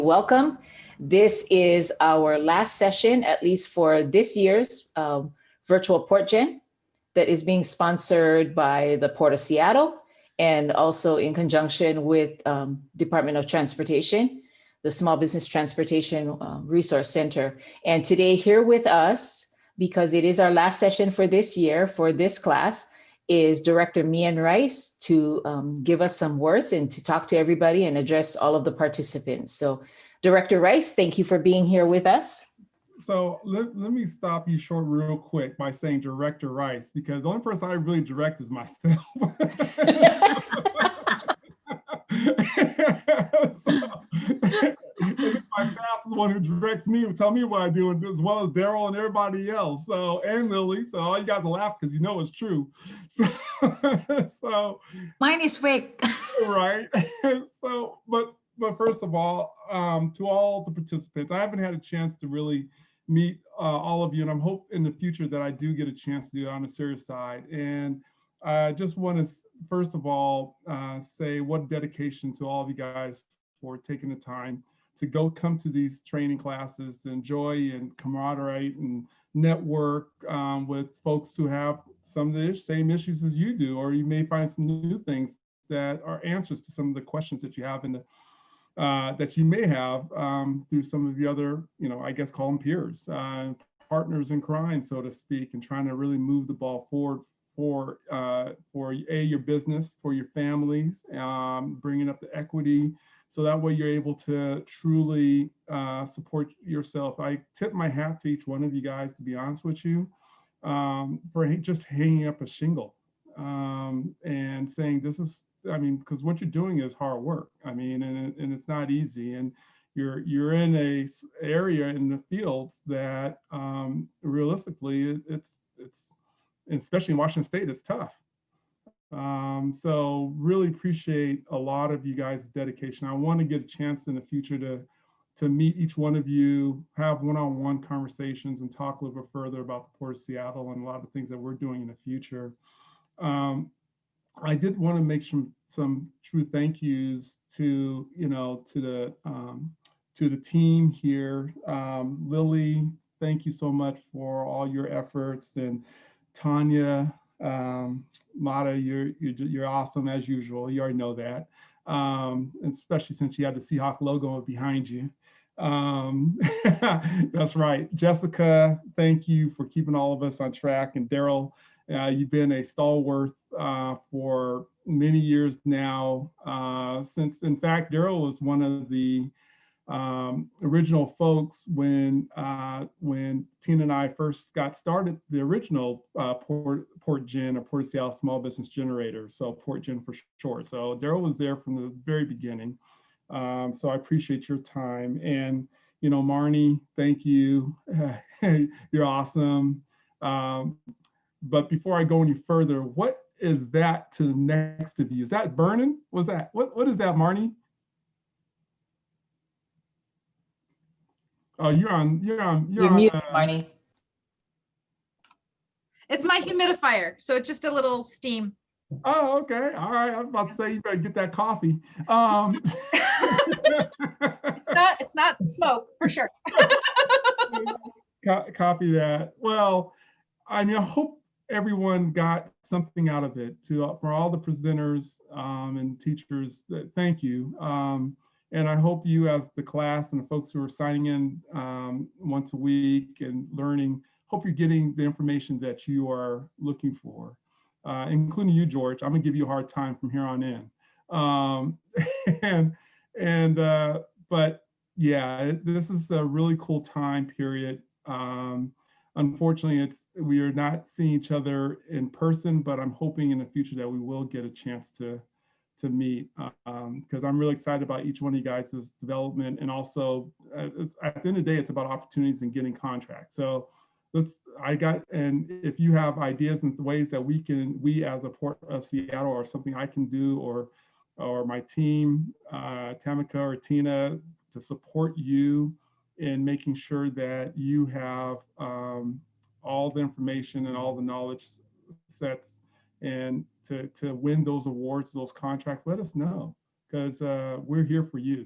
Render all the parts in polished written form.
Welcome. This is our last session, at least for this year's virtual PortGen, that is being sponsored by the Port of Seattle and also in conjunction with Department of Transportation, the Small Business Transportation Resource Center. And today here with us, because it is our last session for this year for this class, is Director Mian Rice to give us some words and to talk to everybody and address all of the participants. So Director Rice, thank you for being here with us. So let me stop you short real quick by saying Director Rice, because the only person I really direct is myself. And my staff is the one who directs me and tell me what I do, as well as Daryl and everybody else. So, and Lily. So all you guys will laugh because you know it's true. So mine is fake. Right. So, but first of all, to all the participants, I haven't had a chance to really meet all of you, and I'm hoping in the future that I do get a chance to do it on a serious side. And I just want to, first of all, say what dedication to all of you guys for taking the time to come to these training classes, enjoy and camaraderie and network with folks who have some of the same issues as you do, or you may find some new things that are answers to some of the questions that you have in the that you may have through some of the other, I guess call them peers, partners in crime, so to speak, and trying to really move the ball forward for your business, for your families, bringing up the equity, so that way you're able to truly support yourself. I tip my hat to each one of you guys, to be honest with you, for just hanging up a shingle and saying this is, because what you're doing is hard work. And it's not easy. And you're in a area in the fields that realistically, it's especially in Washington State, it's tough. So really appreciate a lot of you guys' dedication. I want to get a chance in the future to meet each one of you, have one-on-one conversations and talk a little bit further about the Port of Seattle and a lot of the things that we're doing in the future. I did want to make some true thank yous to the team here. Lily, thank you so much for all your efforts, and Tanya, Mata, you're awesome as usual. You already know that, especially since you had the Seahawk logo behind you. That's right. Jessica, thank you for keeping all of us on track, and Daryl, you've been a stalwart for many years now. Since, in fact, Daryl was one of the original folks when Tina and I first got started, the original PortGen, or Port of Seattle Small Business Generator, so PortGen for short. So Daryl was there from the very beginning. So I appreciate your time. And, Marnie, thank you. You're awesome. But before I go any further, what is that to the next of you? Is that burning? What's that? What is that, Marnie? Oh, you're muted, Marnie. It's my humidifier, so it's just a little steam. Oh, okay. All right. I was about to say you better get that coffee. It's not smoke for sure. Copy that. Well, I hope everyone got something out of it. For all the presenters and teachers, thank you. And I hope you, as the class and the folks who are signing in once a week and learning, hope you're getting the information that you are looking for, including you, George. I'm gonna give you a hard time from here on in. But yeah, this is a really cool time period. Unfortunately, we are not seeing each other in person, but I'm hoping in the future that we will get a chance to meet, because I'm really excited about each one of you guys' development, and also at the end of the day, it's about opportunities and getting contracts. So and if you have ideas and ways that we as a Port of Seattle, or something I can do, or my team, Tamika or Tina, to support you in making sure that you have all the information and all the knowledge sets, and to win those awards, those contracts, let us know. because we're here for you.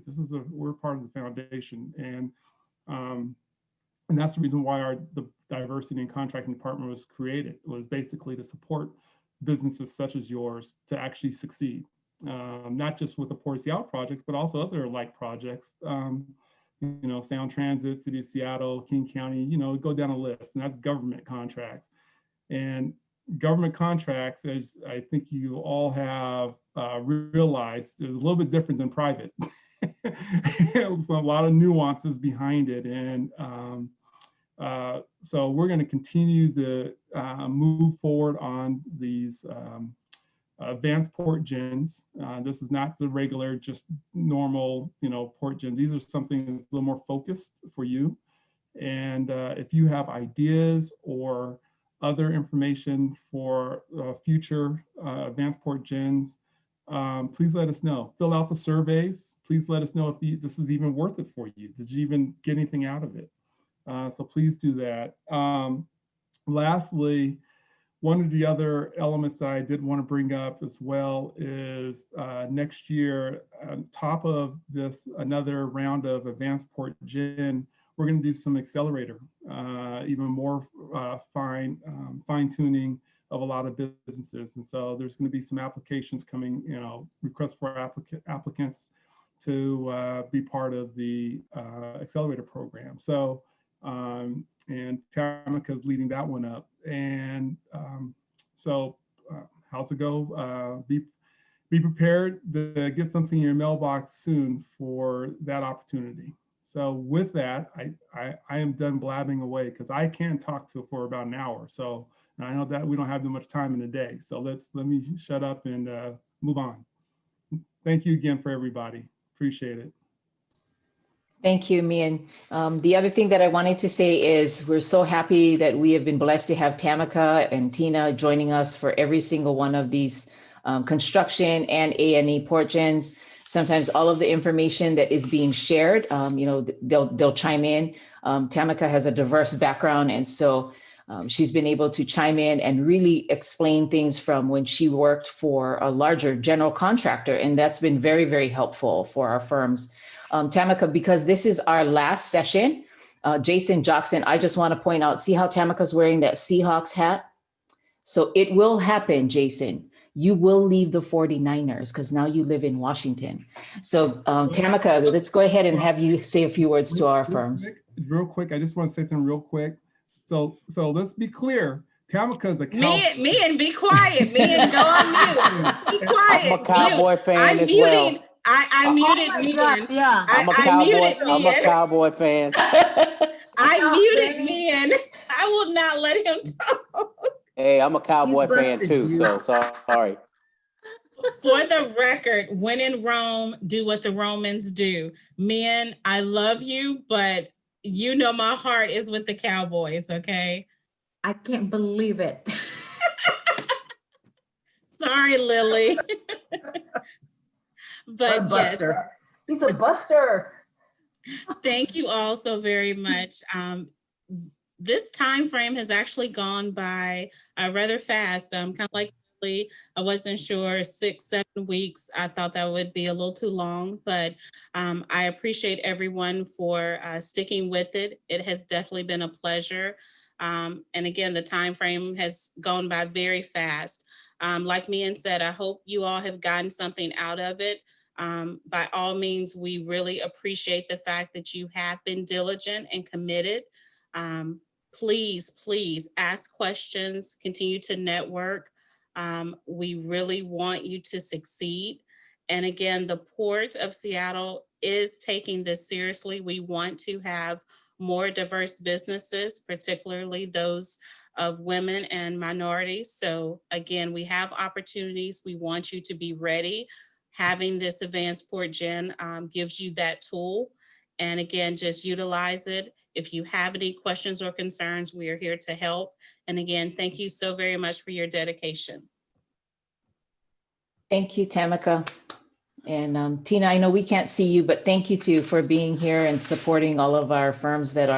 We're part of the foundation, and that's the reason why the diversity and contracting department was created. It was basically to support businesses such as yours to actually succeed, not just with the Port of Seattle projects, but also other like projects. Sound Transit, City of Seattle, King County, go down a list, and that's government contracts. And government contracts, as I think you all have realized, is a little bit different than private. There's a lot of nuances behind it. And so we're going to continue to move forward on these advanced PortGens. This is not the regular, just normal, PortGens. These are something that's a little more focused for you. And if you have ideas or other information for future advanced PortGens, please let us know. Fill out the surveys. Please let us know if this is even worth it for you. Did you even get anything out of it? So please do that. Lastly, one of the other elements that I did want to bring up as well is next year, on top of this, another round of advanced PortGen, we're going to do some accelerator, even more fine tuning of a lot of businesses. And so there's going to be some applications coming, requests for applicants to be part of the accelerator program. So, and Tamika is leading that one up. And how's it go? Be prepared to get something in your mailbox soon for that opportunity. So with that, I am done blabbing away because I can talk for about an hour. So I know that we don't have that much time in the day. So let me shut up and move on. Thank you again for everybody. Appreciate it. Thank you, Mian. The other thing that I wanted to say is we're so happy that we have been blessed to have Tamika and Tina joining us for every single one of these construction and A&E PortGens. Sometimes all of the information that is being shared, they'll chime in. Tamika has a diverse background, and so she's been able to chime in and really explain things from when she worked for a larger general contractor, and that's been very, very helpful for our firms. Tamika, because this is our last session, Jason Jocson, I just want to point out, see how Tamika's wearing that Seahawks hat? So it will happen, Jason. You will leave the 49ers because now you live in Washington. So Tamika, let's go ahead and have you say a few words to our firms. Real quick, I just want to say something real quick. So let's be clear. Tamika's a cowboy. Me, be quiet. Me and go on mute. Be quiet. I'm a Cowboy fan as well. I muted Mian. Yeah. I'm a Cowboy fan. I muted Mian. I will not let him talk. Hey, I'm a Cowboy fan too, so sorry. For the record, when in Rome, do what the Romans do. Mian, I love you, but my heart is with the Cowboys, okay? I can't believe it. Sorry, Lily. But Buster. Yes. He's a buster. Thank you all so very much. This time frame has actually gone by rather fast. Kind of like Lily, I wasn't sure 6-7 weeks. I thought that would be a little too long, but I appreciate everyone for sticking with it. It has definitely been a pleasure. And again, the time frame has gone by very fast. Like Mian said, I hope you all have gotten something out of it. By all means, we really appreciate the fact that you have been diligent and committed. Please ask questions, continue to network. We really want you to succeed. And again, the Port of Seattle is taking this seriously. We want to have more diverse businesses, particularly those of women and minorities. So again, we have opportunities. We want you to be ready. Having this advanced PortGen gives you that tool. And again, just utilize it. If you have any questions or concerns, we are here to help. And again, thank you so very much for your dedication. Thank you, Tamika. And Tina, I know we can't see you, but thank you too for being here and supporting all of our firms that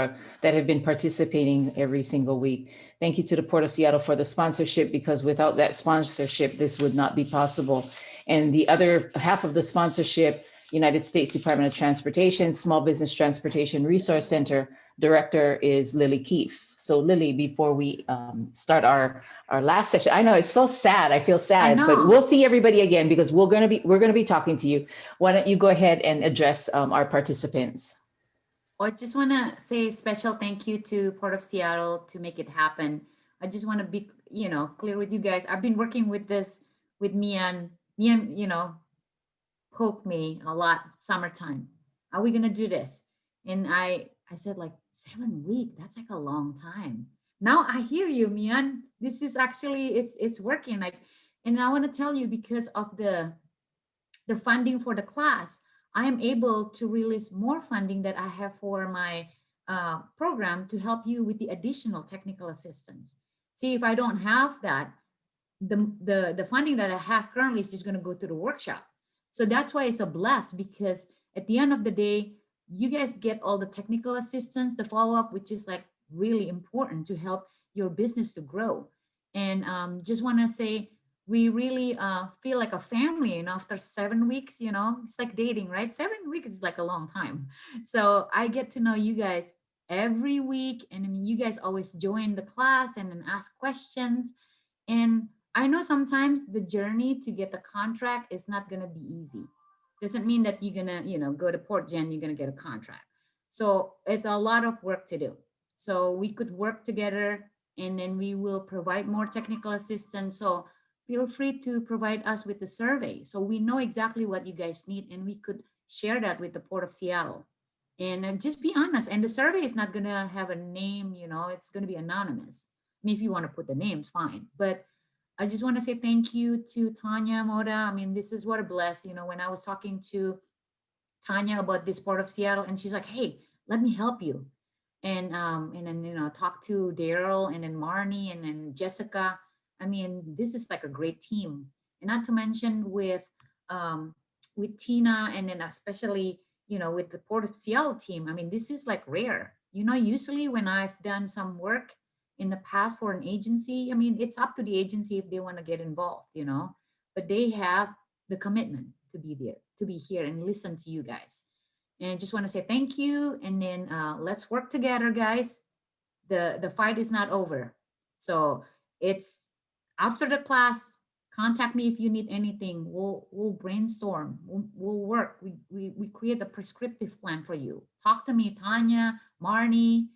have been participating every single week. Thank you to the Port of Seattle for the sponsorship, because without that sponsorship, this would not be possible. And the other half of the sponsorship, United States Department of Transportation, Small Business Transportation Resource Center Director is Lily Keefe. So Lily, before we start our last session, I know it's so sad. I feel sad, but we'll see everybody again because we're gonna be talking to you. Why don't you go ahead and address our participants? I just want to say a special thank you to Port of Seattle to make it happen. I just want to be, clear with you guys. I've been working with this with Mian, poke me a lot summertime. Are we gonna do this? And I said like 7 weeks, that's like a long time. Now I hear you, Mian. This is actually, it's working. Like, and I want to tell you because of the funding for the class, I am able to release more funding that I have for my program to help you with the additional technical assistance. See, if I don't have that, the funding that I have currently is just going to go to the workshop. So that's why it's a bless, because at the end of the day, you guys get all the technical assistance, the follow-up, which is like really important to help your business to grow. And just want to say, we really feel like a family, and after 7 weeks, it's like dating, right? 7 weeks is like a long time. So I get to know you guys every week, and I mean, you guys always join the class and then ask questions. And I know sometimes the journey to get the contract is not going to be easy. Doesn't mean that you're going to, go to PortGen, you're going to get a contract. So it's a lot of work to do. So we could work together, and then we will provide more technical assistance. So feel free to provide us with the survey, so we know exactly what you guys need, and we could share that with the Port of Seattle. And just be honest, and the survey is not going to have a name, it's going to be anonymous. I mean, if you want to put the names, fine. But I just want to say thank you to Tanya Moda. I mean, this is what a bless, when I was talking to Tanya about this Port of Seattle, and she's like, hey, let me help you. And then, talk to Daryl, and then Marnie, and then Jessica. I mean, this is like a great team. And not to mention with Tina, and then especially, with the Port of Seattle team. I mean, this is like rare. Usually when I've done some work in the past for an agency, I mean, it's up to the agency if they want to get involved, but they have the commitment to be there, to be here and listen to you guys. And I just want to say thank you. And then let's work together, guys. The fight is not over. So it's after the class, contact me if you need anything. We'll brainstorm, we'll work. We create a prescriptive plan for you. Talk to me, Tanya, Marnie,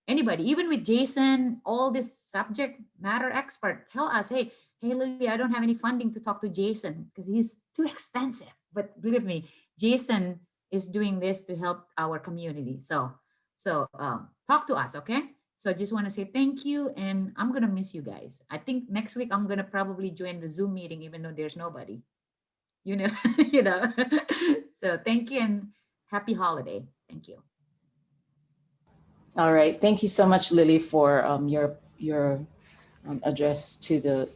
anybody, even with Jason, all this subject matter expert, tell us, hey, Lily, I don't have any funding to talk to Jason because he's too expensive. But believe me, Jason is doing this to help our community. So talk to us, okay? So I just want to say thank you, and I'm going to miss you guys. I think next week I'm going to probably join the Zoom meeting, even though there's nobody, So thank you, and happy holiday. Thank you. All right, thank you so much, Lily, for your address to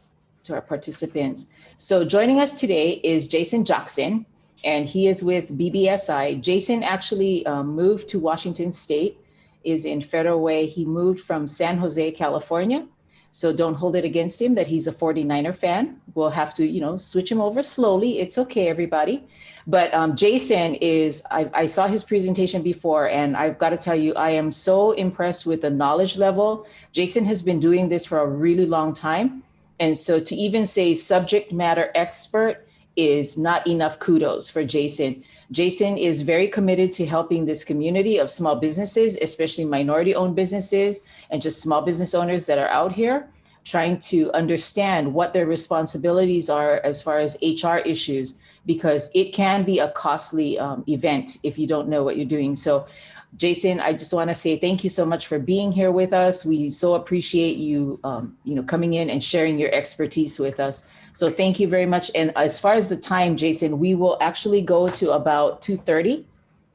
our participants. So joining us today is Jason Jocson, and he is with BBSI. Jason actually moved to Washington State, is in Federal Way. He moved from San Jose, California. So don't hold it against him that he's a 49er fan. We'll have to, switch him over slowly. It's okay, everybody. But Jason is, I saw his presentation before, and I've got to tell you, I am so impressed with the knowledge level. Jason has been doing this for a really long time. And so to even say subject matter expert is not enough kudos for Jason. Jason is very committed to helping this community of small businesses, especially minority-owned businesses and just small business owners that are out here trying to understand what their responsibilities are as far as HR issues, because it can be a costly event if you don't know what you're doing. So Jason, I just want to say thank you so much for being here with us. We so appreciate you, coming in and sharing your expertise with us. So thank you very much. And as far as the time, Jason, we will actually go to about 2:30.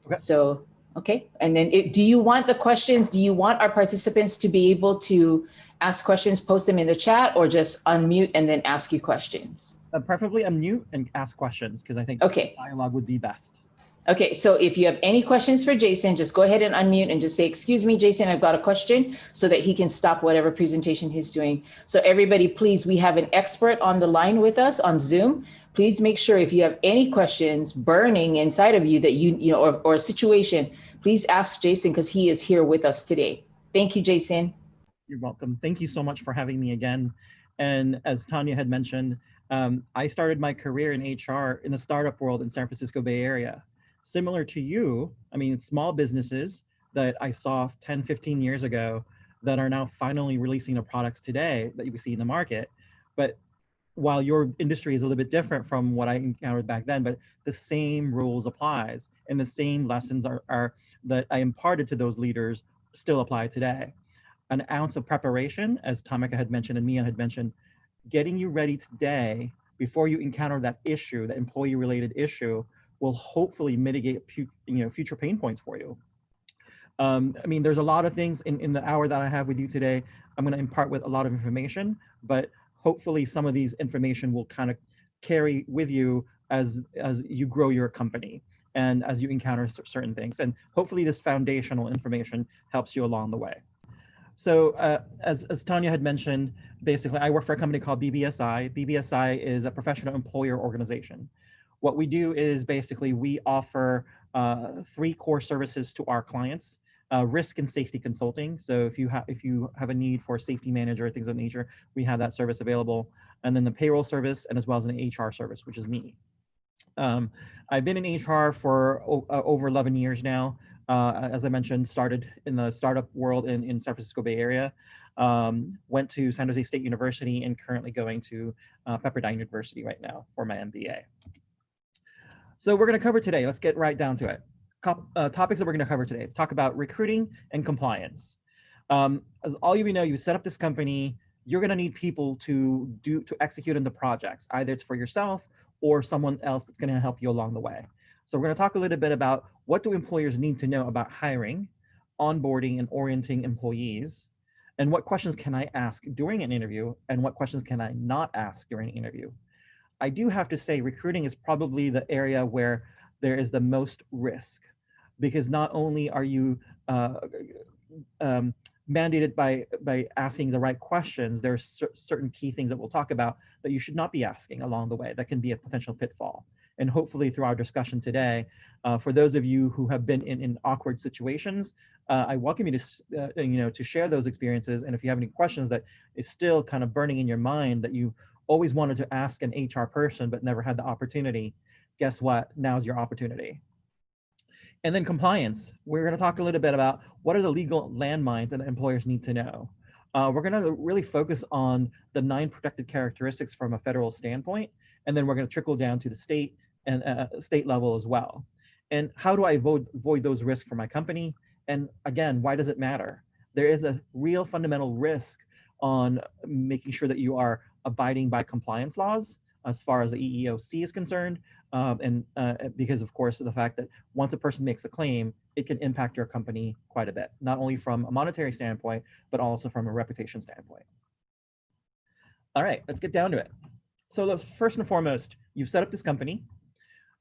Okay. So, okay. And then do you want the questions? Do you want our participants to be able to ask questions, post them in the chat, or just unmute and then ask you questions? Preferably unmute and ask questions, because I think dialogue would be best. Okay, so if you have any questions for Jason, just go ahead and unmute and just say, excuse me, Jason, I've got a question, so that he can stop whatever presentation he's doing. So everybody, please, we have an expert on the line with us on Zoom. please make sure if you have any questions burning inside of you that or a situation, please ask Jason because he is here with us today. Thank you, Jason. You're welcome. Thank you so much for having me again. And as Tanya had mentioned, I started my career in HR in the startup world in San Francisco Bay Area. Similar to you, I mean, small businesses that I saw 10, 15 years ago that are now finally releasing their products today that you see in the market. But while your industry is a little bit different from what I encountered back then, but the same rules applies and the same lessons are that I imparted to those leaders still apply today. An ounce of preparation, as Tamika had mentioned and Mia had mentioned, getting you ready today before you encounter that issue, that employee-related issue, will hopefully mitigate future pain points for you. I mean, there's a lot of things in the hour that I have with you today. I'm going to impart with a lot of information, but hopefully some of these information will kind of carry with you as you grow your company and as you encounter certain things. And hopefully this foundational information helps you along the way. So as Tanya had mentioned, basically I work for a company called BBSI. BBSI is a professional employer organization. What we do is basically we offer 3 core services to our clients. Risk and safety consulting. So if you have a need for a safety manager or things of that nature, we have that service available. And then the payroll service, and as well as an HR service, which is me. I've been in HR for over 11 years now. As I mentioned, started in the startup world in San Francisco Bay Area, went to San Jose State University, and currently going to Pepperdine University right now for my MBA. So we're going to cover today, let's get right down to it. Topics that we're going to cover today. Let's talk about recruiting and compliance. As all of you know, you set up this company, you're going to need people to execute on the projects. Either it's for yourself or someone else that's going to help you along the way. So we're going to talk a little bit about what do employers need to know about hiring, onboarding, and orienting employees, and what questions can I ask during an interview, and what questions can I not ask during an interview. I do have to say recruiting is probably the area where there is the most risk, because not only are you mandated by asking the right questions, there's certain key things that we'll talk about that you should not be asking along the way that can be a potential pitfall. And hopefully through our discussion today, for those of you who have been in awkward situations, I welcome you to to share those experiences. And if you have any questions that is still kind of burning in your mind that you always wanted to ask an HR person but never had the opportunity, guess what? Now's your opportunity. And then compliance. We're going to talk a little bit about what are the legal landmines that employers need to know. We're going to really focus on the 9 protected characteristics from a federal standpoint, and then we're going to trickle down to the state and state level as well. And how do I avoid those risks for my company? And again, why does it matter? There is a real fundamental risk on making sure that you are abiding by compliance laws as far as the EEOC is concerned, because of course of the fact that once a person makes a claim, it can impact your company quite a bit, not only from a monetary standpoint, but also from a reputation standpoint. All right, let's get down to it. So first and foremost, you've set up this company.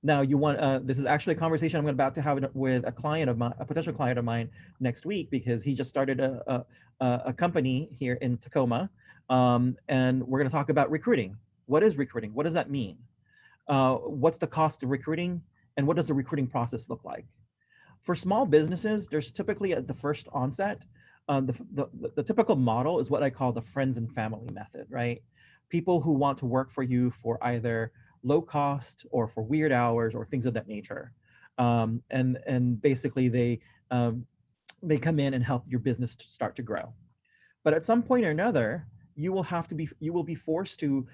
Now you want, this is actually a conversation I'm about to have with a client of mine, a potential client of mine next week, because he just started a company here in Tacoma. And we're going to talk about recruiting. What is recruiting? What does that mean? What's the cost of recruiting? And what does the recruiting process look like? For small businesses, there's typically at the first onset, the typical model is what I call the friends and family method, right? People who want to work for you for either low cost or for weird hours or things of that nature. And basically they come in and help your business to start to grow. But at some point or another, you will be forced to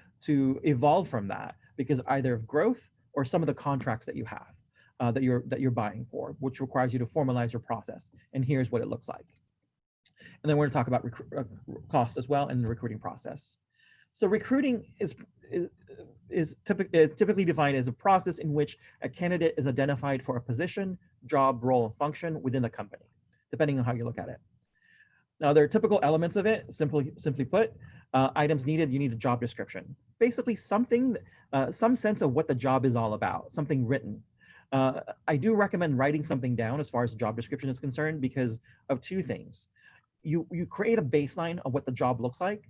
evolve from that, because either of growth or some of the contracts that you have that you're buying for, which requires you to formalize your process. And here's what it looks like. And then we're going to talk about cost as well and the recruiting process. So recruiting is typically defined as a process in which a candidate is identified for a position, job, role, and function within the company, depending on how you look at it. Now, there are typical elements of it. Simply put, items needed, you need a job description. Basically something, some sense of what the job is all about, something written. I do recommend writing something down as far as the job description is concerned because of 2 things. You create a baseline of what the job looks like.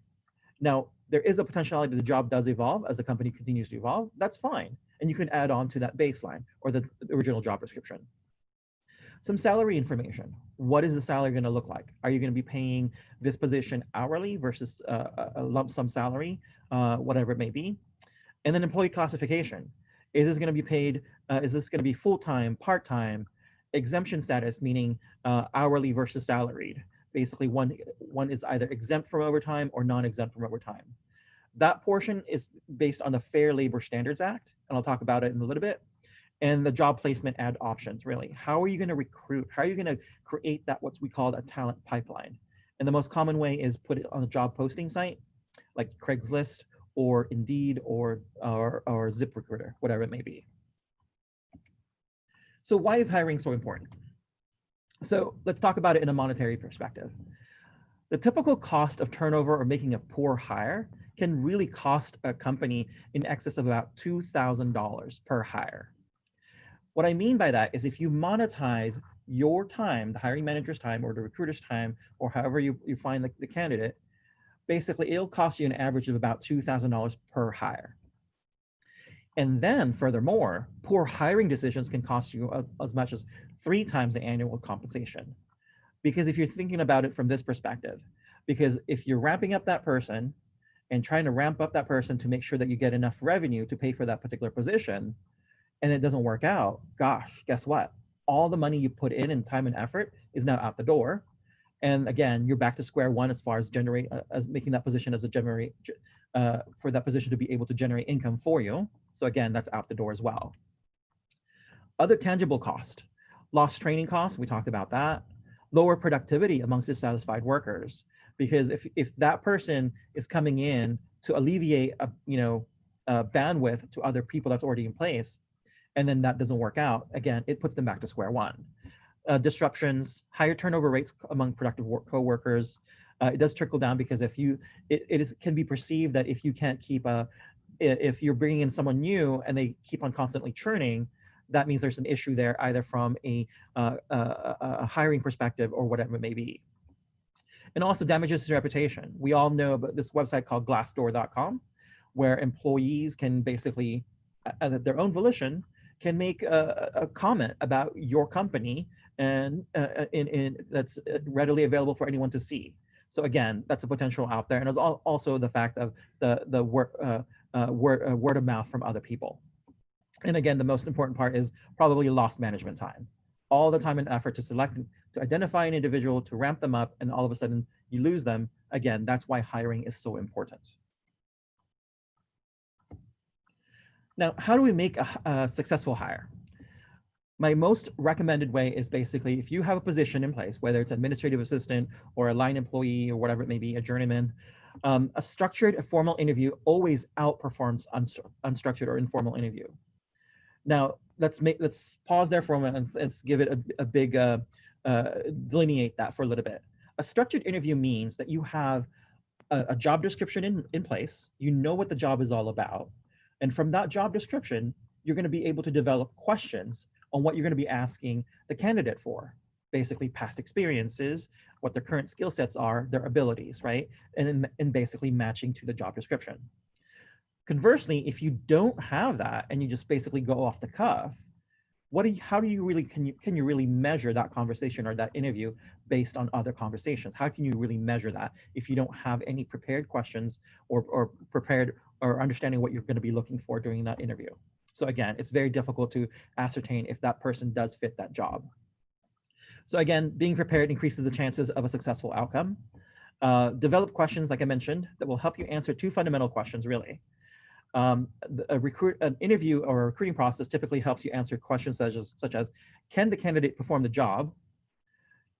Now, there is a potentiality the job does evolve as the company continues to evolve. That's fine. And you can add on to that baseline or the original job description. Some salary information. What is the salary going to look like? Are you going to be paying this position hourly versus a lump sum salary, whatever it may be? And then employee classification. Is this going to be paid? Is this going to be full-time, part-time, exemption status, meaning hourly versus salaried? Basically, one is either exempt from overtime or non-exempt from overtime. That portion is based on the Fair Labor Standards Act, and I'll talk about it in a little bit. And the job placement ad options, really. How are you going to recruit? How are you going to create that, what we call a talent pipeline? And the most common way is put it on a job posting site, like Craigslist or Indeed or ZipRecruiter, whatever it may be. So why is hiring so important? So let's talk about it in a monetary perspective. The typical cost of turnover or making a poor hire can really cost a company in excess of about $2,000 per hire. What I mean by that is if you monetize your time, the hiring manager's time or the recruiter's time, or however you find the candidate, basically it'll cost you an average of about $2,000 per hire. And then furthermore, poor hiring decisions can cost you as much as 3 times the annual compensation. Because if you're thinking about it from this perspective, because if you're ramping up that person and trying to ramp up that person to make sure that you get enough revenue to pay for that particular position, and it doesn't work out, gosh, guess what? All the money you put in time and effort is now out the door. And again, you're back to square one as far as making that position as for that position to be able to generate income for you. So again, that's out the door as well. Other tangible cost, lost training costs, we talked about that. Lower productivity amongst dissatisfied workers, because if that person is coming in to alleviate a bandwidth to other people that's already in place, and then that doesn't work out, again, it puts them back to square one. Disruptions, higher turnover rates among productive co-workers. It does trickle down because it can be perceived that if you can't keep if you're bringing in someone new and they keep on constantly churning, that means there's an issue there, either from a hiring perspective or whatever it may be. And also damages to reputation. We all know about this website called Glassdoor.com, where employees can basically, at their own volition, can make a comment about your company, and that's readily available for anyone to see. So again, that's a potential out there, and there's also the fact of the word of mouth from other people. And again, the most important part is probably lost management time. All the time and effort to identify an individual, to ramp them up, and all of a sudden you lose them. Again, that's why hiring is so important. Now, how do we make a successful hire? My most recommended way is basically, if you have a position in place, whether it's administrative assistant or a line employee or whatever it may be, a journeyman, a structured, formal interview always outperforms unstructured or informal interview. Now, let's pause there for a moment and let's give it a big, delineate that for a little bit. A structured interview means that you have a job description in place, you know what the job is all about, and from that job description, you're going to be able to develop questions on what you're going to be asking the candidate for. Basically past experiences, what their current skill sets are, their abilities, right? And basically matching to the job description. Conversely, if you don't have that and you just basically go off the cuff, can you really measure that conversation or that interview based on other conversations? How can you really measure that if you don't have any prepared questions or prepared or understanding what you're going to be looking for during that interview? So again, it's very difficult to ascertain if that person does fit that job. So again, being prepared increases the chances of a successful outcome. Develop questions, like I mentioned, that will help you answer 2 fundamental questions, really. An interview or a recruiting process typically helps you answer questions such as, can the candidate perform the job?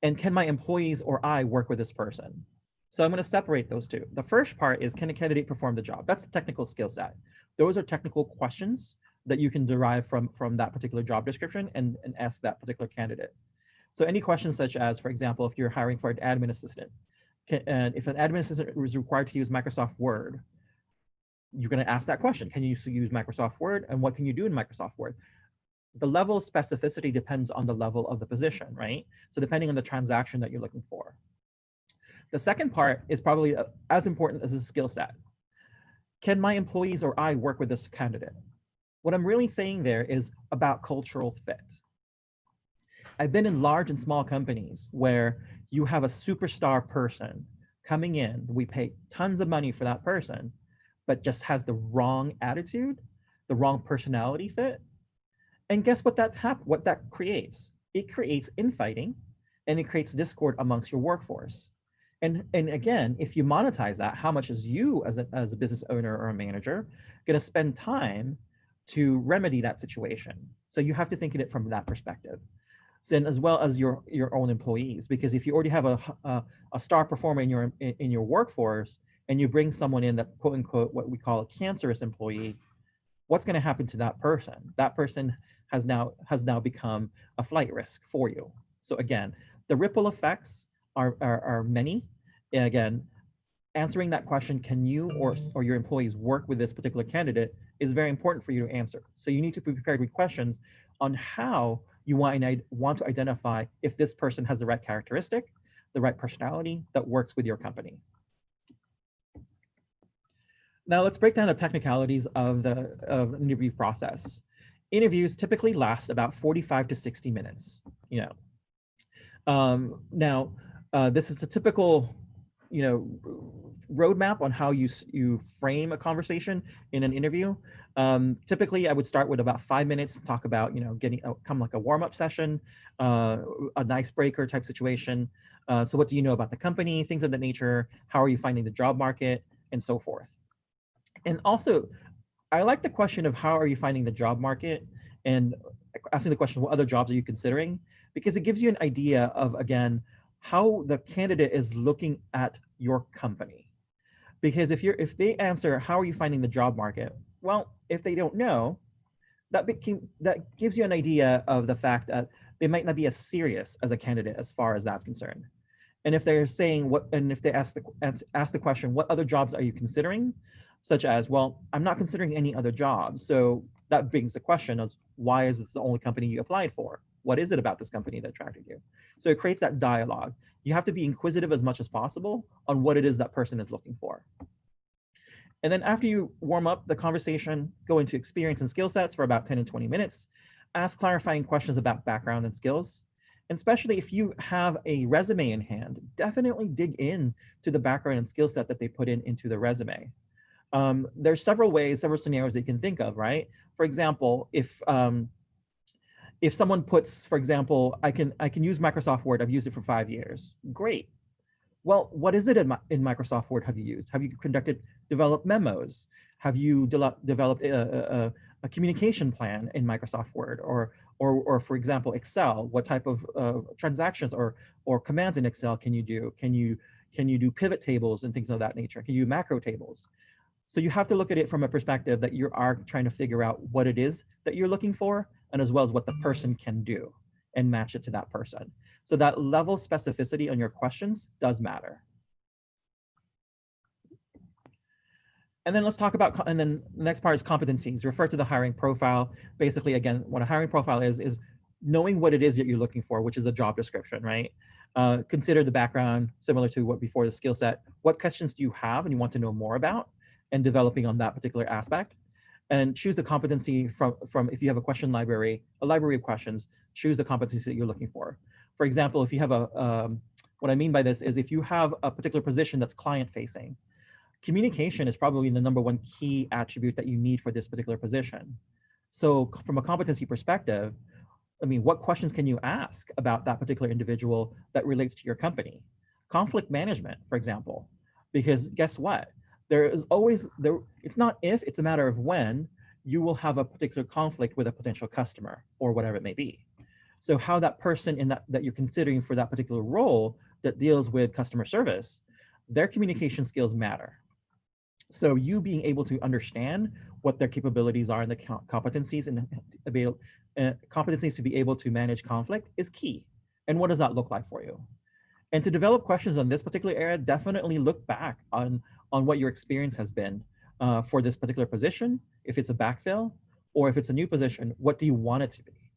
And can my employees or I work with this person? So I'm going to separate those two. The first part is, can a candidate perform the job? That's a technical skill set. Those are technical questions that you can derive from that particular job description and ask that particular candidate. So any questions such as, for example, if you're hiring for an admin assistant, and if an admin assistant is required to use Microsoft Word, you're going to ask that question. Can you use Microsoft Word, and what can you do in Microsoft Word? The level of specificity depends on the level of the position, right? So depending on the transaction that you're looking for. The second part is probably as important as the skill set. can my employees or I work with this candidate? What I'm really saying there is about cultural fit. I've been in large and small companies where you have a superstar person coming in, we pay tons of money for that person, but just has the wrong attitude, the wrong personality fit. And guess what that creates? It creates infighting, and it creates discord amongst your workforce. And again, if you monetize that, how much is you as a business owner or a manager going to spend time to remedy that situation? So you have to think of it from that perspective. So, and as well as your own employees, because if you already have a star performer in your workforce, and you bring someone in that quote unquote what we call a cancerous employee, what's going to happen to that person? That person has now become a flight risk for you. So again, the ripple effects are many. And again, answering that question, can you or your employees work with this particular candidate, is very important for you to answer. So you need to be prepared with questions on how you want to identify if this person has the right characteristic, the right personality that works with your company. Now let's break down the technicalities of the interview process. Interviews typically last about 45 to 60 minutes. This is the typical, roadmap on how you frame a conversation in an interview. Typically, I would start with about 5 minutes to talk about, getting come like a warm-up session, a icebreaker type situation. So what do you know about the company, things of that nature? How are you finding the job market, and so forth. And also, I like the question of how are you finding the job market, and asking the question, what other jobs are you considering? Because it gives you an idea of, again, how the candidate is looking at your company. Because if they answer, how are you finding the job market? Well, if they don't know, that gives you an idea of the fact that they might not be as serious as a candidate as far as that's concerned. And if they're saying if they ask the question, what other jobs are you considering? Such as, well, I'm not considering any other jobs. So that brings the question of, why is this the only company you applied for? What is it about this company that attracted you? So it creates that dialogue. You have to be inquisitive as much as possible on what it is that person is looking for. And then after you warm up the conversation, go into experience and skill sets for about 10 and 20 minutes, ask clarifying questions about background and skills. And especially if you have a resume in hand, definitely dig in to the background and skill set that they put into the resume. There's several scenarios that you can think of, right? For example, if someone puts, for example, I can use Microsoft Word, I've used it for 5 years. Great. Well, what is it in Microsoft Word have you used? Have you developed memos? Have you developed a communication plan in Microsoft Word? Or for example, Excel, what type of transactions or commands in Excel can you do? Can you do pivot tables and things of that nature? Can you do macro tables? So you have to look at it from a perspective that you are trying to figure out what it is that you're looking for, and as well as what the person can do, and match it to that person. So that level of specificity on your questions does matter. And then let's talk about, and then the next part is competencies. Refer to the hiring profile. Basically, again, what a hiring profile is knowing what it is that you're looking for, which is a job description, right? Consider the background, similar to what before, the skill set. What questions do you have and you want to know more about, and developing on that particular aspect. And choose the competency from if you have a question library, a library of questions, choose the competency that you're looking for. For example, if you have what I mean by this is if you have a particular position that's client facing, communication is probably the #1 key attribute that you need for this particular position. So from a competency perspective, I mean, what questions can you ask about that particular individual that relates to your company? Conflict management, for example, because guess what? There is always, it's not if, it's a matter of when you will have a particular conflict with a potential customer or whatever it may be. So how that person that you're considering for that particular role that deals with customer service, their communication skills matter. So you being able to understand what their capabilities are and the competencies and competencies to be able to manage conflict is key. And what does that look like for you? And to develop questions on this particular area, definitely look back on what your experience has been for this particular position. If it's a backfill or if it's a new position, what do you want it to be?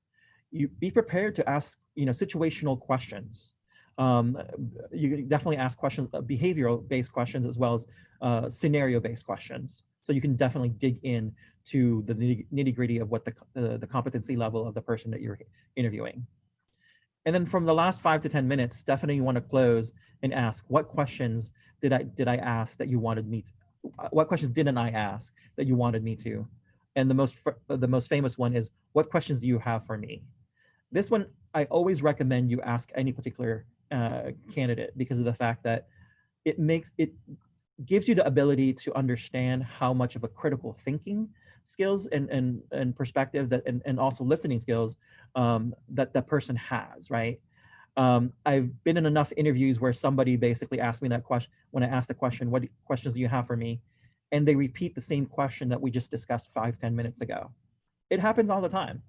You be prepared to ask, situational questions. You definitely ask questions, behavioral-based questions, as well as scenario-based questions So you can definitely dig in to the nitty gritty of what the competency level of the person that you're interviewing. And then from the last 5 to 10 minutes, definitely you want to close and ask, what questions did I ask that you wanted me to, what questions didn't I ask that you wanted me to? And the most famous one is, what questions do you have for me? This one, I always recommend you ask any particular candidate, because of the fact that it gives you the ability to understand how much of a critical thinking skills and perspective that and also listening skills that that person has, right? I've been in enough interviews where somebody basically asked me that question when I asked the question, what questions do you have for me? And they repeat the same question that we just discussed 5-10 minutes ago. It happens all the time,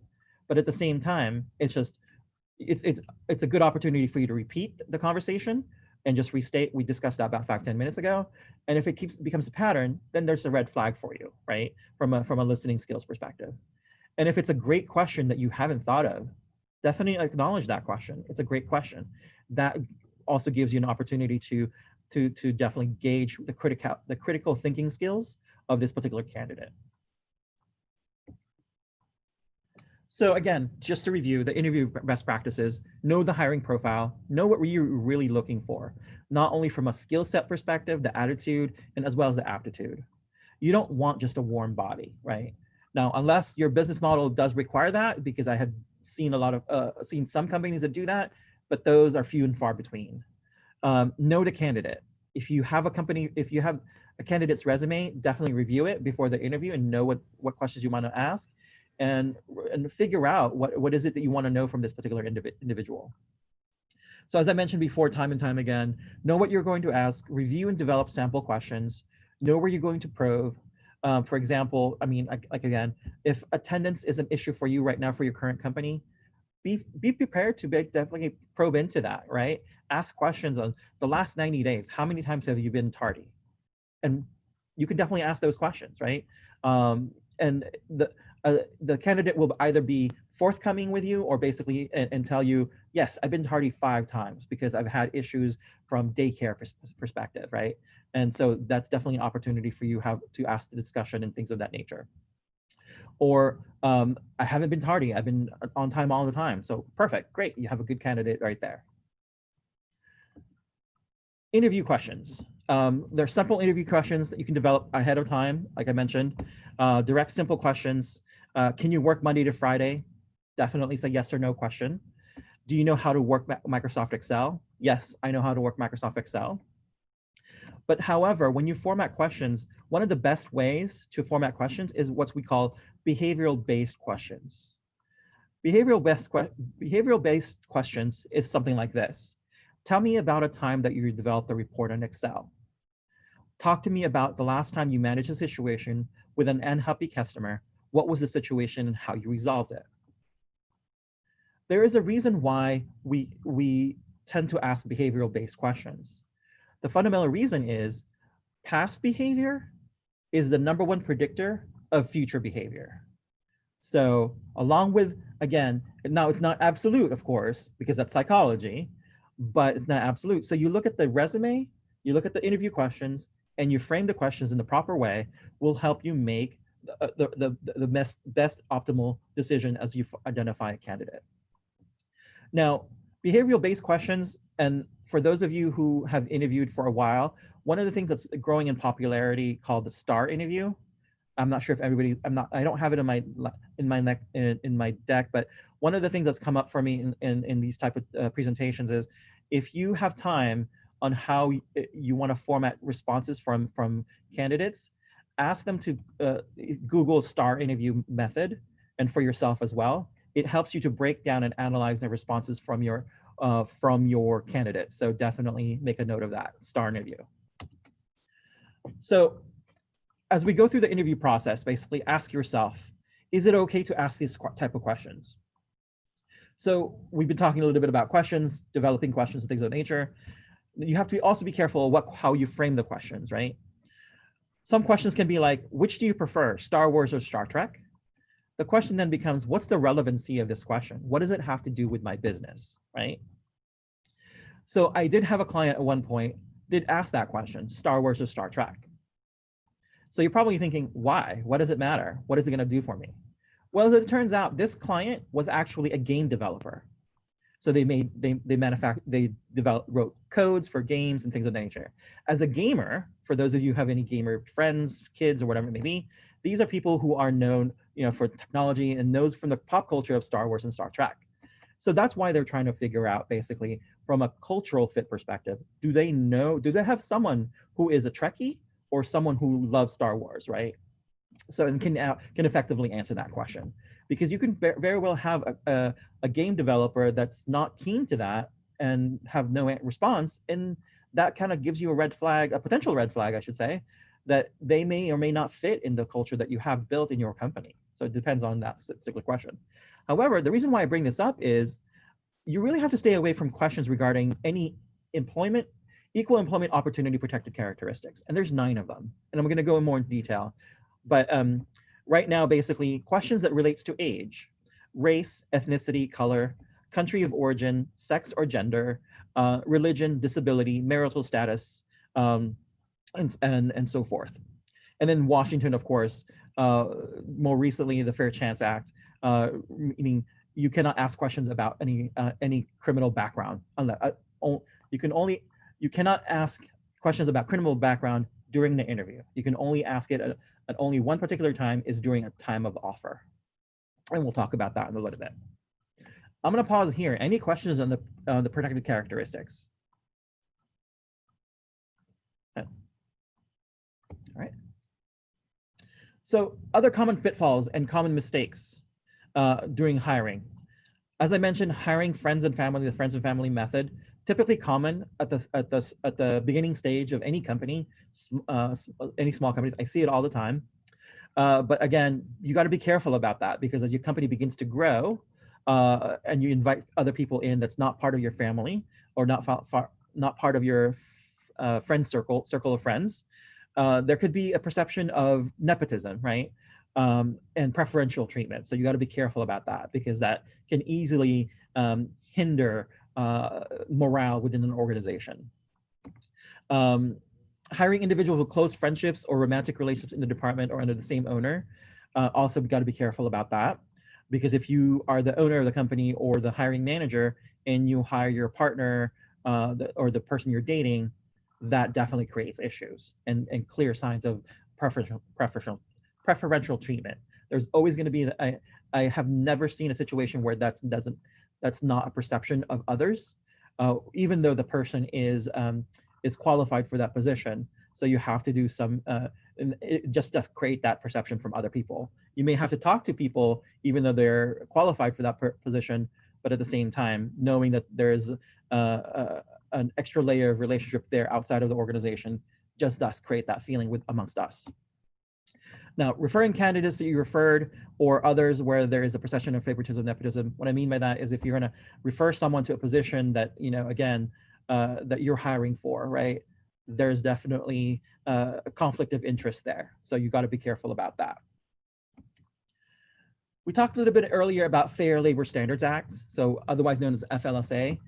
but at the same time, it's just, it's a good opportunity for you to repeat the conversation and just restate, we discussed that about 5-10 minutes ago. And if it becomes a pattern, then there's a red flag for you, right? From a listening skills perspective. And if it's a great question that you haven't thought of, definitely acknowledge that question. It's a great question. That also gives you an opportunity to definitely gauge the critical thinking skills of this particular candidate. So again, just to review the interview best practices, know the hiring profile, know what you're really looking for, not only from a skill set perspective, the attitude, and as well as the aptitude. You don't want just a warm body, right? Now, unless your business model does require that, because I have seen seen some companies that do that, but those are few and far between. Know the candidate. If you have a candidate's resume, definitely review it before the interview and know what questions you want to ask, and figure out what is it that you want to know from this particular individual. So as I mentioned before, time and time again, know what you're going to ask, review and develop sample questions, know where you're going to probe. For example, I mean, like again, if attendance is an issue for you right now for your current company, be prepared to definitely probe into that, right? Ask questions on the last 90 days. How many times have you been tardy? And you can definitely ask those questions, right? And the candidate will either be forthcoming with you or basically and tell you, yes, I've been tardy 5 times because I've had issues from daycare perspective, right? And so that's definitely an opportunity for you to ask the discussion and things of that nature. Or I haven't been tardy, I've been on time all the time. So perfect, great, you have a good candidate right there. Interview questions. There are simple interview questions that you can develop ahead of time, like I mentioned. Direct, simple questions. Can you work Monday to Friday? Definitely say yes or no question. Do you know how to work Microsoft Excel? Yes, I know how to work Microsoft Excel. But however, when you format questions, one of the best ways to format questions is what we call behavioral-based questions. Behavioral-based questions is something like this. Tell me about a time that you developed a report in Excel. Talk to me about the last time you managed a situation with an unhappy customer. What was the situation and how you resolved it? There is a reason why we tend to ask behavioral-based questions. The fundamental reason is past behavior is the #1 predictor of future behavior. So along with, again, now it's not absolute, of course, because that's psychology, but it's not absolute. So you look at the resume, you look at the interview questions, and you frame the questions in the proper way, will help you make the best optimal decision as you identify a candidate. Now, behavioral-based questions, and for those of you who have interviewed for a while, one of the things that's growing in popularity called the STAR interview. I'm not sure if everybody, I don't have it in my deck, but one of the things that's come up for me in these type of presentations is, if you have time on how you want to format responses from candidates, ask them to Google STAR interview method, and for yourself as well. It helps you to break down and analyze the responses from your candidates. So definitely make a note of that, STAR interview. So as we go through the interview process, basically ask yourself, is it okay to ask these type of questions? So we've been talking a little bit about questions, developing questions and things of that nature. You have to also be careful how you frame the questions, right? Some questions can be like, which do you prefer, Star Wars or Star Trek? The question then becomes, what's the relevancy of this question? What does it have to do with my business, right? So I did have a client at one point did ask that question, Star Wars or Star Trek. So you're probably thinking, why? What does it matter? What is it going to do for me? Well, as it turns out, this client was actually a game developer. So they wrote codes for games and things of that nature. As a gamer, for those of you who have any gamer friends, kids, or whatever it may be, these are people who are known, for technology and knows from the pop culture of Star Wars and Star Trek. So that's why they're trying to figure out, basically, from a cultural fit perspective, do they have someone who is a Trekkie or someone who loves Star Wars, right? So it can effectively answer that question, because you can very well have a game developer that's not keen to that and have no response, and that kind of gives you a potential red flag, I should say, that they may or may not fit in the culture that you have built in your company. So it depends on that particular question. However, the reason why I bring this up is you really have to stay away from questions regarding any equal employment opportunity protected characteristics. And there's 9 of them. And I'm going to go in more detail. But right now, basically, questions that relates to age, race, ethnicity, color, country of origin, sex or gender, religion, disability, marital status, and so forth. And then Washington, of course, more recently, the Fair Chance Act, meaning you cannot ask questions about any criminal background. You cannot ask questions about criminal background during the interview. You can only ask it at only one particular time, is during a time of offer. And we'll talk about that in a little bit. I'm going to pause here. Any questions on the protected characteristics? All right. So other common pitfalls and common mistakes during hiring. As I mentioned, hiring friends and family, the friends and family method, typically common at the beginning stage of any company, any small companies. I see it all the time. But again, you got to be careful about that, because as your company begins to grow and you invite other people in that's not part of your family or not part of your friend circle of friends, there could be a perception of nepotism, right? And preferential treatment. So you got to be careful about that, because that can easily hinder morale within an organization. Hiring individuals with close friendships or romantic relationships in the department or under the same owner, also got to be careful about that, because if you are the owner of the company or the hiring manager and you hire your partner or the person you're dating, that definitely creates issues and clear signs of preferential treatment. There's always going to be, I have never seen a situation where that's not a perception of others, even though the person is qualified for that position. So you have to do some, just to create that perception from other people. You may have to talk to people, even though they're qualified for that position, but at the same time, knowing that there's an extra layer of relationship there outside of the organization, just does create that feeling amongst us. Now, referring candidates that you referred or others where there is a perception of favoritism, nepotism, what I mean by that is if you're going to refer someone to a position that, again, that you're hiring for, right, there's definitely a conflict of interest there. So you got to be careful about that. We talked a little bit earlier about Fair Labor Standards Act, so otherwise known as FLSA.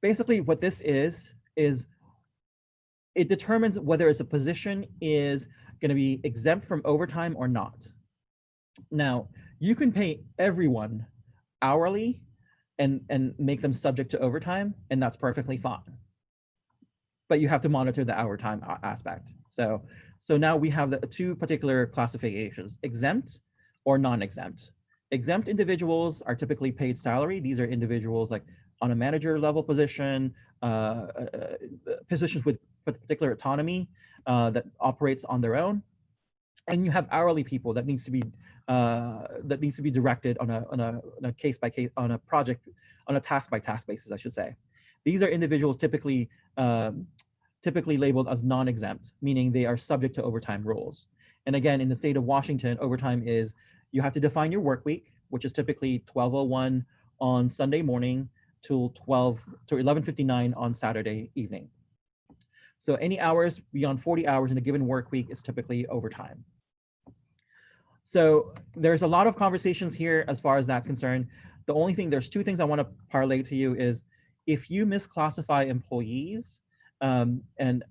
Basically, what this is it determines whether a position is going to be exempt from overtime or not. Now, you can pay everyone hourly and make them subject to overtime, and that's perfectly fine. But you have to monitor the hour time aspect. So now we have the 2 particular classifications: exempt or non-exempt. Exempt individuals are typically paid salary. These are individuals like on a manager level position, positions with particular autonomy that operates on their own. And you have hourly people that needs to be directed on a case by case, on a project, on a task by task basis, I should say. These are individuals typically labeled as non-exempt, meaning they are subject to overtime rules. And again, in the state of Washington, overtime is you have to define your work week, which is typically 12:01 on Sunday morning till 11:59 on Saturday evening. So any hours beyond 40 hours in a given work week is typically overtime. So there's a lot of conversations here as far as that's concerned. The only thing, there's 2 things I want to parlay to you is if you misclassify employees and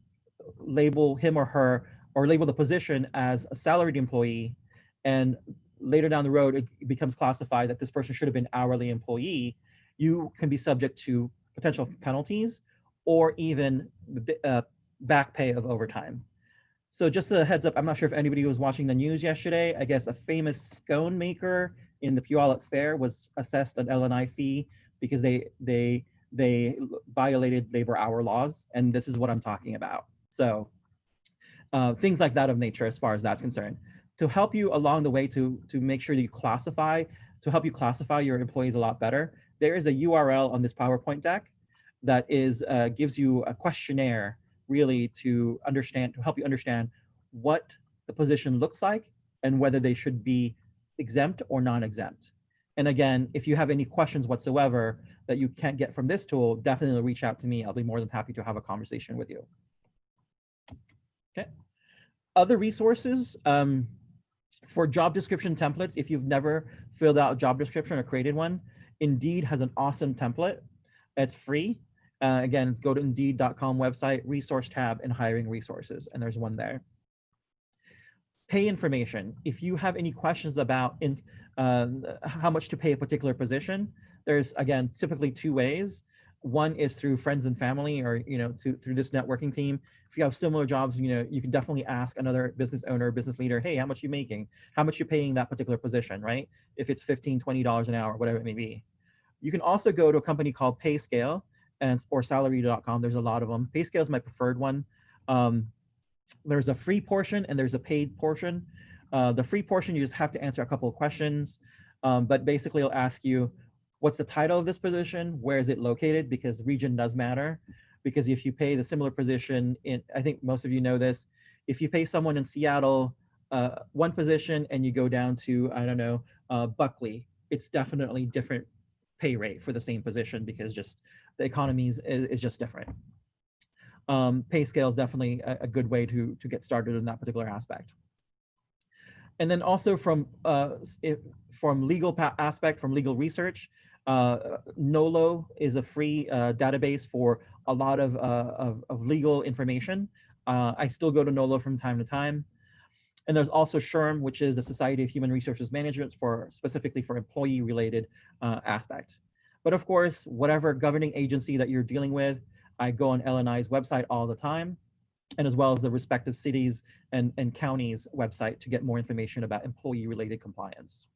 label him or her or label the position as a salaried employee, and later down the road, it becomes classified that this person should have been hourly employee, you can be subject to potential penalties or even back pay of overtime. So just a heads up, I'm not sure if anybody was watching the news yesterday. I guess a famous scone maker in the Puyallup Fair was assessed an L&I fee because they violated labor hour laws, and this is what I'm talking about. So things like that of nature as far as that's concerned. To help you along the way to make sure that you classify, to help you classify your employees a lot better, there is a URL on this PowerPoint deck that is gives you a questionnaire really to help you understand what the position looks like and whether they should be exempt or non-exempt. And again, if you have any questions whatsoever that you can't get from this tool, definitely reach out to me. I'll be more than happy to have a conversation with you. Okay. Other resources for job description templates, if you've never filled out a job description or created one, Indeed has an awesome template. It's free. Again, go to Indeed.com website, resource tab, and hiring resources, and there's one there. Pay information. If you have any questions about how much to pay a particular position, there's, again, typically two ways. One is through friends and family, or through this networking team. If you have similar jobs, you can definitely ask another business owner, business leader, hey, how much are you making? How much are you paying that particular position, right? If it's $15, $20 an hour, whatever it may be. You can also go to a company called PayScale or salary.com. There's a lot of them. PayScale is my preferred one. There's a free portion and there's a paid portion. The free portion, you just have to answer a couple of questions, but basically it'll ask you, what's the title of this position? Where is it located? Because region does matter. Because if you pay the similar position I think most of you know this, if you pay someone in Seattle one position and you go down to, I don't know, Buckley, it's definitely different pay rate for the same position because just the economy is just different. Pay scale is definitely a good way to get started in that particular aspect. And then also from legal aspect, from legal research, NOLO is a free database for a lot of legal information. I still go to NOLO from time to time. And there's also SHRM, which is the Society of Human Resources Management specifically for employee-related aspect. But of course, whatever governing agency that you're dealing with, I go on L&I's website all the time, and as well as the respective cities and counties website to get more information about employee-related compliance.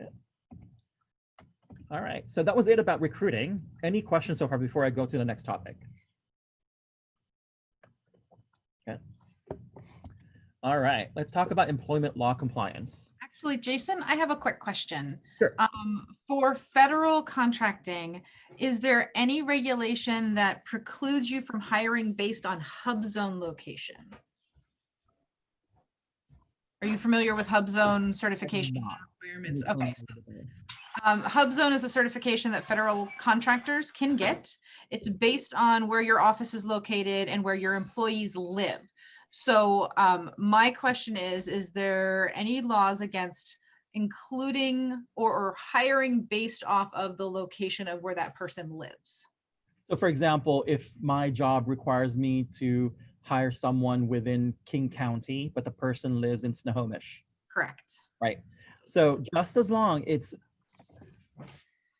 Okay. All right, so that was it about recruiting. Any questions so far before I go to the next topic? Okay. All right, let's talk about employment law compliance. Actually, Jason, I have a quick question. Sure. For federal contracting, is there any regulation that precludes you from hiring based on hub zone location? Are you familiar with hub zone certification requirements? Okay. Hub zone is a certification that federal contractors can get. It's based on where your office is located and where your employees live. So my question is there any laws against including or hiring based off of the location of where that person lives? So for example, if my job requires me to hire someone within King County, but the person lives in Snohomish. Correct. Right. So just as long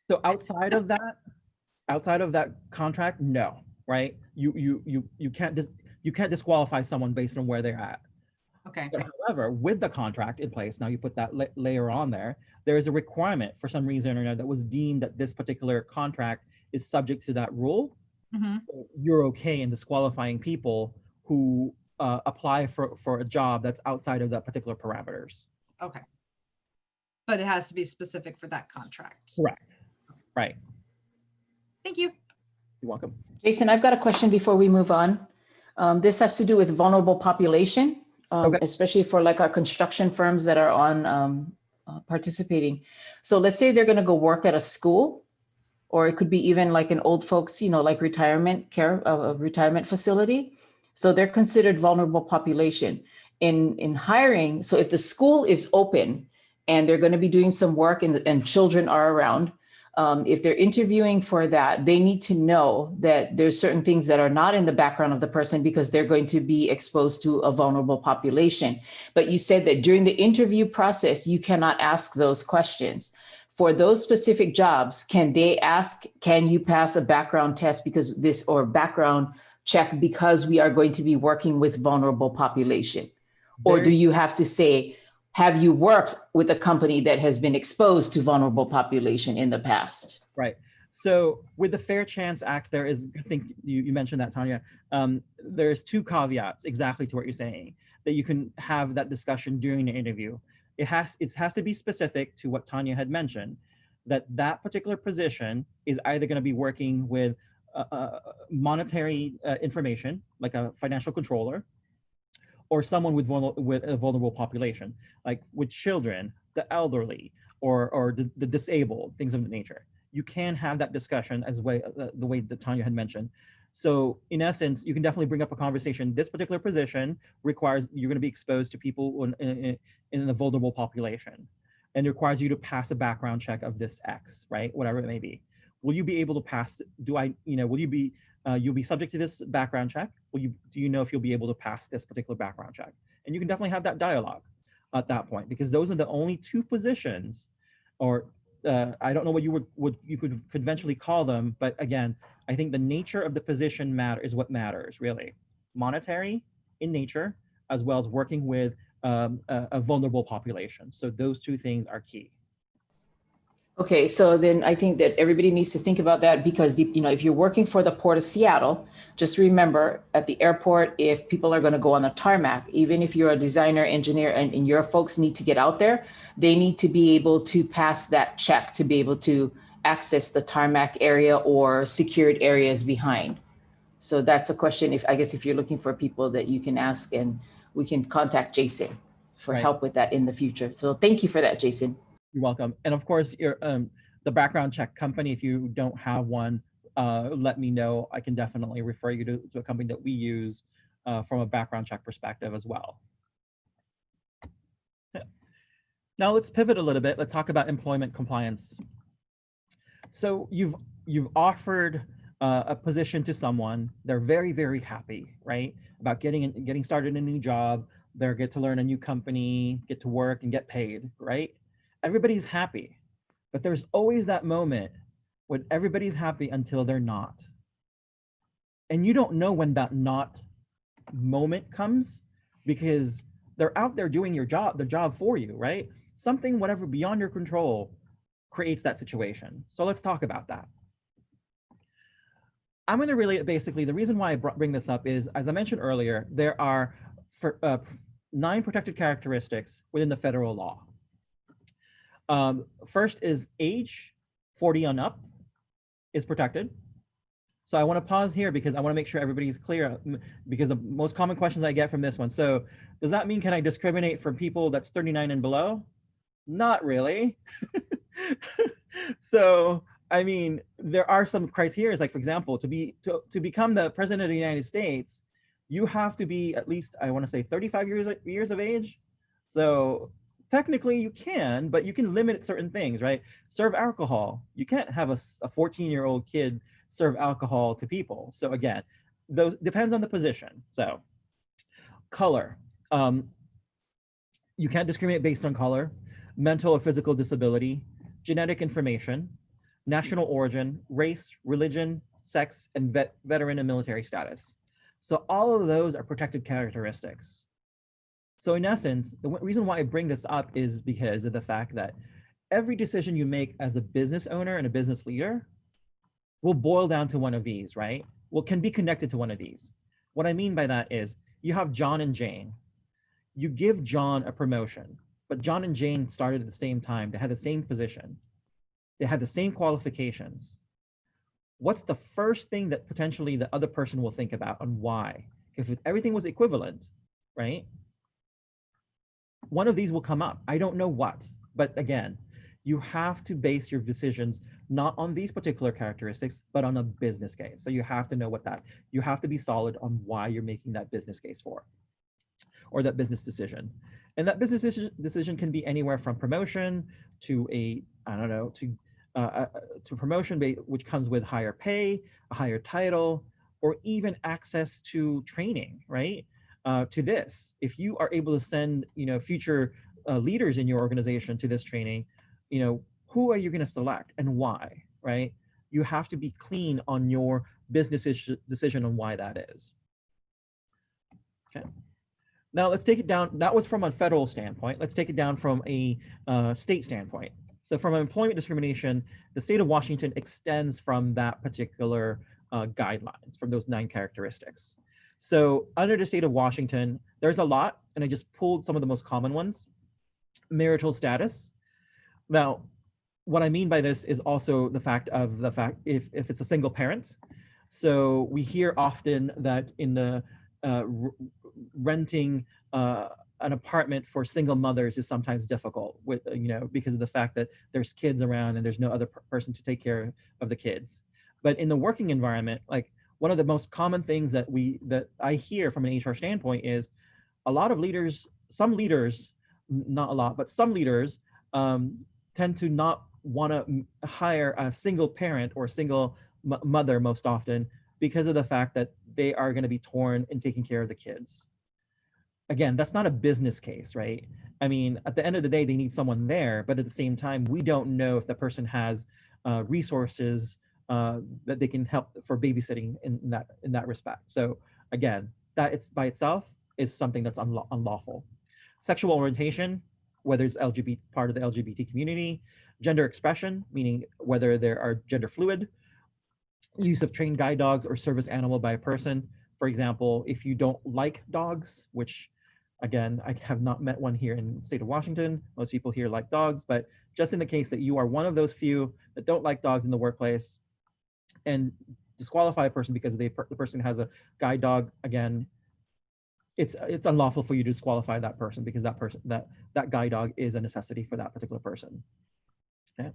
so outside of that contract, no, right? You can't disqualify someone based on where they're at. Okay. But however, with the contract in place, now you put that layer on there, there is a requirement for some reason or another that was deemed that this particular contract is subject to that rule. Mm-hmm. So you're okay in disqualifying people who apply for a job that's outside of that particular parameters. Okay. But it has to be specific for that contract. Correct. Right. Thank you. You're welcome. Jason, I've got a question before we move on. This has to do with vulnerable population, Okay. especially for like our construction firms that are on participating. So let's say they're going to go work at a school, or it could be even like an old folks, like retirement care, a retirement facility. So they're considered vulnerable population in hiring. So if the school is open and they're going to be doing some work and children are around, if they're interviewing for that, they need to know that there's certain things that are not in the background of the person because they're going to be exposed to a vulnerable population. But you said that during the interview process, you cannot ask those questions. For those specific jobs, can they ask, can you pass a background test because this, or background check because we are going to be working with vulnerable population? Or do you have to say, have you worked with a company that has been exposed to vulnerable population in the past? Right. So with the Fair Chance Act, there is, I think you mentioned that, Tanya, there's 2 caveats exactly to what you're saying, that you can have that discussion during the interview. It has to be specific to what Tanya had mentioned, that particular position is either going to be working with monetary information, like a financial controller, or someone with a vulnerable population, like with children, the elderly, or the disabled, things of that nature. You can have that discussion as the way that Tanya had mentioned. So in essence, you can definitely bring up a conversation. This particular position requires you're going to be exposed to people in the vulnerable population, and it requires you to pass a background check of this X, right? Whatever it may be. Will you be able to pass? Will you be? You'll be subject to this background check. Do you know if you'll be able to pass this particular background check? And you can definitely have that dialogue at that point, because those are the only 2 positions, or I don't know what you could conventionally call them, but again, I think the nature of the position is what matters, really. Monetary in nature, as well as working with a vulnerable population. So those 2 things are key. Okay, so then I think that everybody needs to think about that, because if you're working for the Port of Seattle, just remember at the airport, if people are going to go on the tarmac, even if you're a designer, engineer, and your folks need to get out there, they need to be able to pass that check to be able to access the tarmac area or secured areas behind. So that's a question, if you're looking for people that you can ask, and we can contact Jason for help with that in the future. So thank you for that, Jason. You're welcome. And of course, the background check company, if you don't have one, let me know. I can definitely refer you to a company that we use from a background check perspective as well. Now let's pivot a little bit. Let's talk about employment compliance. So you've offered a position to someone. They're very, very happy, right, about getting started in a new job. They get to learn a new company, get to work, and get paid, right? Everybody's happy, but there's always that moment when everybody's happy until they're not. And you don't know when that not moment comes, because they're out there doing the job for you, right? Something, whatever, beyond your control creates that situation. So let's talk about that. I'm going to relate, basically, the reason why I bring this up is, as I mentioned earlier, there are 9 protected characteristics within the federal law. First is age, 40 and up is protected. So I want to pause here because I want to make sure everybody's clear, because the most common questions I get from this one. So does that mean, can I discriminate for people that's 39 and below? Not really. So, I mean, there are some criteria, like, for example, to become the president of the United States, you have to be at least, I want to say 35 years of age. So technically you can, but you can limit certain things, right? Serve alcohol. You can't have a 14-year-old kid serve alcohol to people. So again, those depends on the position. So color, you can't discriminate based on color, mental or physical disability, genetic information, national origin, race, religion, sex, and veteran and military status. So all of those are protected characteristics. So in essence, the reason why I bring this up is because of the fact that every decision you make as a business owner and a business leader will boil down to one of these, right? Well, can be connected to one of these. What I mean by that is you have John and Jane. You give John a promotion, but John and Jane started at the same time. They had the same position. They had the same qualifications. What's the first thing that potentially the other person will think about, and why? If everything was equivalent, right? One of these will come up. I don't know what, but again, you have to base your decisions not on these particular characteristics, but on a business case. So you have to know you have to be solid on why you're making that business case for, or that business decision. And that business decision can be anywhere from promotion to to promotion, which comes with higher pay, a higher title, or even access to training, right? To this, if you are able to send, future leaders in your organization to this training, who are you going to select and why, right? You have to be clean on your business decision on why that is. Okay. Now let's take it down. That was from a federal standpoint. Let's take it down from a state standpoint. So from employment discrimination, the state of Washington extends from that particular guidelines, from those 9 characteristics. So under the state of Washington, there's a lot, and I just pulled some of the most common ones. Marital status. Now, what I mean by this is also the fact if it's a single parent. So we hear often that in the renting an apartment for single mothers is sometimes difficult with, because of the fact that there's kids around and there's no other person to take care of the kids. But in the working environment, like one of the most common things that I hear from an HR standpoint is a lot of leaders, some leaders, not a lot, but some leaders tend to not want to hire a single parent or a single mother most often because of the fact that they are going to be torn in taking care of the kids. Again, that's not a business case, right? I mean, at the end of the day, they need someone there, but at the same time, we don't know if the person has resources that they can help for babysitting in that respect. So again, that it's by itself is something that's unlawful. Sexual orientation, whether it's part of the LGBT community, gender expression, meaning whether there are gender fluid, use of trained guide dogs or service animal by a person. For example, if you don't like dogs, which again, I have not met one here in the state of Washington. Most people here like dogs, but just in the case that you are one of those few that don't like dogs in the workplace and disqualify a person because the person has a guide dog, again, it's unlawful for you to disqualify that person because that guide dog is a necessity for that particular person. Okay.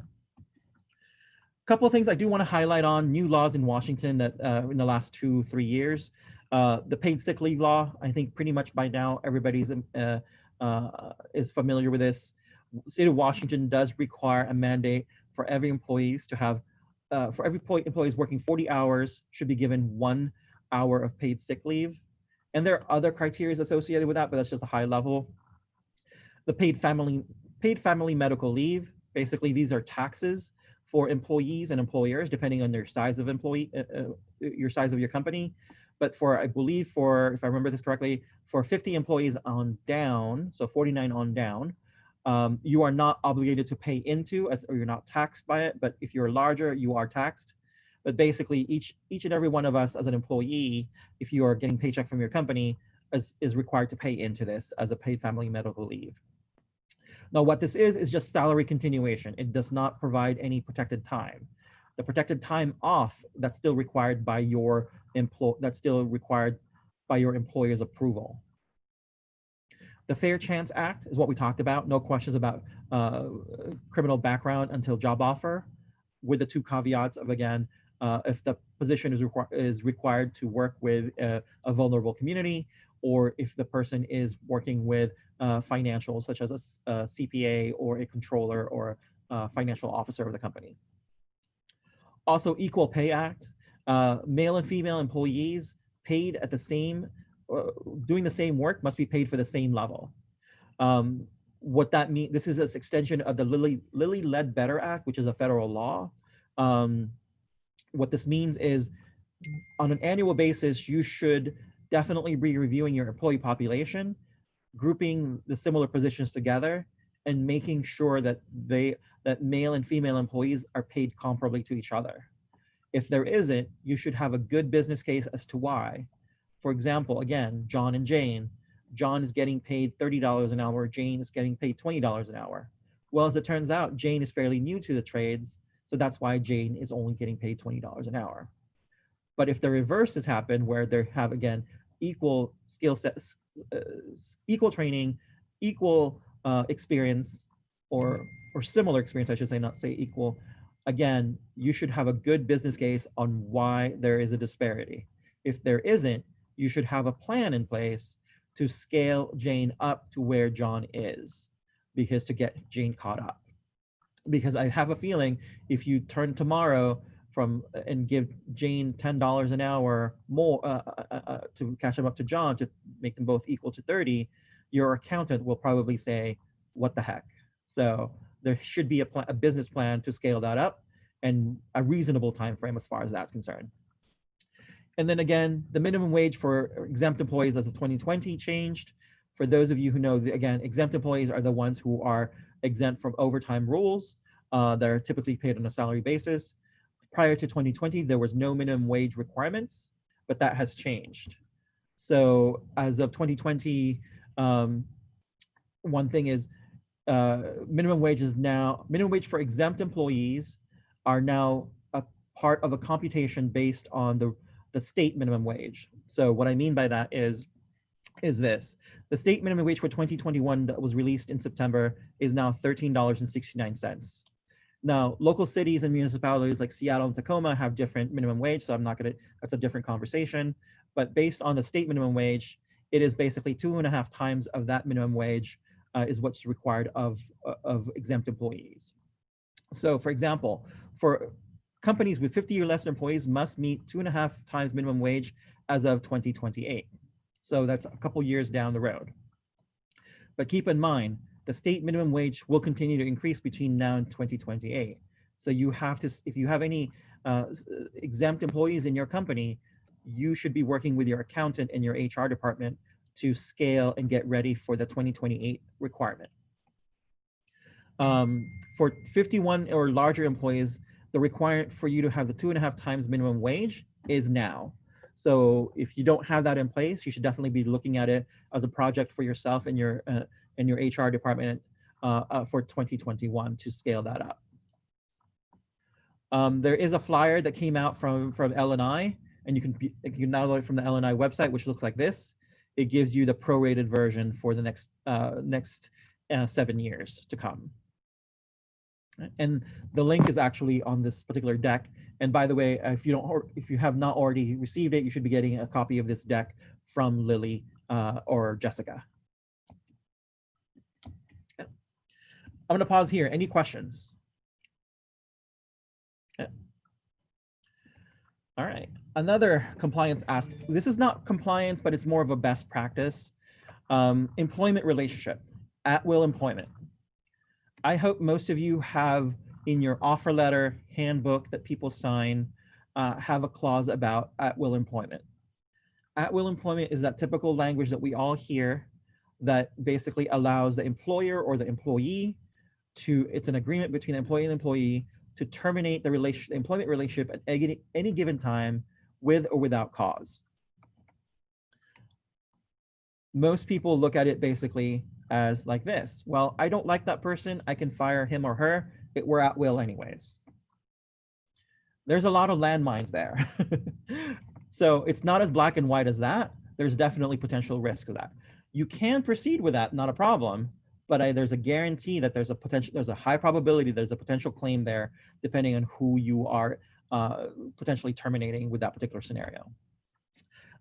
Couple of things I do want to highlight on new laws in Washington that in the last 2-3 years. The paid sick leave law, I think pretty much by now everybody's is familiar with this. The state of Washington does require a mandate for every employees to have, for every employees working 40 hours should be given 1 hour of paid sick leave. And there are other criteria associated with that, but that's just a high level. The paid family medical leave, basically these are taxes for employees and employers, depending on their size of your size of your company. But for, I believe for, if I remember this correctly, for 50 employees on down, so 49 on down, you are not obligated to pay into, or you're not taxed by it. But if you're larger, you are taxed. But basically, each and every one of us as an employee, if you are getting paycheck from your company, is required to pay into this as a paid family medical leave. Now, what this is just salary continuation. It does not provide any protected time. The protected time off that's still required by your employer's approval. The Fair Chance Act is what we talked about. No questions about criminal background until job offer, with the 2 caveats of, again, if the position is required to work with a vulnerable community, or if the person is working with financials, such as a CPA or a controller or a financial officer of the company. Also, Equal Pay Act, male and female employees paid at the same, doing the same work must be paid for the same level. What that means, this is an extension of the Lilly Ledbetter Act, which is a federal law. What this means is on an annual basis, you should definitely be reviewing your employee population, grouping the similar positions together, and making sure that that male and female employees are paid comparably to each other. If there isn't, you should have a good business case as to why. For example, again, John and Jane. John is getting paid $30 an hour. Jane is getting paid $20 an hour. Well, as it turns out, Jane is fairly new to the trades, so that's why Jane is only getting paid $20 an hour. But if the reverse has happened, where they have, again, equal skill sets, equal training, equal experience, or similar experience, I should say, not say equal, again, you should have a good business case on why there is a disparity. If there isn't, you should have a plan in place to scale Jane up to where John is, because to get Jane caught up. because I have a feeling if you turn tomorrow and give Jane $10 an hour more to catch them up to John to make them both equal to 30, your accountant will probably say, what the heck? So there should be a business plan to scale that up and a reasonable time frame as far as that's concerned. And then again, the minimum wage for exempt employees as of 2020 changed. For those of you who know, again, exempt employees are the ones who are exempt from overtime rules that are typically paid on a salary basis. Prior to 2020, there was no minimum wage requirements, but that has changed. So as of 2020, one thing is minimum wage for exempt employees are now a part of a computation based on the state minimum wage. So what I mean by that is this. The state minimum wage for 2021 that was released in September is now $13.69. Now, local cities and municipalities like Seattle and Tacoma have different minimum wage, so that's a different conversation. But based on the state minimum wage, it is basically 2.5 times of that minimum wage is what's required of exempt employees. So for example, for companies with 50 or less employees must meet 2.5 times minimum wage as of 2028. So that's a couple years down the road. But keep in mind, the state minimum wage will continue to increase between now and 2028. So you have to, if you have any exempt employees in your company, you should be working with your accountant and your HR department to scale and get ready for the 2028 requirement. For 51 or larger employees, the requirement for you to have the 2.5 times minimum wage is now. So if you don't have that in place, you should definitely be looking at it as a project for yourself and your HR department for 2021 to scale that up. There is a flyer that came out from L&I, and you can download it from the L&I website, which looks like this. It gives you the prorated version for the next 7 years to come. And the link is actually on this particular deck. And by the way, if you have not already received it, you should be getting a copy of this deck from Lily or Jessica. I'm going to pause here. Any questions? Okay. All right. Another compliance aspect. This is not compliance, but it's more of a best practice. Employment relationship, at-will employment. I hope most of you have in your offer letter handbook that people sign, have a clause about at-will employment. At-will employment is that typical language that we all hear that basically allows the employer or the employee to, it's an agreement between the employee and the employee to terminate the employment relationship at any given time with or without cause. Most people look at it basically as like this. Well, I don't like that person. I can fire him or her. We're at will anyways. There's a lot of landmines there. So it's not as black and white as that. There's definitely potential risk to that. You can proceed with that, not a problem, but there's a guarantee that there's a high probability there's a potential claim there, depending on who you are potentially terminating with that particular scenario.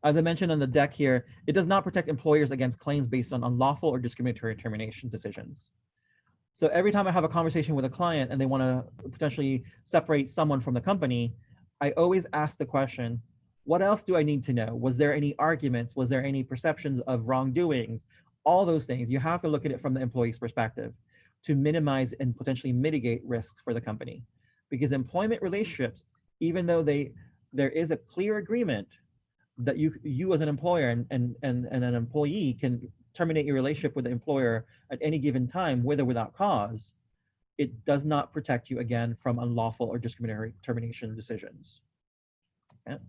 As I mentioned on the deck here, it does not protect employers against claims based on unlawful or discriminatory termination decisions. So every time I have a conversation with a client and they want to potentially separate someone from the company, I always ask the question, what else do I need to know? Was there any arguments? Was there any perceptions of wrongdoings? All those things. You have to look at it from the employee's perspective to minimize and potentially mitigate risks for the company. Because employment relationships, even though there is a clear agreement that you as an employer and an employee can terminate your relationship with the employer at any given time, with or without cause, it does not protect you again from unlawful or discriminatory termination decisions. Okay?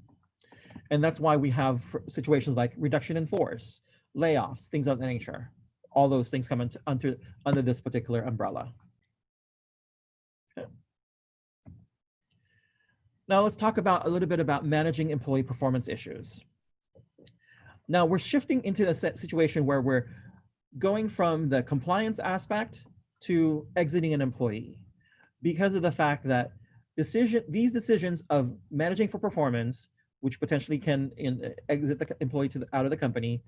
And that's why we have situations like reduction in force, layoffs, things of that nature. All those things come under this particular umbrella. Okay. Now let's talk about a little bit about managing employee performance issues. Now we're shifting into a situation where we're going from the compliance aspect to exiting an employee because of the fact that these decisions of managing for performance, which potentially can exit the employee out of the company,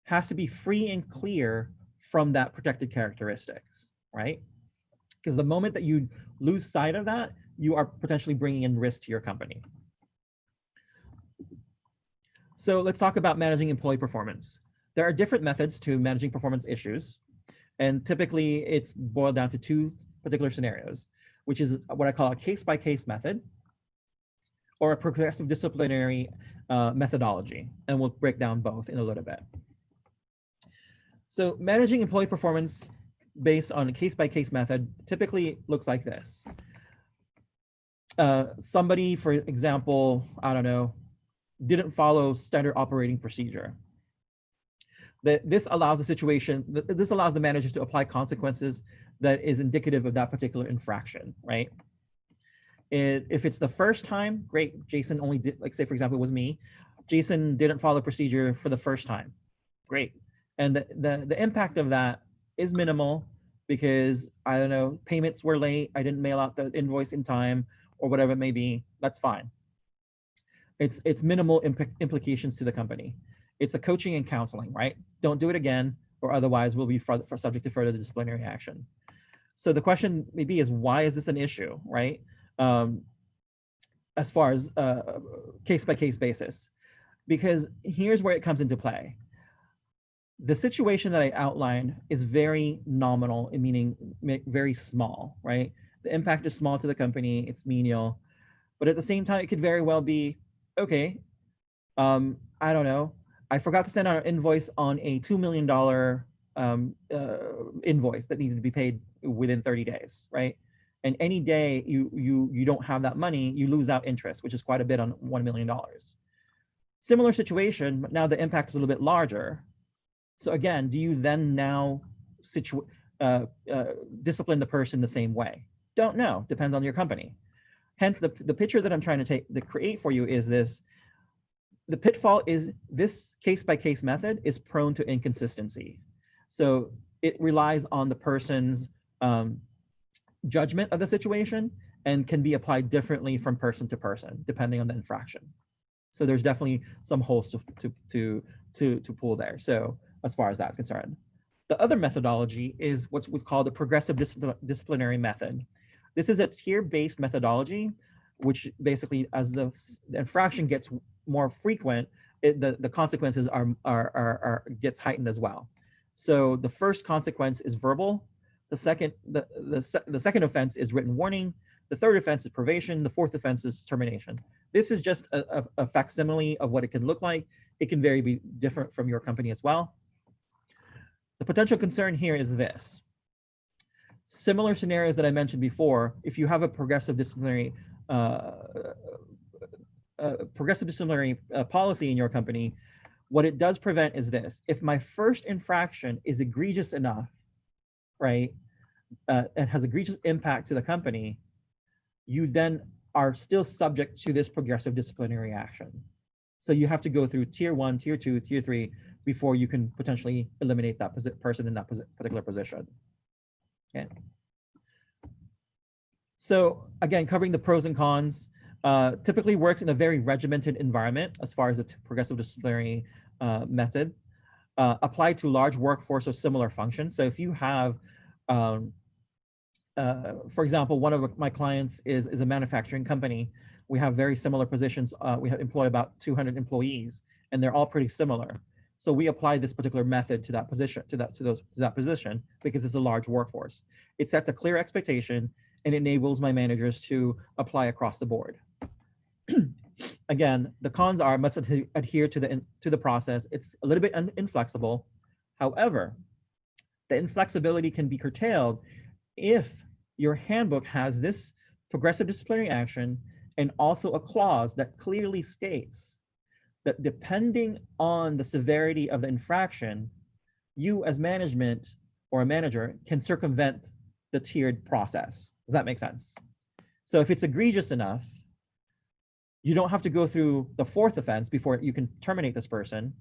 has to be free and clear from that protected characteristics, right? Because the moment that you lose sight of that, you are potentially bringing in risk to your company. So let's talk about managing employee performance. There are different methods to managing performance issues. And typically it's boiled down to two particular scenarios, which is what I call a case-by-case method or a progressive disciplinary methodology. And we'll break down both in a little bit. So managing employee performance based on a case-by-case method typically looks like this. Somebody, for example, I don't know, didn't follow standard operating procedure. This allows the situation, this allows the managers to apply consequences that is indicative of that particular infraction, right? If it's the first time, great, Jason only did, like say for example, it was me, Jason didn't follow procedure for the first time, great. And the impact of that is minimal because, I don't know, payments were late, I didn't mail out the invoice in time or whatever it may be, that's fine. It's minimal implications to the company. It's a coaching and counseling, right? Don't do it again, or otherwise we'll be subject to further disciplinary action. So the question maybe is, why is this an issue, right? As far as case-by-case basis, because here's where it comes into play. The situation that I outlined is very nominal, meaning very small, right? The impact is small to the company, it's menial, but at the same time, it could very well be, okay, I don't know, I forgot to send out an invoice on a $2 million invoice that needed to be paid within 30 days, right? And any day you don't have that money, you lose out interest, which is quite a bit on $1 million. Similar situation, but now the impact is a little bit larger. So again, do you then now discipline the person the same way? Don't know, depends on your company. Hence, the picture that I'm trying to create for you is this. The pitfall is this case-by-case method is prone to inconsistency. So it relies on the person's judgment of the situation and can be applied differently from person to person, depending on the infraction. So there's definitely some holes to pull there. So as far as that's concerned. The other methodology is what's called the progressive disciplinary method. This is a tier-based methodology, which basically, as the infraction gets more frequent, the consequences gets heightened as well. So the first consequence is verbal. The second offense is written warning. The third offense is probation. The fourth offense is termination. This is just a facsimile of what it can look like. It can be different from your company as well. The potential concern here is this. Similar scenarios that I mentioned before, if you have a progressive disciplinary policy in your company, what it does prevent is this. If my first infraction is egregious enough, right, and has egregious impact to the company, you then are still subject to this progressive disciplinary action. So you have to go through tier 1, tier 2, tier 3 before you can potentially eliminate that person in that particular position. Okay. So again, covering the pros and cons, typically works in a very regimented environment as far as the progressive disciplinary method, applied to large workforce of similar functions. So if you have, for example, one of my clients is a manufacturing company. We have very similar positions. We employ about 200 employees, and they're all pretty similar. So we apply this particular method to that position, to that position, because it's a large workforce. It sets a clear expectation and enables my managers to apply across the board. Again, the cons are must adhere to the process. It's a little bit inflexible. However, the inflexibility can be curtailed if your handbook has this progressive disciplinary action and also a clause that clearly states that depending on the severity of the infraction, you as management or a manager can circumvent the tiered process. Does that make sense? So if it's egregious enough, you don't have to go through the fourth offense before you can terminate this person.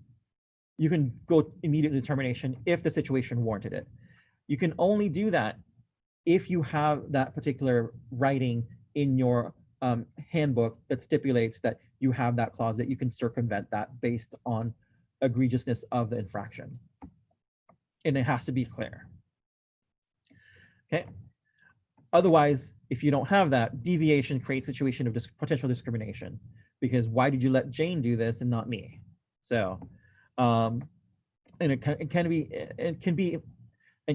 You can go immediately to termination if the situation warranted it. You can only do that if you have that particular writing in your handbook that stipulates that you have that clause that you can circumvent that based on egregiousness of the infraction. And it has to be clear. Okay. Otherwise, if you don't have that, deviation creates a situation of potential discrimination, because why did you let Jane do this and not me? So, and it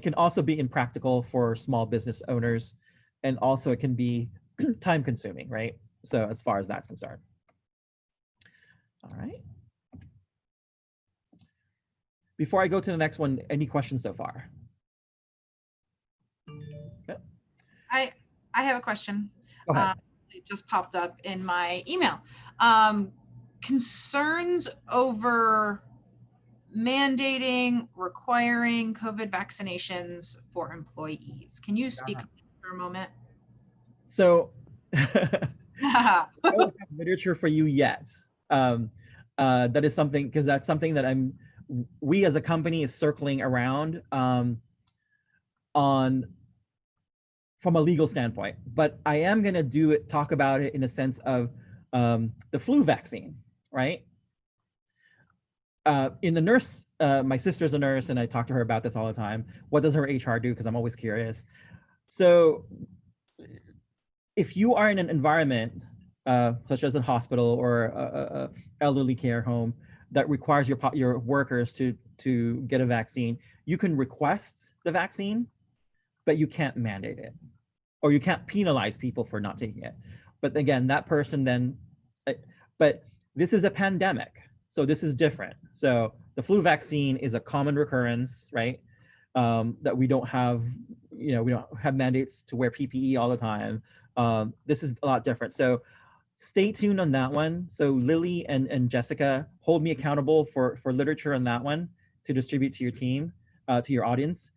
can also be impractical for small business owners, and also it can be time consuming, right? So as far as that's concerned. All right. Before I go to the next one, any questions so far? Okay. I have a question. Go ahead. It just popped up in my email. Concerns over mandating, requiring COVID vaccinations for employees. Can you speak for a moment? So I don't have literature for you yet. That is something, because that's something that we as a company is circling around on from a legal standpoint, but I am going to talk about it in a sense of the flu vaccine, right? In the nurse, my sister's a nurse, and I talk to her about this all the time. What does her HR do? Because I'm always curious. So if you are in an environment such as a hospital or a elderly care home that requires your workers to get a vaccine, you can request the vaccine, but you can't mandate it, or you can't penalize people for not taking it. But again, that person then, but this is a pandemic, so this is different. So the flu vaccine is a common recurrence, right? That we don't have, we don't have mandates to wear PPE all the time. This is a lot different. So stay tuned on that one. So Lily and Jessica, hold me accountable for literature on that one to distribute to your team, to your audience,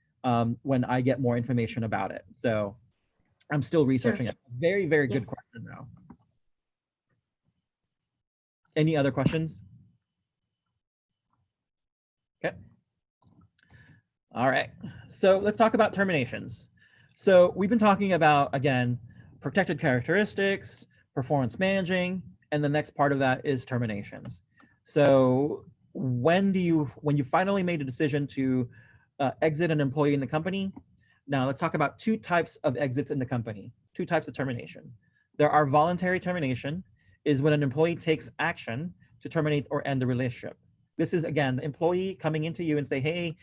when I get more information about it. So I'm still researching it. Very, very good question though. Any other questions? Okay. All right. So let's talk about terminations. So we've been talking about, again, protected characteristics, performance managing, and the next part of that is terminations. So when you finally made a decision to exit an employee in the company, now let's talk about two types of exits in the company, two types of termination. There are voluntary termination, is when an employee takes action to terminate or end the relationship. This is, again, the employee coming into you and say, hey,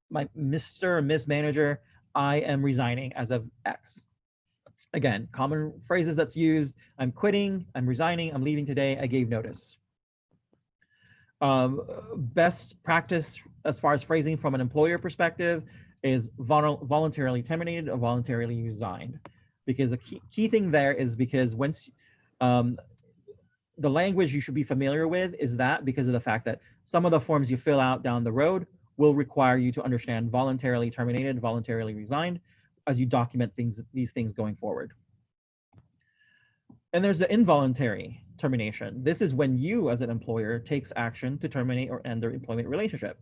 my Mr. or Ms. Manager, I am resigning as of X. Again, common phrases that's used: I'm quitting, I'm resigning, I'm leaving today, I gave notice. Best practice as far as phrasing from an employer perspective is voluntarily terminated or voluntarily resigned. Because a key thing there is because once the language you should be familiar with is that, because of the fact that some of the forms you fill out down the road will require you to understand voluntarily terminated, voluntarily resigned, as you document these things going forward. And there's the involuntary termination. This is when you as an employer takes action to terminate or end their employment relationship.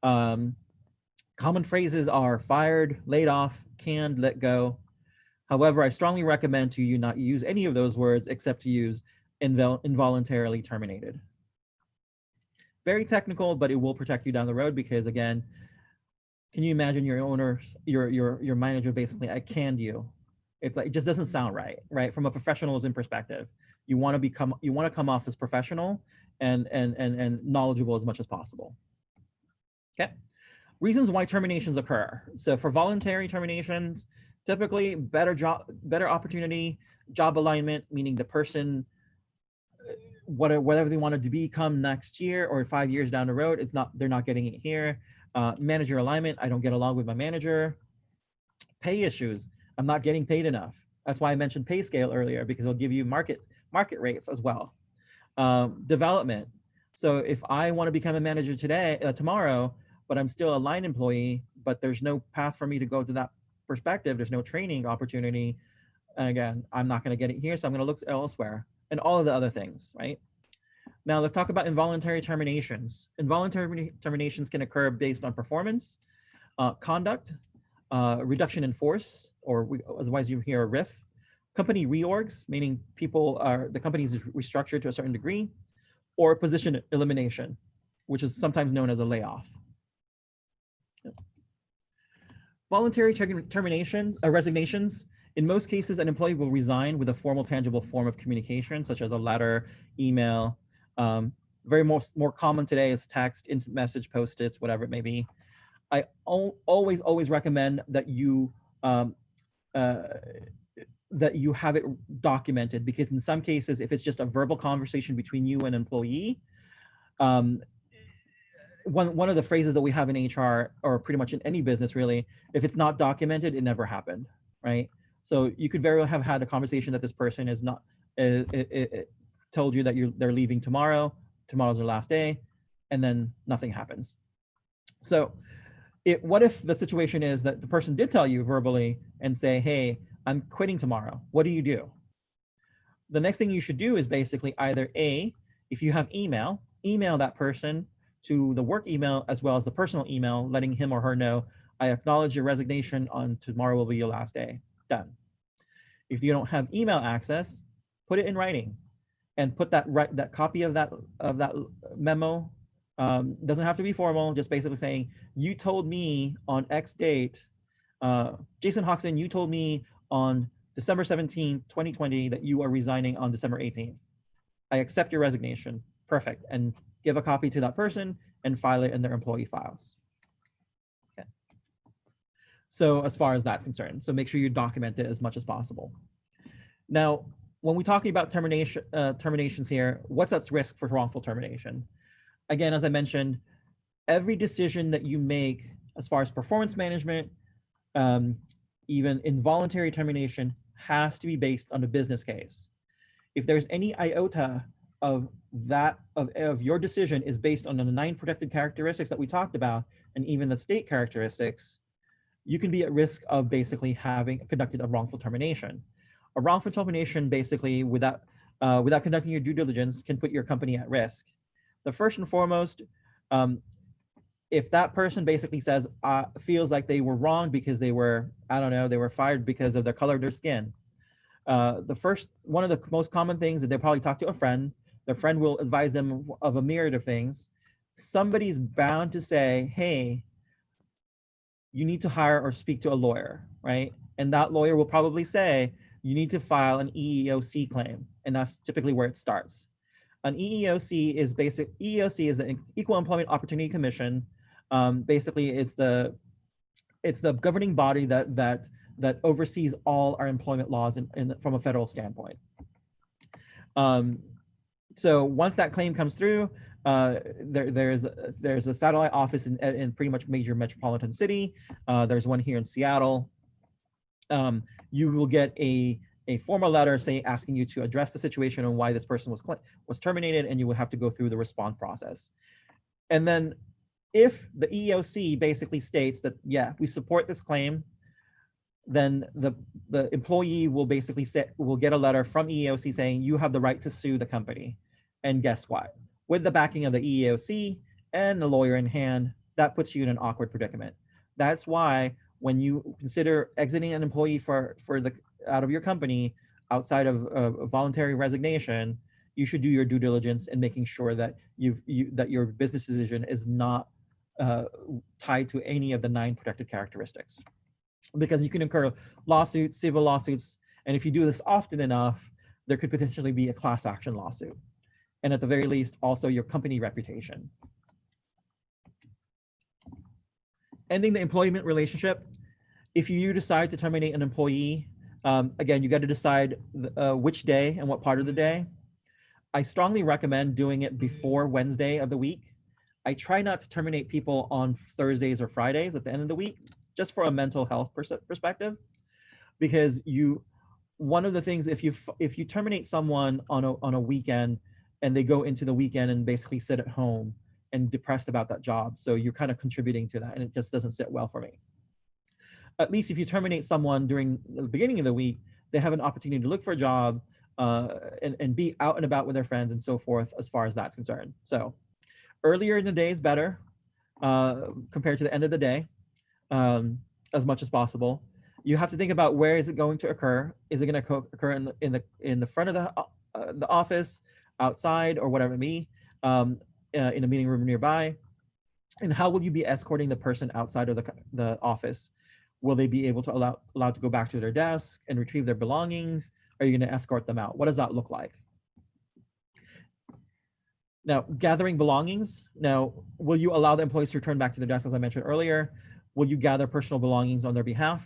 Common phrases are fired, laid off, canned, let go. However, I strongly recommend to you not use any of those words except to use involuntarily terminated. Very technical, but it will protect you down the road, because again, can you imagine your owner, your manager basically, I canned you. It's like, it just doesn't sound right, right? From a professionalism perspective, you want to come off as professional and knowledgeable as much as possible. Okay. Reasons why terminations occur. So for voluntary terminations, typically better opportunity, job alignment, meaning the person, whatever they wanted to become next year or 5 years down the road, they're not getting it here. Manager alignment, I don't get along with my manager. Pay issues, I'm not getting paid enough. That's why I mentioned pay scale earlier, because it'll give you market rates as well. Development. So if I want to become a manager tomorrow, but I'm still a line employee, but there's no path for me to go to that perspective, there's no training opportunity, and again, I'm not going to get it here, so I'm going to look elsewhere, and all of the other things, right? Now let's talk about involuntary terminations. Involuntary terminations can occur based on performance, conduct, reduction in force, or otherwise you hear a RIF, company reorgs, meaning the company is restructured to a certain degree, or position elimination, which is sometimes known as a layoff. Voluntary terminations, resignations In most cases, an employee will resign with a formal, tangible form of communication, such as a letter, email. Very more common today is text, instant message, post-its, whatever it may be. I always recommend that you have it documented, because in some cases, if it's just a verbal conversation between you and an employee, one of the phrases that we have in HR, or pretty much in any business really, if it's not documented, it never happened, right? So you could very well have had a conversation that this person is not told you that they're leaving tomorrow's their last day, and then nothing happens. So what if the situation is that the person did tell you verbally and say, hey, I'm quitting tomorrow, what do you do? The next thing you should do is basically either A, if you have email that person to the work email as well as the personal email, letting him or her know, I acknowledge your resignation, on tomorrow will be your last day. Done. If you don't have email access, put it in writing and put that copy of that memo. Doesn't have to be formal, just basically saying, you told me on X date, Jason Jocson, you told me on December 17, 2020 that you are resigning on December 18th. I accept your resignation. Perfect. And give a copy to that person and file it in their employee files. Okay. So as far as that's concerned, so make sure you document it as much as possible. Now, when we're talking about terminations here, what's at risk for wrongful termination? Again, as I mentioned, every decision that you make as far as performance management, even involuntary termination, has to be based on a business case. If there's any iota of your decision is based on the 9 protected characteristics that we talked about, and even the state characteristics, you can be at risk of basically having conducted a wrongful termination. A wrongful termination, basically, without conducting your due diligence, can put your company at risk. The first and foremost, if that person basically says, feels like they were wronged because they were, I don't know, they were fired because of the color of their skin. One of the most common things that they'll probably talk to a friend. Their friend will advise them of a myriad of things. Somebody's bound to say, hey, you need to hire or speak to a lawyer, right? And that lawyer will probably say, you need to file an EEOC claim. And that's typically where it starts. An EEOC is the Equal Employment Opportunity Commission. Basically, it's the governing body that oversees all our employment laws from a federal standpoint. So once that claim comes through, there's a satellite office in pretty much major metropolitan city. There's one here in Seattle. You will get a formal letter asking you to address the situation and why this person was terminated, and you will have to go through the response process. And then if the EEOC basically states that, yeah, we support this claim, then the employee will basically will get a letter from EEOC saying you have the right to sue the company. And guess what? With the backing of the EEOC and the lawyer in hand, that puts you in an awkward predicament. That's why when you consider exiting an employee out of your company outside of voluntary resignation, you should do your due diligence in making sure that that your business decision is not tied to any of the 9 protected characteristics. Because you can incur lawsuits, civil lawsuits, and if you do this often enough, there could potentially be a class action lawsuit. And at the very least, also your company reputation. Ending the employment relationship. If you decide to terminate an employee, again, you got to decide which day and what part of the day. I strongly recommend doing it before Wednesday of the week. I try not to terminate people on Thursdays or Fridays at the end of the week, just for a mental health perspective, because one of the things, if you terminate someone on a weekend and they go into the weekend and basically sit at home and depressed about that job, so you're kind of contributing to that, and it just doesn't sit well for me. At least if you terminate someone during the beginning of the week, they have an opportunity to look for a job and be out and about with their friends and so forth, as far as that's concerned. So earlier in the day is better compared to the end of the day, as much as possible. You have to think about where is it going to occur. Is it going to occur in the front of the office, outside, or whatever it may be, in a meeting room nearby? And how will you be escorting the person outside of the office? Will they be able to allowed to go back to their desk and retrieve their belongings? Are you going to escort them out? What does that look like? Now, gathering belongings. Now, will you allow the employees to return back to their desk, as I mentioned earlier? Will you gather personal belongings on their behalf?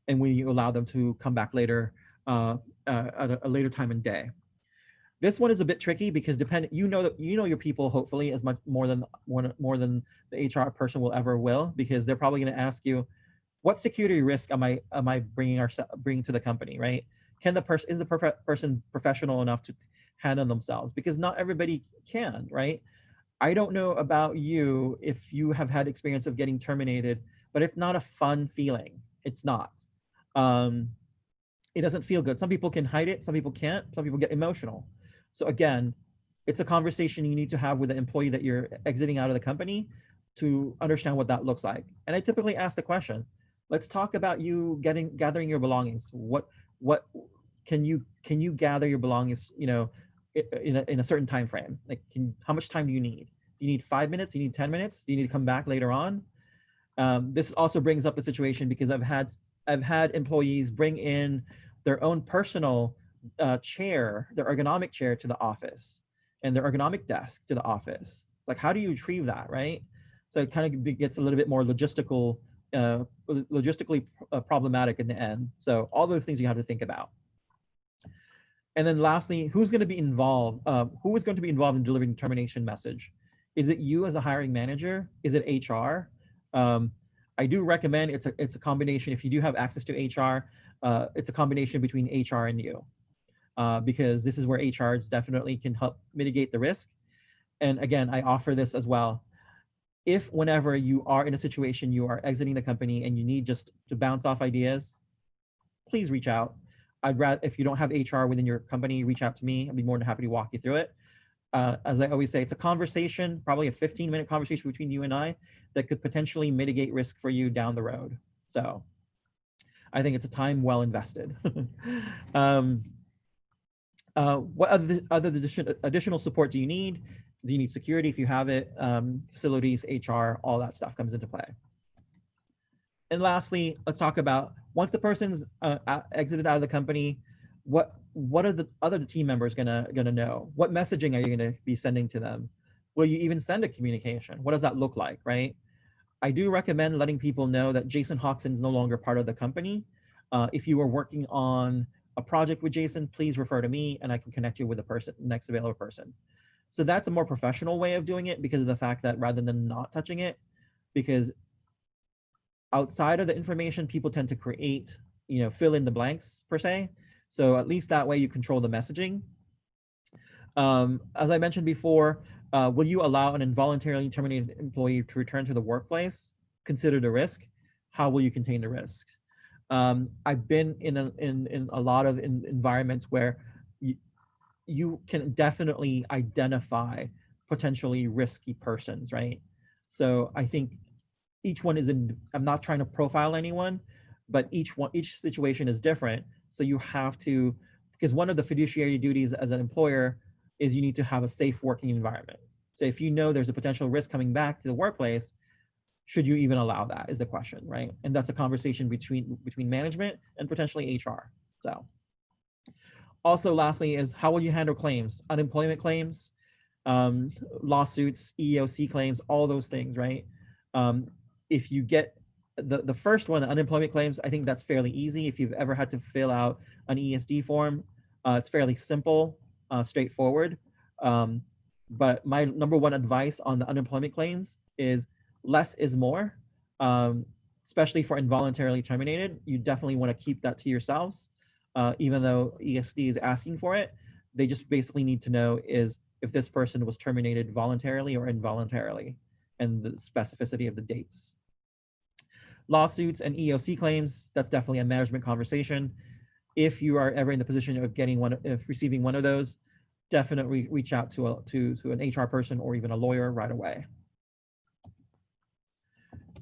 And will you allow them to come back later at a later time and day? This one is a bit tricky because you know your people hopefully as much more than the HR person will ever will, because they're probably going to ask you, what security risk am I bringing to the company, right? Is the person professional enough to handle themselves? Because not everybody can, right? I don't know about you if you have had experience of getting terminated, but it's not a fun feeling. It's not. It doesn't feel good. Some people can hide it, some people can't, some people get emotional. So again, it's a conversation you need to have with the employee that you're exiting out of the company to understand what that looks like. And I typically ask the question, let's talk about you gathering your belongings. What can you gather your belongings, you know, in a certain time frame? Like, how much time do you need? Do you need 5 minutes? Do you need 10 minutes? Do you need to come back later on? This also brings up the situation because I've had employees bring in their own personal chair, their ergonomic chair to the office, and their ergonomic desk to the office. Like, how do you retrieve that, right? So it kind of gets a little bit more logistically problematic in the end. So all those things you have to think about. And then lastly, who's going to be involved? Who is going to be involved in delivering the termination message? Is it you as a hiring manager? Is it HR? I do recommend it's a combination. If you do have access to HR, it's a combination between HR and you, because this is where HRs definitely can help mitigate the risk. And again, I offer this as well. If whenever you are in a situation, you are exiting the company and you need just to bounce off ideas, please reach out. I'd rather, if you don't have HR within your company, reach out to me. I'd be more than happy to walk you through it. As I always say, it's a conversation, probably a 15-minute conversation between you and I that could potentially mitigate risk for you down the road. So I think it's a time well invested. What other additional support do you need? Do you need security if you have it? Facilities, HR, all that stuff comes into play. And lastly, let's talk about, once the person's exited out of the company, what are the other team members gonna know? What messaging are you gonna be sending to them? Will you even send a communication? What does that look like, right? I do recommend letting people know that Jason Jocson is no longer part of the company. If you are working on a project with Jason, please refer to me and I can connect you with the next available person. So that's a more professional way of doing it because of the fact that rather than not touching it, because outside of the information, people tend to create, fill in the blanks per se. So at least that way you control the messaging. As I mentioned before, will you allow an involuntarily terminated employee to return to the workplace? Consider the risk. How will you contain the risk? I've been in a lot of environments where you can definitely identify potentially risky persons, right? So I think each one is I'm not trying to profile anyone, but each situation is different. So you have to, because one of the fiduciary duties as an employer is you need to have a safe working environment. So if you know there's a potential risk coming back to the workplace, should you even allow that is the question, right? And that's a conversation between management and potentially HR. So also lastly is, how will you handle claims? Unemployment claims, lawsuits, EEOC claims, all those things, right? If you get the first one, the unemployment claims, I think that's fairly easy. If you've ever had to fill out an ESD form, it's fairly simple, straightforward. But my number one advice on the unemployment claims is less is more, especially for involuntarily terminated. You definitely want to keep that to yourselves, even though ESD is asking for it. They just basically need to know is if this person was terminated voluntarily or involuntarily, and the specificity of the dates. Lawsuits and EEOC claims, that's definitely a management conversation. If you are ever in the position of receiving one of those, definitely reach out to an HR person or even a lawyer right away.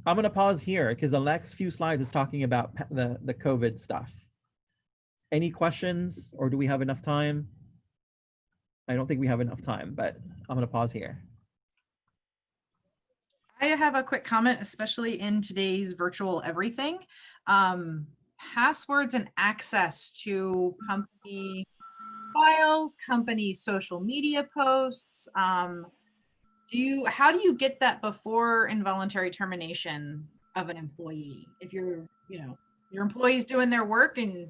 I'm gonna pause here because the next few slides is talking about the COVID stuff. Any questions, or do we have enough time? I don't think we have enough time, but I'm gonna pause here. I have a quick comment, especially in today's virtual everything. Passwords and access to company files, company social media posts. How do you get that before involuntary termination of an employee? If you're, your employee's doing their work and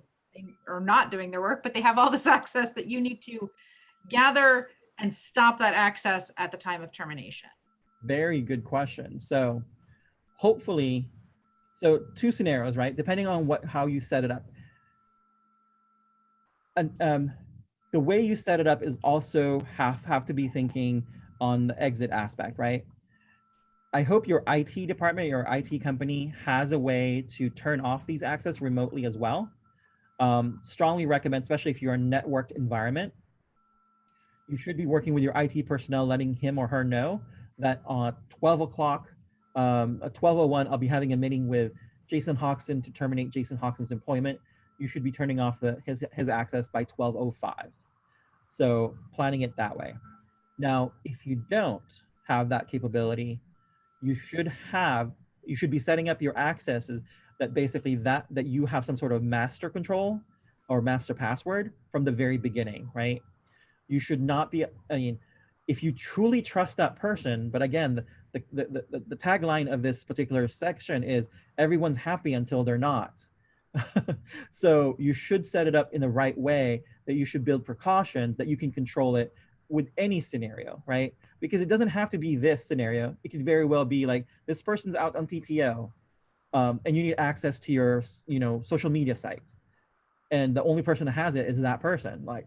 or not doing their work, but they have all this access that you need to gather and stop that access at the time of termination. Very good question. So hopefully, so two scenarios, right? Depending on how you set it up. And the way you set it up is also have to be thinking on the exit aspect, right? I hope your IT department, your IT company has a way to turn off these access remotely as well. Strongly recommend, especially if you're in a networked environment, you should be working with your IT personnel, letting him or her know that on 12 o'clock, at 12:01, I'll be having a meeting with Jason Jocson to terminate Jason Jocson's employment. You should be turning off his access by 12:05. So planning it that way. Now, if you don't have that capability, you should be setting up your accesses that basically that you have some sort of master control or master password from the very beginning, right? You should not be, I mean, if you truly trust that person, but again, the tagline of this particular section is everyone's happy until they're not. So you should set it up in the right way, that you should build precautions that you can control it with any scenario, right? Because it doesn't have to be this scenario. It could very well be like, this person's out on PTO and you need access to your, social media site. And the only person that has it is that person. Like,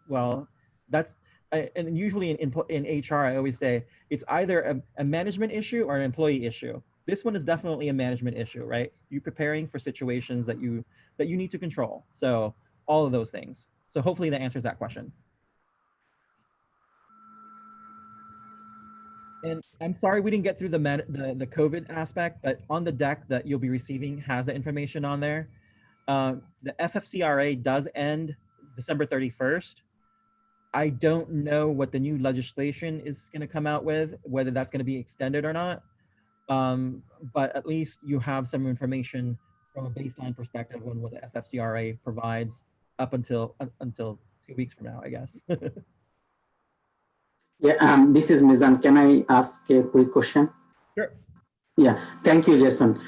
well, that's, and usually in HR, I always say it's either a management issue or an employee issue. This one is definitely a management issue, right? You're preparing for situations that you need to control. So all of those things. So hopefully that answers that question. And I'm sorry we didn't get through the COVID aspect, but on the deck that you'll be receiving has the information on there. The FFCRA does end December 31st. I don't know what the new legislation is going to come out with, whether that's going to be extended or not. But at least you have some information from a baseline perspective on what the FFCRA provides up until 2 weeks from now, I guess. Yeah, this is Mizan. Can I ask a quick question? Sure. Yeah, thank you, Jason.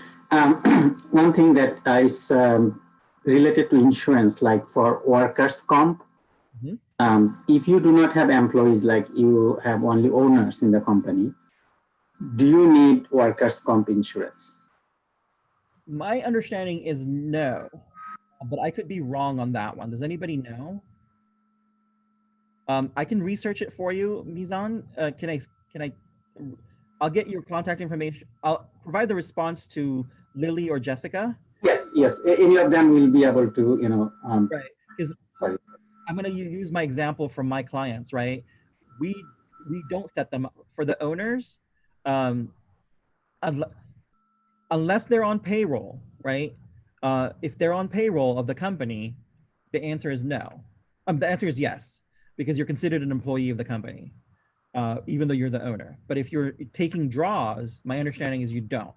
One thing that is related to insurance, like for workers' comp, if you do not have employees, like you have only owners in the company, do you need workers' comp insurance? My understanding is no, but I could be wrong on that one. Does anybody know? I can research it for you, Mizan. I'll get your contact information. I'll provide the response to Lily or Jessica. Yes. Any of them will be able to, right. Because I'm going to use my example from my clients, right? We don't set them up for the owners, unless they're on payroll, right? If they're on payroll of the company, the answer is no. The answer is yes, because you're considered an employee of the company, even though you're the owner. But if you're taking draws, my understanding is you don't.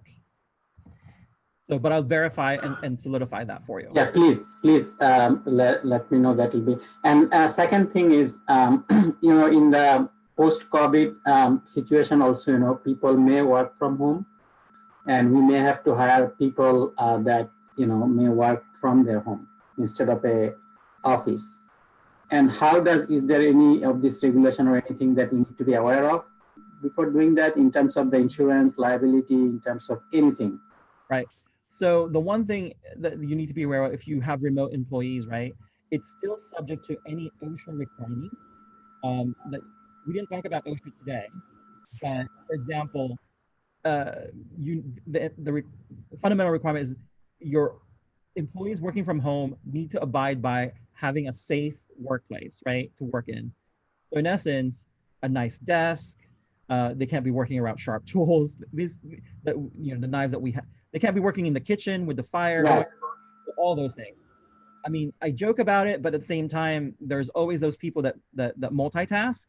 So, but I'll verify and solidify that for you. Yeah, please let me know. That will be. And second thing is, in the post-COVID situation also, people may work from home, and we may have to hire people that, may work from their home instead of a office. And is there any of this regulation or anything that we need to be aware of before doing that in terms of the insurance liability, in terms of anything? Right. So the one thing that you need to be aware of, if you have remote employees, right, it's still subject to any OSHA requirement. That we didn't talk about OSHA today, but for example, the fundamental requirement is your employees working from home need to abide by having a safe workplace, right, to work in. So in essence, a nice desk. They can't be working around sharp tools. The knives that we have. They can't be working in the kitchen with the fire. Right. All those things. I mean, I joke about it, but at the same time, there's always those people that multitask.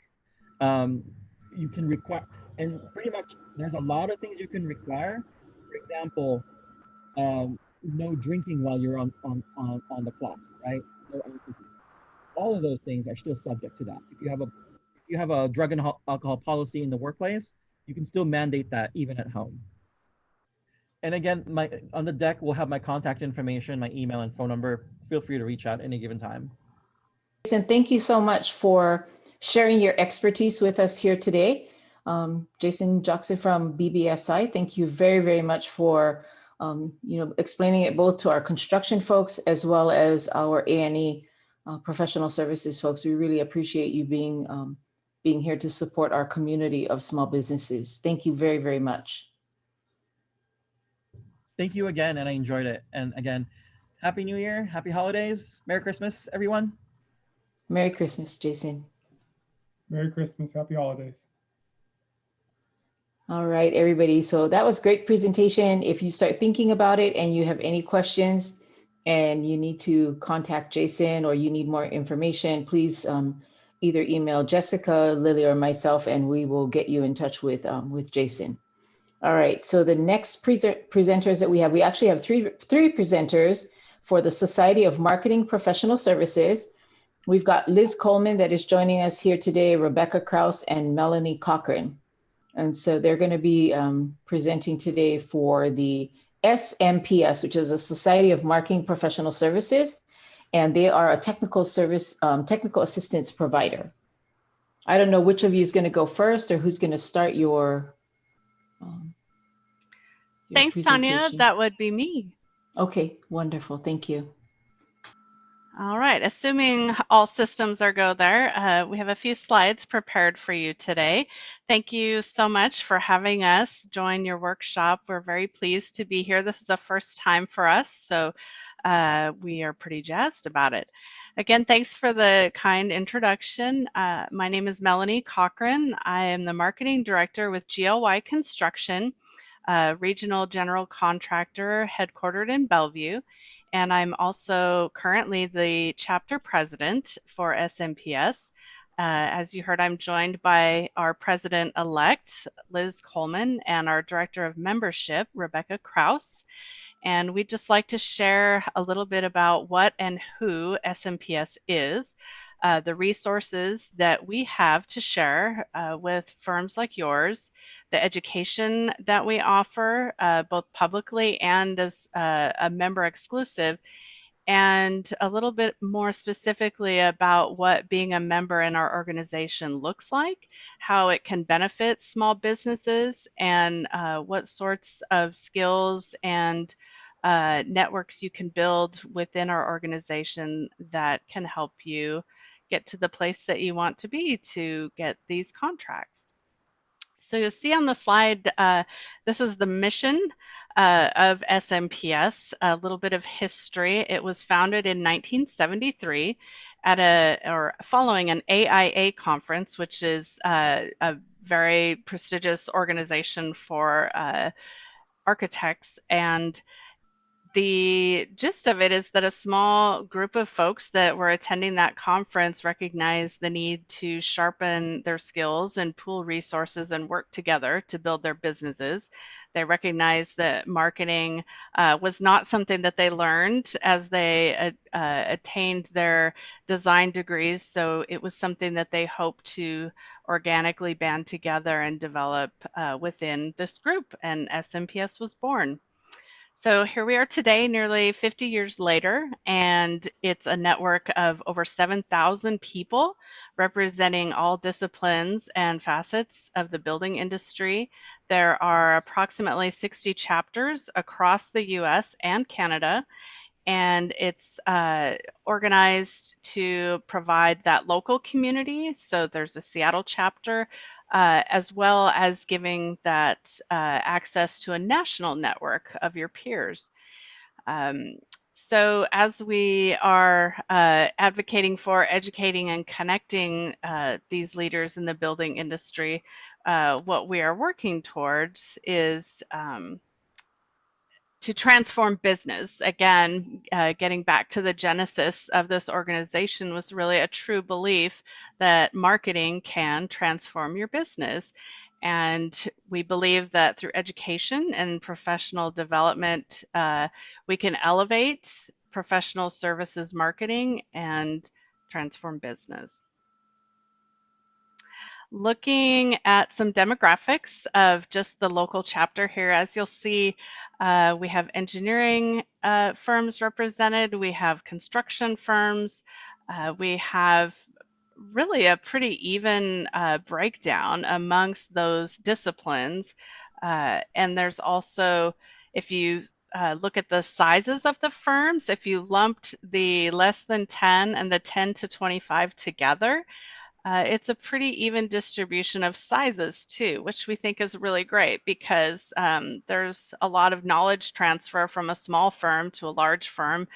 You can require, and pretty much There's a lot of things you can require. For example, no drinking while you're on the clock, right? No alcohol. All of those things are still subject to that. If you have a drug and alcohol policy in the workplace, you can still mandate that even at home. And again, on the deck, we'll have my contact information, my email and phone number. Feel free to reach out any given time. Jason, thank you so much for sharing your expertise with us here today. Jason Jocson from BBSI, thank you very, very much for explaining it both to our construction folks as well as our A&E professional services folks. We really appreciate you being here to support our community of small businesses. Thank you very, very much. Thank you again, and I enjoyed it. And again, Happy New Year, Happy Holidays, Merry Christmas, everyone. Merry Christmas, Jason. Merry Christmas, Happy Holidays. All right, everybody. So that was great presentation. If you start thinking about it and you have any questions and you need to contact Jason or you need more information, please either email Jessica, Lily, or myself, and we will get you in touch with Jason. All right, so the next presenters that we actually have three presenters for the Society of Marketing Professional Services. We've got Liz Coleman that is joining us here today, Rebecca Kraus, and Melanie Cochran. And so they're going to be presenting today for the SMPS, which is a Society of Marketing Professional Services, and they are a technical assistance provider. I don't know which of you is going to go first or who's going to start your Thanks, Tanya. That would be me. Okay, wonderful. Thank you. All right, assuming all systems are go there, we have a few slides prepared for you today. Thank you so much for having us join your workshop. We're very pleased to be here. This is a first time for us, so we are pretty jazzed about it. Again, thanks for the kind introduction. My name is Melanie Cochran. I am the Marketing Director with GLY Construction, regional general contractor headquartered in Bellevue. And I'm also currently the chapter president for SMPS. As you heard, I'm joined by our president-elect, Liz Coleman, and our director of membership, Rebecca Kraus. And we'd just like to share a little bit about what and who SMPS is, the resources that we have to share with firms like yours, the education that we offer, both publicly and as a member exclusive, and a little bit more specifically about what being a member in our organization looks like, how it can benefit small businesses, and what sorts of skills and networks you can build within our organization that can help you get to the place that you want to be to get these contracts. So you'll see on the slide, this is the mission of SMPS, a little bit of history. It was founded in 1973 following an AIA conference, which is a very prestigious organization for architects. And the gist of it is that a small group of folks that were attending that conference recognized the need to sharpen their skills and pool resources and work together to build their businesses. They recognized that marketing was not something that they learned as they attained their design degrees, so it was something that they hoped to organically band together and develop within this group, and SMPS was born. So here we are today, nearly 50 years later, and it's a network of over 7,000 people representing all disciplines and facets of the building industry. There are approximately 60 chapters across the US and Canada, and it's organized to provide that local community. So there's a Seattle chapter, as well as giving that access to a national network of your peers. So as we are advocating for, educating, and connecting these leaders in the building industry, what we are working towards is to transform business. Again, getting back to the genesis of this organization was really a true belief that marketing can transform your business. And we believe that through education and professional development, we can elevate professional services marketing and transform business. Looking at some demographics of just the local chapter here, as you'll see, we have engineering firms represented, we have construction firms, we have really a pretty even breakdown amongst those disciplines. And there's also, if you look at the sizes of the firms, if you lumped the less than 10 and the 10 to 25 together, it's a pretty even distribution of sizes too, which we think is really great because there's a lot of knowledge transfer from a small firm to a large firm,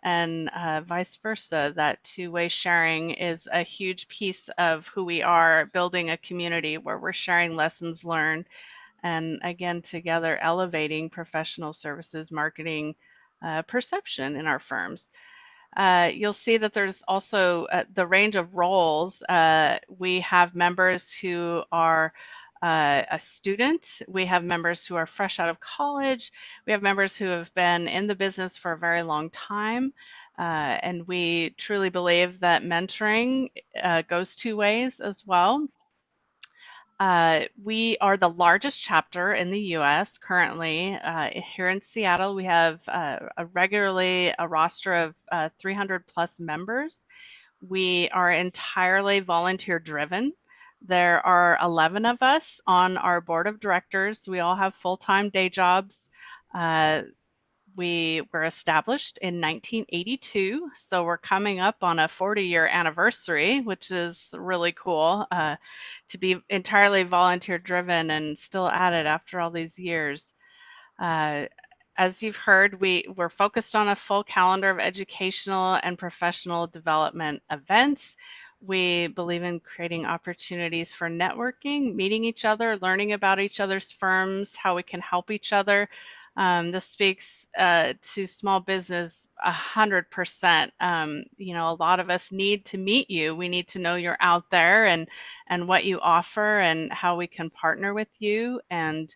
and vice versa. That two-way sharing is a huge piece of who we are, building a community where we're sharing lessons learned, and again, together elevating professional services marketing perception in our firms. You'll see that there's also the range of roles. We have members who are a student. We have members who are fresh out of college. We have members who have been in the business for a very long time. And we truly believe that mentoring goes two ways as well. We are the largest chapter in the U.S. currently. Here in Seattle, we have regularly a roster of 300 plus members. We are entirely volunteer driven. There are 11 of us on our board of directors. We all have full-time day jobs. We were established in 1982, so we're coming up on a 40-year anniversary, which is really cool to be entirely volunteer-driven and still at it after all these years. As you've heard, we're focused on a full calendar of educational and professional development events. We believe in creating opportunities for networking, meeting each other, learning about each other's firms, how we can help each other. This speaks to small business 100%. You know, a lot of us need to meet you. We need to know you're out there and what you offer and how we can partner with you. And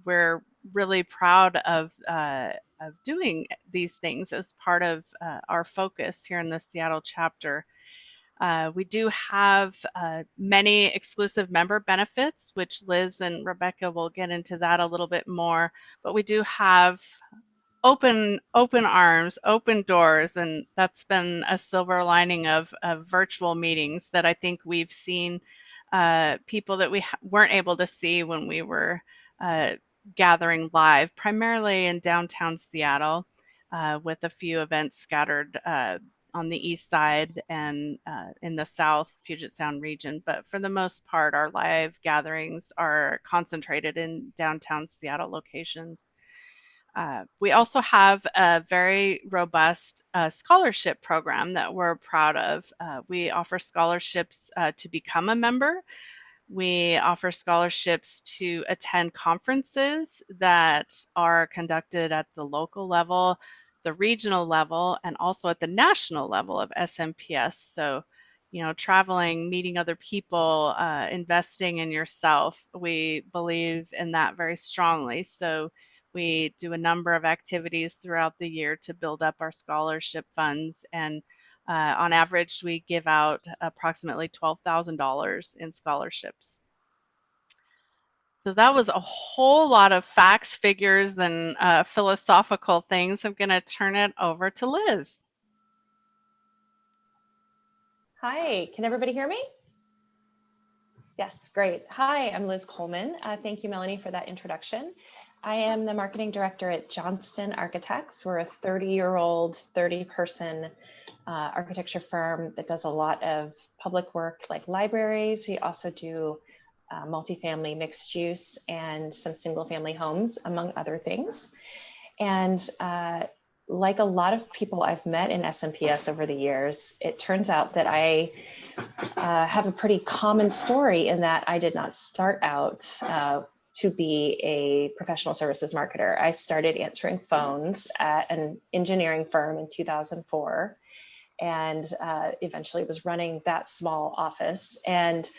we're really proud of doing these things as part of our focus here in the Seattle chapter. We do have many exclusive member benefits, which Liz and Rebecca will get into that a little bit more, but we do have open arms, open doors, and that's been a silver lining of virtual meetings that I think we've seen people that we weren't able to see when we were gathering live, primarily in downtown Seattle, with a few events scattered on the east side and in the south Puget Sound region. But for the most part, our live gatherings are concentrated in downtown Seattle locations. We also have a very robust scholarship program that we're proud of. We offer scholarships to become a member. We offer scholarships to attend conferences that are conducted at the local level, the regional level, and also at the national level of SMPS. So, you know, traveling, meeting other people, investing in yourself, we believe in that very strongly. So we do a number of activities throughout the year to build up our scholarship funds, and on average, we give out approximately $12,000 in scholarships. So that was a whole lot of facts, figures, and philosophical things. I'm going to turn it over to Liz. Hi, can everybody hear me? Yes, great. Hi, I'm Liz Coleman. Thank you, Melanie, for that introduction. I am the marketing director at Johnston Architects. We're a 30-year-old, 30-person architecture firm that does a lot of public work like libraries. We also do multifamily mixed use and some single family homes, among other things. And like a lot of people I've met in SMPS over the years, it turns out that I have a pretty common story in that I did not start out to be a professional services marketer. I started answering phones at an engineering firm in 2004 and eventually was running that small office. And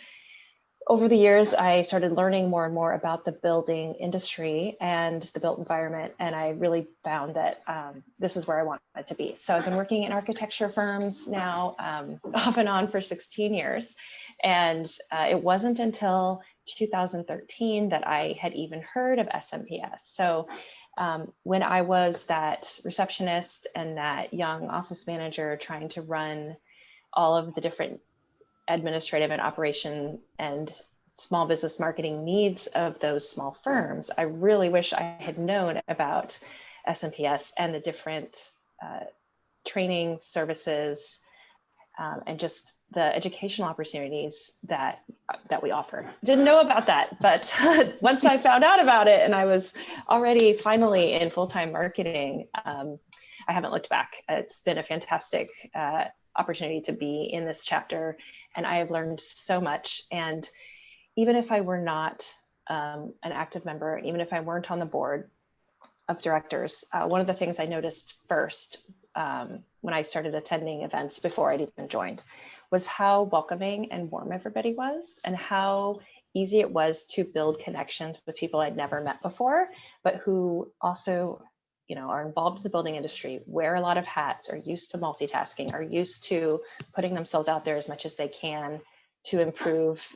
over the years, I started learning more and more about the building industry and the built environment, and I really found that this is where I wanted to be. So I've been working in architecture firms now off and on for 16 years, and it wasn't until 2013 that I had even heard of SMPS. So when I was that receptionist and that young office manager trying to run all of the different administrative and operation and small business marketing needs of those small firms, I really wish I had known about SMPS and the different training services and just the educational opportunities that we offer. Didn't know about that, but once I found out about it and I was already finally in full-time marketing, I haven't looked back. It's been a fantastic opportunity to be in this chapter, and I have learned so much. And even if I were not an active member, even if I weren't on the board of directors, one of the things I noticed first when I started attending events before I'd even joined was how welcoming and warm everybody was, and how easy it was to build connections with people I'd never met before, but who also, you know, are involved in the building industry, wear a lot of hats, are used to multitasking, are used to putting themselves out there as much as they can to improve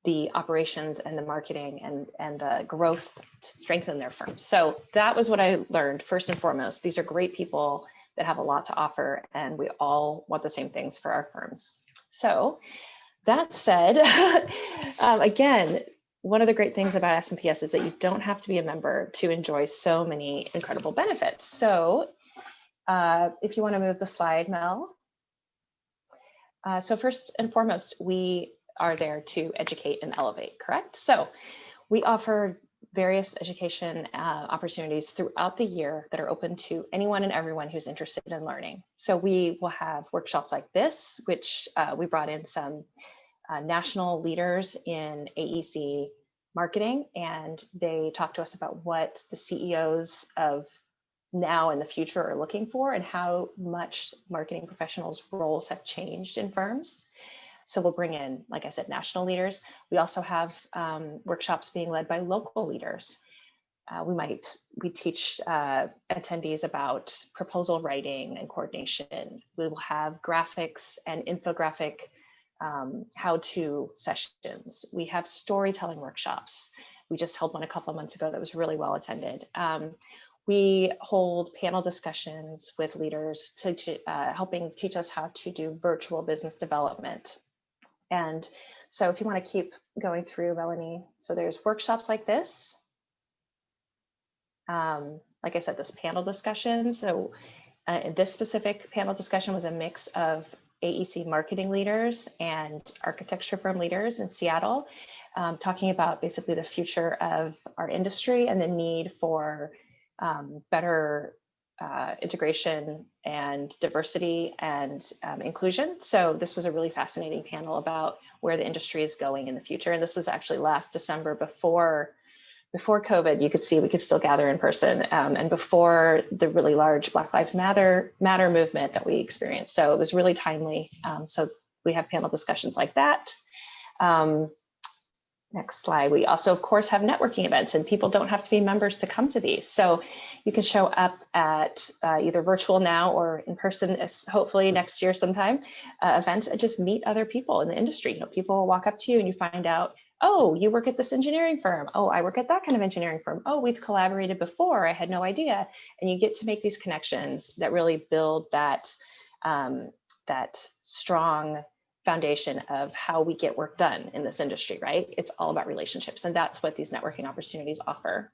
the operations and the marketing and the growth to strengthen their firms. So that was what I learned first and foremost. These are great people that have a lot to offer, and we all want the same things for our firms. So that said, again, one of the great things about SMPS is that you don't have to be a member to enjoy so many incredible benefits. So if you want to move the slide, Mel. So first and foremost, we are there to educate and elevate, correct? So we offer various education opportunities throughout the year that are open to anyone and everyone who's interested in learning. So we will have workshops like this, which we brought in some national leaders in AEC marketing, and they talk to us about what the CEOs of now and the future are looking for and how much marketing professionals' roles have changed in firms. So we'll bring in, like I said, national leaders. We also have workshops being led by local leaders. We teach attendees about proposal writing and coordination. We will have graphics and infographic how-to sessions. We have storytelling workshops. We just held one a couple of months ago that was really well attended. We hold panel discussions with leaders to helping teach us how to do virtual business development. And so if you want to keep going through, Melanie, so there's workshops like this. Like I said, this panel discussion. So this specific panel discussion was a mix of AEC marketing leaders and architecture firm leaders in Seattle, talking about basically the future of our industry and the need for better integration and diversity and inclusion. So this was a really fascinating panel about where the industry is going in the future. And this was actually last December before COVID. You could see we could still gather in person, and before the really large Black Lives Matter movement that we experienced. So it was really timely. So we have panel discussions like that. Next slide. We also, of course, have networking events, and people don't have to be members to come to these. So you can show up at either virtual now or in person, hopefully next year sometime, events, and just meet other people in the industry. You know, people will walk up to you and you find out, oh, you work at this engineering firm. Oh, I work at that kind of engineering firm. Oh, we've collaborated before. I had no idea. And you get to make these connections that really build that, that strong foundation of how we get work done in this industry, right? It's all about relationships, and that's what these networking opportunities offer.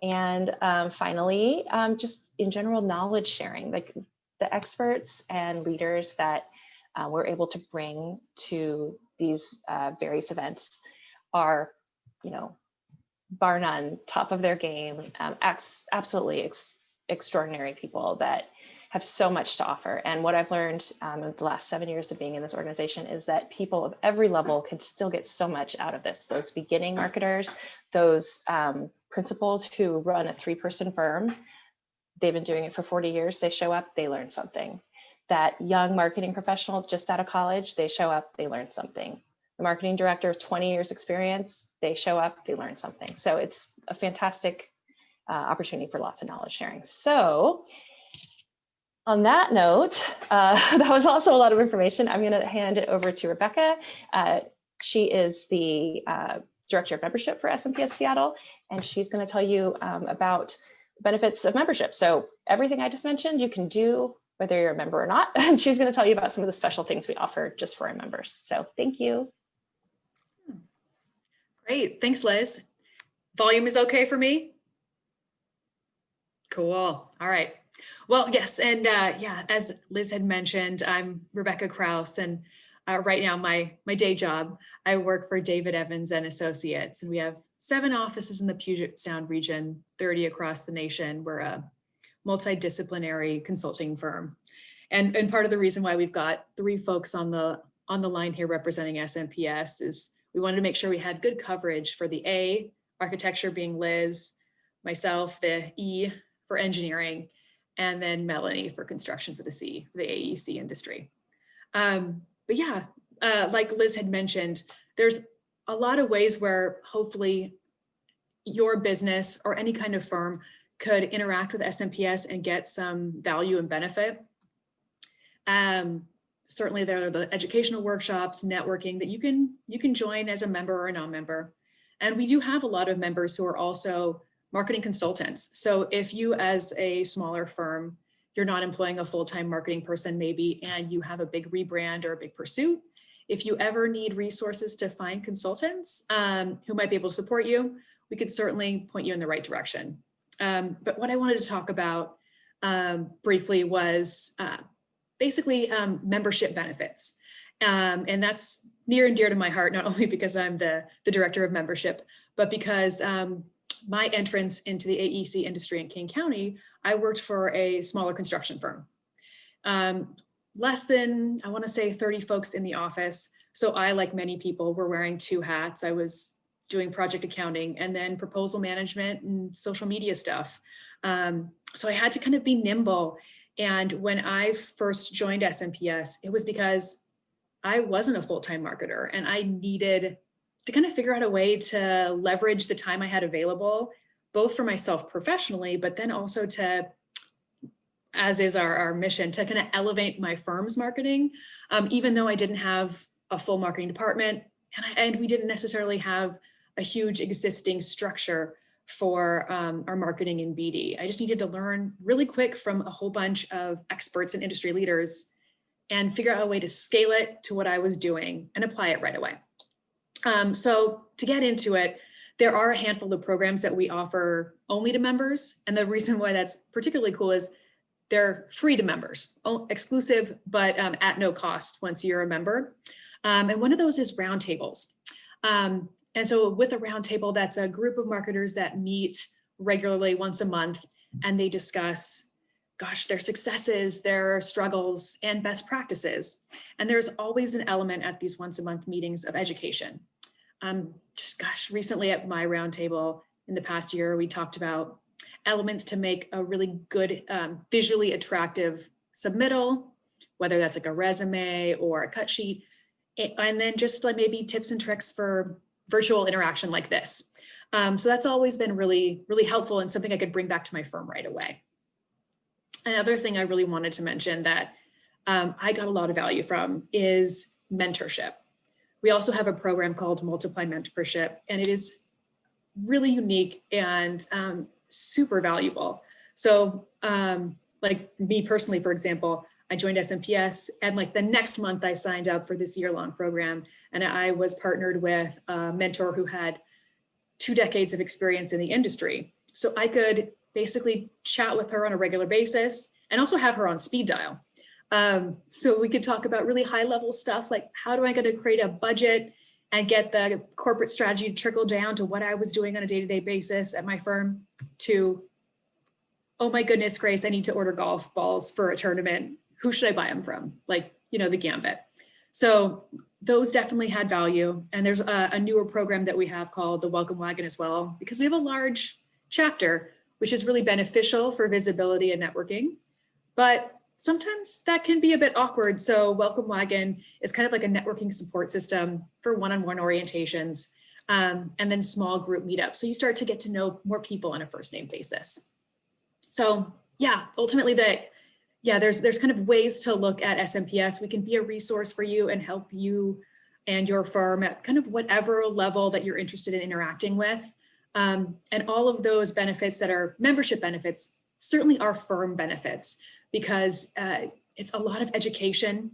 And finally, just in general, knowledge sharing, like the experts and leaders that we're able to bring to these various events are, you know, bar none, top of their game, absolutely extraordinary people that have so much to offer. And what I've learned in the last 7 years of being in this organization is that people of every level can still get so much out of this. Those beginning marketers, those principals who run a 3-person firm, they've been doing it for 40 years, they show up, they learn something. That young marketing professional just out of college, they show up, they learn something. the marketing director, 20 years experience, they show up, they learn something. So it's a fantastic opportunity for lots of knowledge sharing. So on that note, that was also a lot of information. I'm going to hand it over to Rebecca. She is the Director of Membership for SMPS Seattle, and she's going to tell you about the benefits of membership. So everything I just mentioned, you can do whether you're a member or not. And she's going to tell you about some of the special things we offer just for our members. So thank you. Great. Thanks, Liz. Volume is okay for me? Cool. All right. Well, yes. And yeah, as Liz had mentioned, I'm Rebecca Kraus, and right now my day job, I work for David Evans and Associates, and we have 7 offices in the Puget Sound region, 30 across the nation. We're a multidisciplinary consulting firm. And part of the reason why we've got 3 folks on the line here representing SMPS is we wanted to make sure we had good coverage for the A, architecture being Liz, myself, the E for engineering, and then Melanie for construction for the C, for the AEC industry. But yeah, like Liz had mentioned, there's a lot of ways where hopefully your business or any kind of firm could interact with SMPS and get some value and benefit. Certainly there are the educational workshops, networking that you can join as a member or a non-member. And we do have a lot of members who are also marketing consultants. So if you as a smaller firm, you're not employing a full-time marketing person maybe, and you have a big rebrand or a big pursuit, if you ever need resources to find consultants who might be able to support you, we could certainly point you in the right direction. But what I wanted to talk about briefly was basically membership benefits. And that's near and dear to my heart, not only because I'm the director of membership, but because my entrance into the AEC industry in King County, I worked for a smaller construction firm. Less than, I want to say 30 folks in the office. So I, like many people, were wearing 2 hats. I was doing project accounting and then proposal management and social media stuff. So I had to kind of be nimble. And when I first joined SMPS, it was because I wasn't a full-time marketer and I needed to kind of figure out a way to leverage the time I had available, both for myself professionally, but then also to, as is our mission, to kind of elevate my firm's marketing, even though I didn't have a full marketing department and we didn't necessarily have a huge existing structure for our marketing in BD. I just needed to learn really quick from a whole bunch of experts and industry leaders and figure out a way to scale it to what I was doing and apply it right away. So to get into it, there are a handful of programs that we offer only to members. And the reason why that's particularly cool is they're free to members, exclusive, but at no cost once you're a member. And one of those is roundtables. And so with a roundtable, that's a group of marketers that meet regularly once a month, and they discuss, gosh, their successes, their struggles, and best practices. And there's always an element at these once a month meetings of education. Recently at my roundtable in the past year, we talked about elements to make a really good, visually attractive submittal, whether that's like a resume or a cut sheet, and then just like maybe tips and tricks for virtual interaction like this. So that's always been really, really helpful and something I could bring back to my firm right away. Another thing I really wanted to mention that I got a lot of value from is mentorship. We also have a program called Multiply Mentorship, and it is really unique and super valuable. So like me personally, for example, I joined SMPS and like the next month I signed up for this year-long program, and I was partnered with a mentor who had 2 decades of experience in the industry. So I could basically chat with her on a regular basis and also have her on speed dial. So we could talk about really high level stuff like how do I get to create a budget and get the corporate strategy to trickle down to what I was doing on a day-to-day basis at my firm to, oh my goodness, Grace, I need to order golf balls for a tournament. Who should I buy them from? Like, you know, the gambit. So those definitely had value. And there's a newer program that we have called the Welcome Wagon as well, because we have a large chapter, which is really beneficial for visibility and networking. But sometimes that can be a bit awkward. So Welcome Wagon is kind of like a networking support system for one-on-one orientations, and then small group meetups. So you start to get to know more people on a first name basis. So yeah, ultimately there's kind of ways to look at SMPS. We can be a resource for you and help you and your firm at kind of whatever level that you're interested in interacting with. And all of those benefits that are membership benefits certainly are firm benefits, because it's a lot of education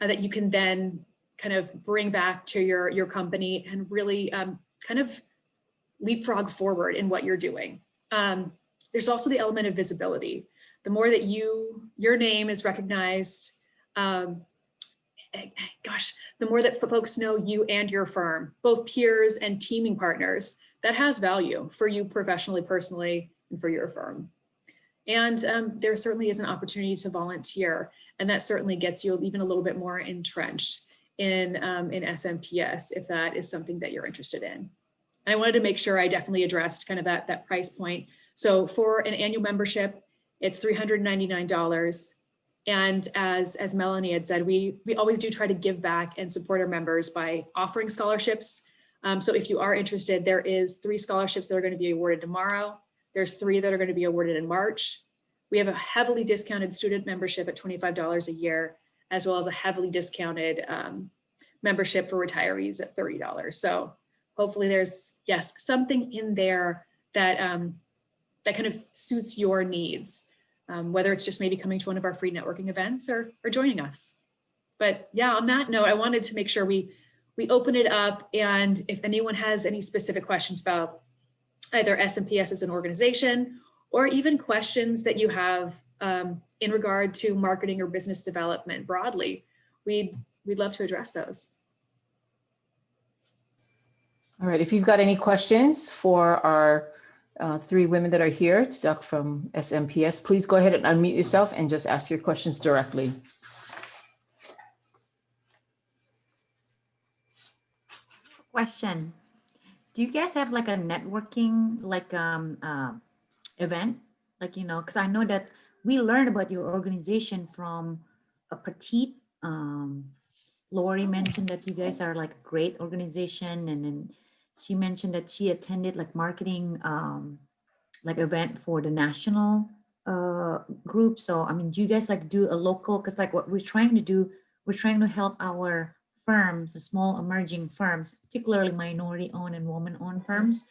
that you can then kind of bring back to your company and really kind of leapfrog forward in what you're doing. There's also the element of visibility. The more that your name is recognized, the more that folks know you and your firm, both peers and teaming partners, that has value for you professionally, personally, and for your firm. And there certainly is an opportunity to volunteer, and that certainly gets you even a little bit more entrenched in SMPS if that is something that you're interested in. And I wanted to make sure I definitely addressed kind of that price point. So for an annual membership, it's $399. And as Melanie had said, we always do try to give back and support our members by offering scholarships. So if you are interested, there is 3 scholarships that are going to be awarded tomorrow. There's 3 that are going to be awarded in March. We have a heavily discounted student membership at $25 a year, as well as a heavily discounted membership for retirees at $30. So hopefully there's, yes, something in there that, that kind of suits your needs, whether it's just maybe coming to one of our free networking events or joining us. But yeah, on that note, I wanted to make sure we open it up, and if anyone has any specific questions about either SMPS as an organization, or even questions that you have in regard to marketing or business development broadly, we'd love to address those. All right, if you've got any questions for our 3 women that are here to talk from SMPS, please go ahead and unmute yourself and just ask your questions directly. Question. Do you guys have like a networking event? Like, you know, because I know that we learned about your organization from a Petite. Lori mentioned that you guys are like a great organization, and then she mentioned that she attended like marketing like event for the national group. So I mean, do you guys like do a local, because like what we're trying to do, we're trying to help our firms, the small emerging firms, particularly minority owned and woman owned firms,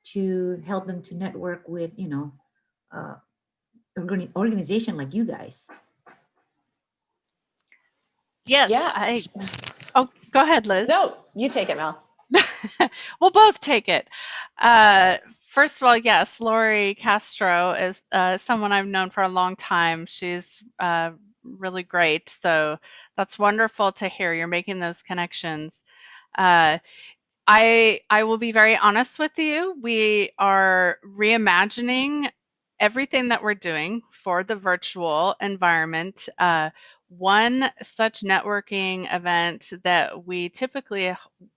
to help them to network with, you know, organization like you guys. Yes. Yeah. Oh, go ahead, Liz. No, you take it, Mel. We'll both take it. First of all, yes, Lori Castro is someone I've known for a long time. She's really great. So that's wonderful to hear. You're making those connections. I will be very honest with you. We are reimagining everything that we're doing for the virtual environment. One such networking event that we typically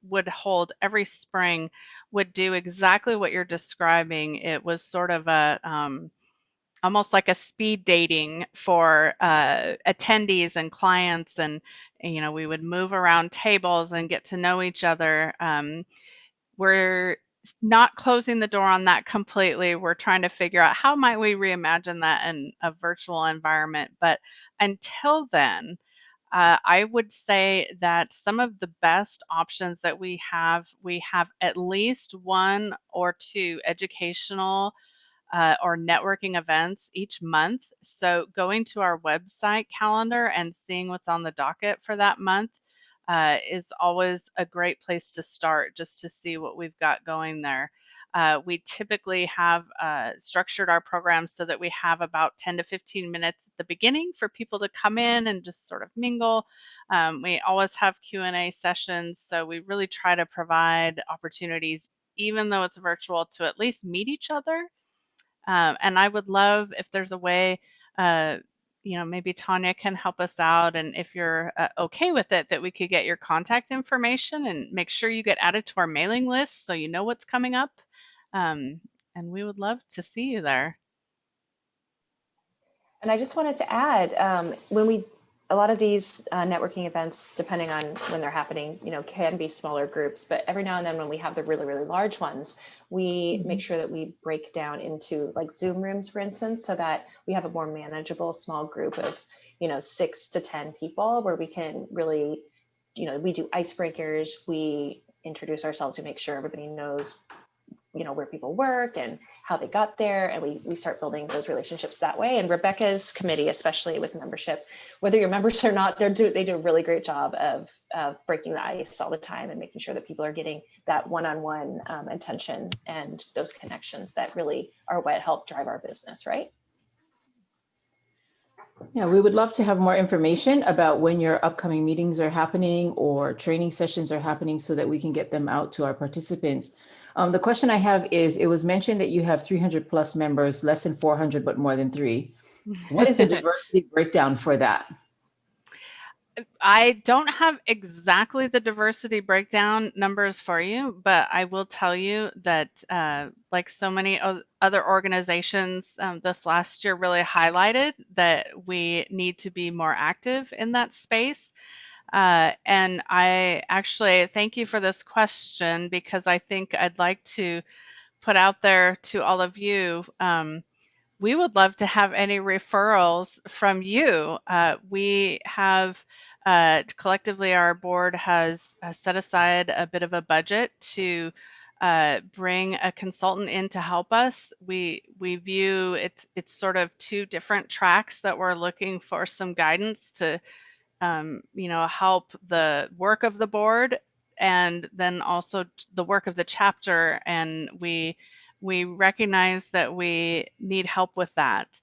would hold every spring would do exactly what you're describing. It was sort of a almost like a speed dating for attendees and clients, and you know, we would move around tables and get to know each other. We're not closing the door on that completely. We're trying to figure out how might we reimagine that in a virtual environment. But until then, I would say that some of the best options that we have at least 1 or 2 educational or networking events each month. So going to our website calendar and seeing what's on the docket for that month is always a great place to start, just to see what we've got going there. We typically have structured our programs so that we have about 10 to 15 minutes at the beginning for people to come in and just sort of mingle. We always have Q&A sessions, so we really try to provide opportunities, even though it's virtual, to at least meet each other. And I would love if there's a way, you know, maybe Tanya can help us out, and if you're okay with it, that we could get your contact information and make sure you get added to our mailing list so you know what's coming up. And we would love to see you there. And I just wanted to add, a lot of these networking events, depending on when they're happening, can be smaller groups, but every now and then when we have the really, really large ones, we make sure that we break down into like Zoom rooms, for instance, so that we have a more manageable small group of, 6 to 10 people where we can really, we do icebreakers, we introduce ourselves to make sure everybody knows where people work and how they got there. And we start building those relationships that way. And Rebecca's committee, especially with membership, whether you're members or not, they do a really great job of breaking the ice all the time and making sure that people are getting that one-on-one attention and those connections that really are what help drive our business, right? Yeah, we would love to have more information about when your upcoming meetings are happening or training sessions are happening so that we can get them out to our participants. The question I have is, it was mentioned that you have 300 plus members, less than 400, but more than 3. What is the diversity breakdown for that? I don't have exactly the diversity breakdown numbers for you, but I will tell you that like so many other organizations this last year really highlighted that we need to be more active in that space. And I actually thank you for this question, because I think I'd like to put out there to all of you, we would love to have any referrals from you. We have collectively, our board has set aside a bit of a budget to bring a consultant in to help us. We view it's sort of 2 different tracks that we're looking for some guidance to help the work of the board and then also the work of the chapter. And we recognize that we need help with that.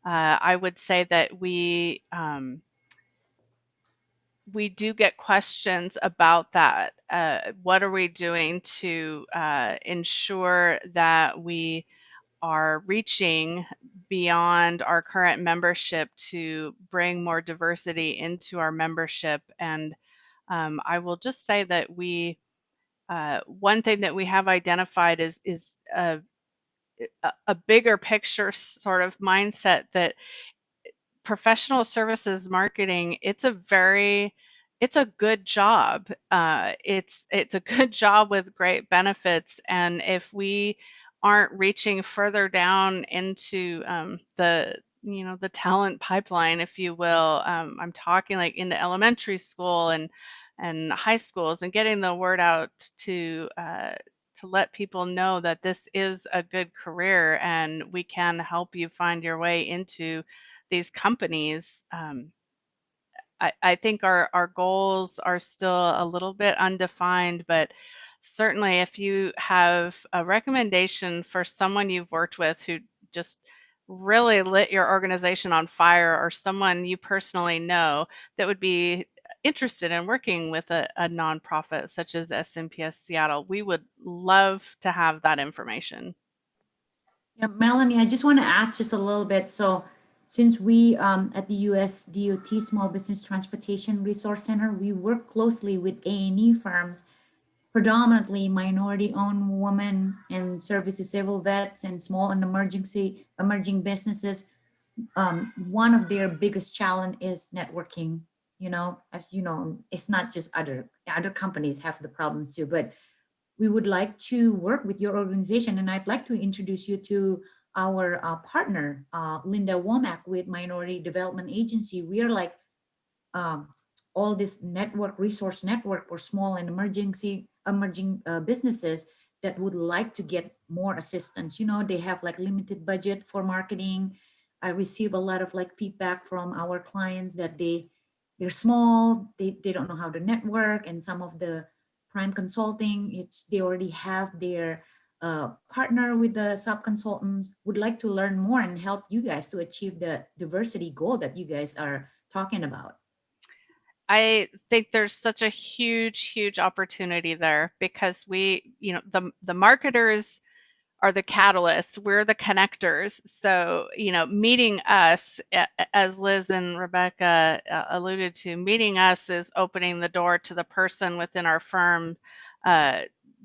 I would say that we do get questions about that. What are we doing to ensure that we are reaching beyond our current membership to bring more diversity into our membership? And I will just say that one thing that we have identified is a bigger picture sort of mindset that professional services marketing, it's a good job. It's a good job with great benefits. And if we aren't reaching further down into the talent pipeline, if you will, I'm talking like into elementary school and high schools, and getting the word out to let people know that this is a good career and we can help you find your way into these companies. I think our goals are still a little bit undefined, but certainly if you have a recommendation for someone you've worked with who just really lit your organization on fire, or someone you personally know that would be interested in working with a nonprofit such as SMPS Seattle, we would love to have that information. Yeah, Melanie, I just want to add just a little bit. So since we at the US DOT Small Business Transportation Resource Center, we work closely with A&E firms, predominantly minority-owned women and service disabled vets and small and emerging businesses. One of their biggest challenge is networking. As you know, it's not just other companies have the problems too, but we would like to work with your organization. And I'd like to introduce you to our partner, Linda Womack with Minority Development Agency. We are like all this resource network for small and emerging businesses that would like to get more assistance. They have like limited budget for marketing. I receive a lot of like feedback from our clients that they're small, they don't know how to network, and some of the prime consulting, they already have their partner with the sub-consultants, would like to learn more and help you guys to achieve the diversity goal that you guys are talking about. I think there's such a huge opportunity there, because the marketers are the catalysts, we're the connectors. So, meeting us, as Liz and Rebecca alluded to, meeting us is opening the door to the person within our firm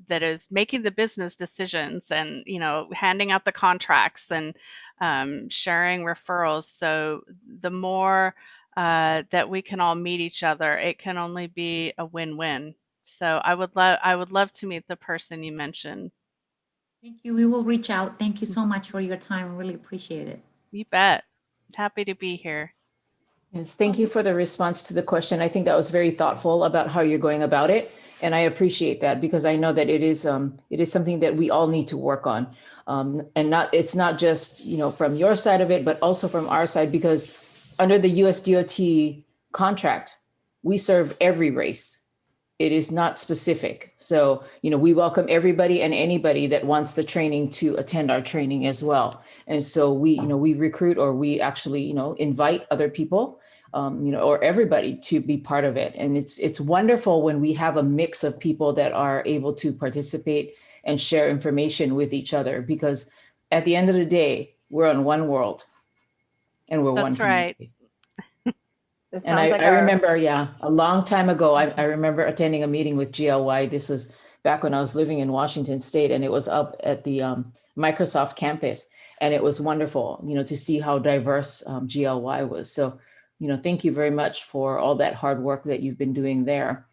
that is making the business decisions and, you know, handing out the contracts and sharing referrals. So the more that we can all meet each other, it can only be a win-win. So I would love to meet the person you mentioned. Thank you. We will reach out. Thank you so much for your time. Really appreciate it. You bet. Happy to be here. Yes, thank you for the response to the question. I think that was very thoughtful about how you're going about it. And I appreciate that because I know that it is something that we all need to work on. And it's not just, you know, from your side of it, but also from our side, because under the US DOT contract, we serve every race. It is not specific. So, you know, we welcome everybody and anybody that wants the training to attend our training as well. And so we, you know, we recruit, or we actually, you know, invite other people, you know, or everybody to be part of it. And it's wonderful when we have a mix of people that are able to participate and share information with each other, because at the end of the day, we're on one world and we're one community. It And sounds like I remember, yeah, a long time ago, I remember attending a meeting with GLY. This was back when I was living in Washington State, and it was up at the Microsoft campus. And it was wonderful, you know, to see how diverse GLY was. So, you know, thank you very much for all that hard work that you've been doing there.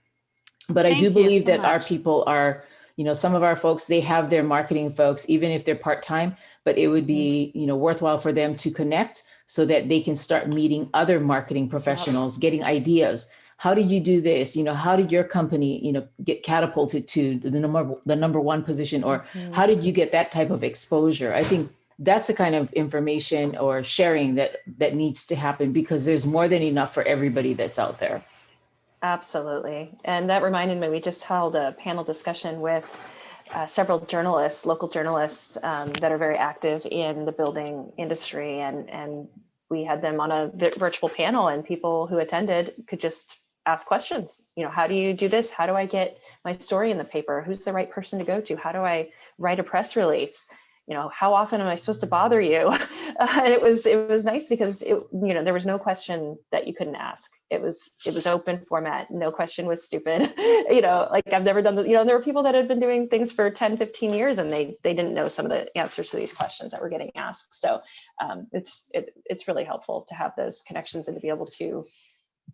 But I do believe that our people are, you know, some of our folks, they have their marketing folks, even if they're part-time, but it would be, you know, worthwhile for them to connect so that they can start meeting other marketing professionals, getting ideas. How did you do this? You know, how did your company, you know, get catapulted to the number one position? Or how did you get that type of exposure? I think that's the kind of information or sharing that needs to happen, because there's more than enough for everybody that's out there. Absolutely. And that reminded me, we just held a panel discussion with several journalists, local journalists that are very active in the building industry. And we had them on a virtual panel, and people who attended could just ask questions. You know, how do you do this? How do I get my story in the paper? Who's the right person to go to? How do I write a press release? You know, how often am I supposed to bother you? And it was nice because you know, there was no question that you couldn't ask. It was open format. No question was stupid. You know, like I've never done this. You know, there were people that had been doing things for 10, 15 years, and they didn't know some of the answers to these questions that were getting asked. So it's really helpful to have those connections and to be able to,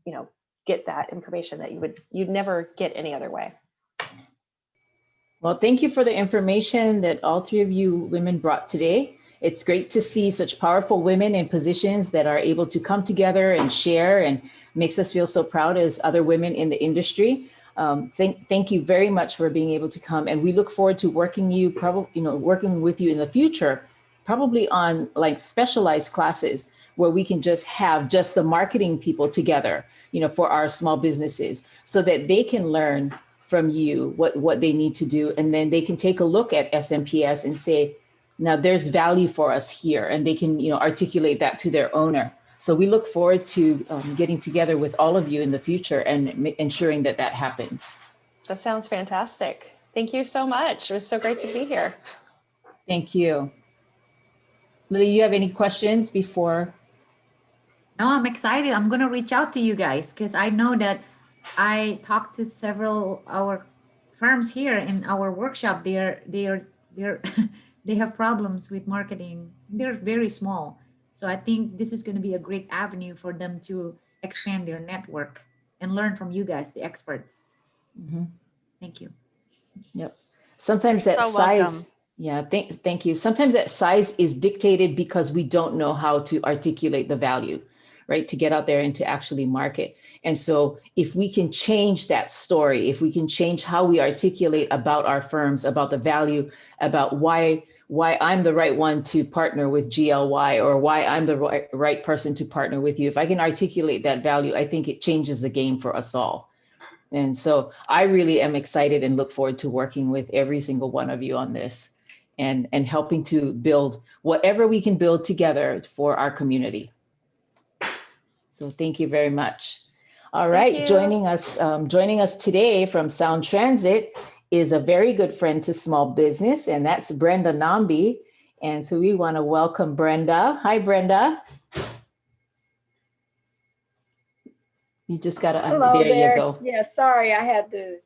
you know, get that information that you'd never get any other way. Well, thank you for the information that all three of you women brought today. It's great to see such powerful women in positions that are able to come together and share, and makes us feel so proud as other women in the industry. Thank you very much for being able to come, and we look forward to working with you in the future, probably on like specialized classes where we can just have just the marketing people together, you know, for our small businesses, so that they can learn from you what they need to do, and then they can take a look at SMPS and say, now there's value for us here, and they can, you know, articulate that to their owner. So we look forward to getting together with all of you in the future and ensuring that that happens. That sounds fantastic. Thank you so much. It was so great to be here. Thank you. Lily, you have any questions before? No, I'm excited. I'm gonna reach out to you guys because I know that I talked to several our firms here in our workshop. They have problems with marketing. They're very small. So I think this is going to be a great avenue for them to expand their network and learn from you guys, the experts. Mm-hmm. Thank you. Yep. Sometimes that size, welcome. Yeah, thank you. Sometimes that size is dictated because we don't know how to articulate the value, right? To get out there and to actually market. And so if we can change that story, if we can change how we articulate about our firms, about the value, about why I'm the right one to partner with GLY, or why I'm the right person to partner with you, if I can articulate that value, I think it changes the game for us all. And so I really am excited and look forward to working with every single one of you on this, and helping to build whatever we can build together for our community. So thank you very much. All right, joining us today from Sound Transit is a very good friend to small business, and that's Brenda Nambi. And so we want to welcome Brenda. Hi, Brenda. You just got to unmute. There you go. Yeah, sorry, I had to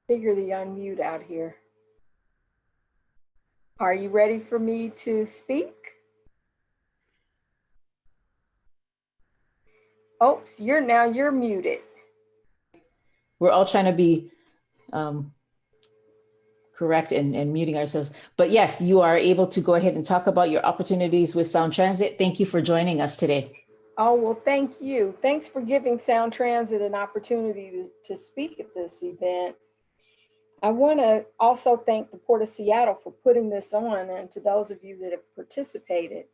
figure the unmute out here. Are you ready for me to speak? Oops, you're muted. We're all trying to be correct and muting ourselves. But yes, you are able to go ahead and talk about your opportunities with Sound Transit. Thank you for joining us today. Oh, well, thank you. Thanks for giving Sound Transit an opportunity to speak at this event. I want to also thank the Port of Seattle for putting this on, and to those of you that have participated.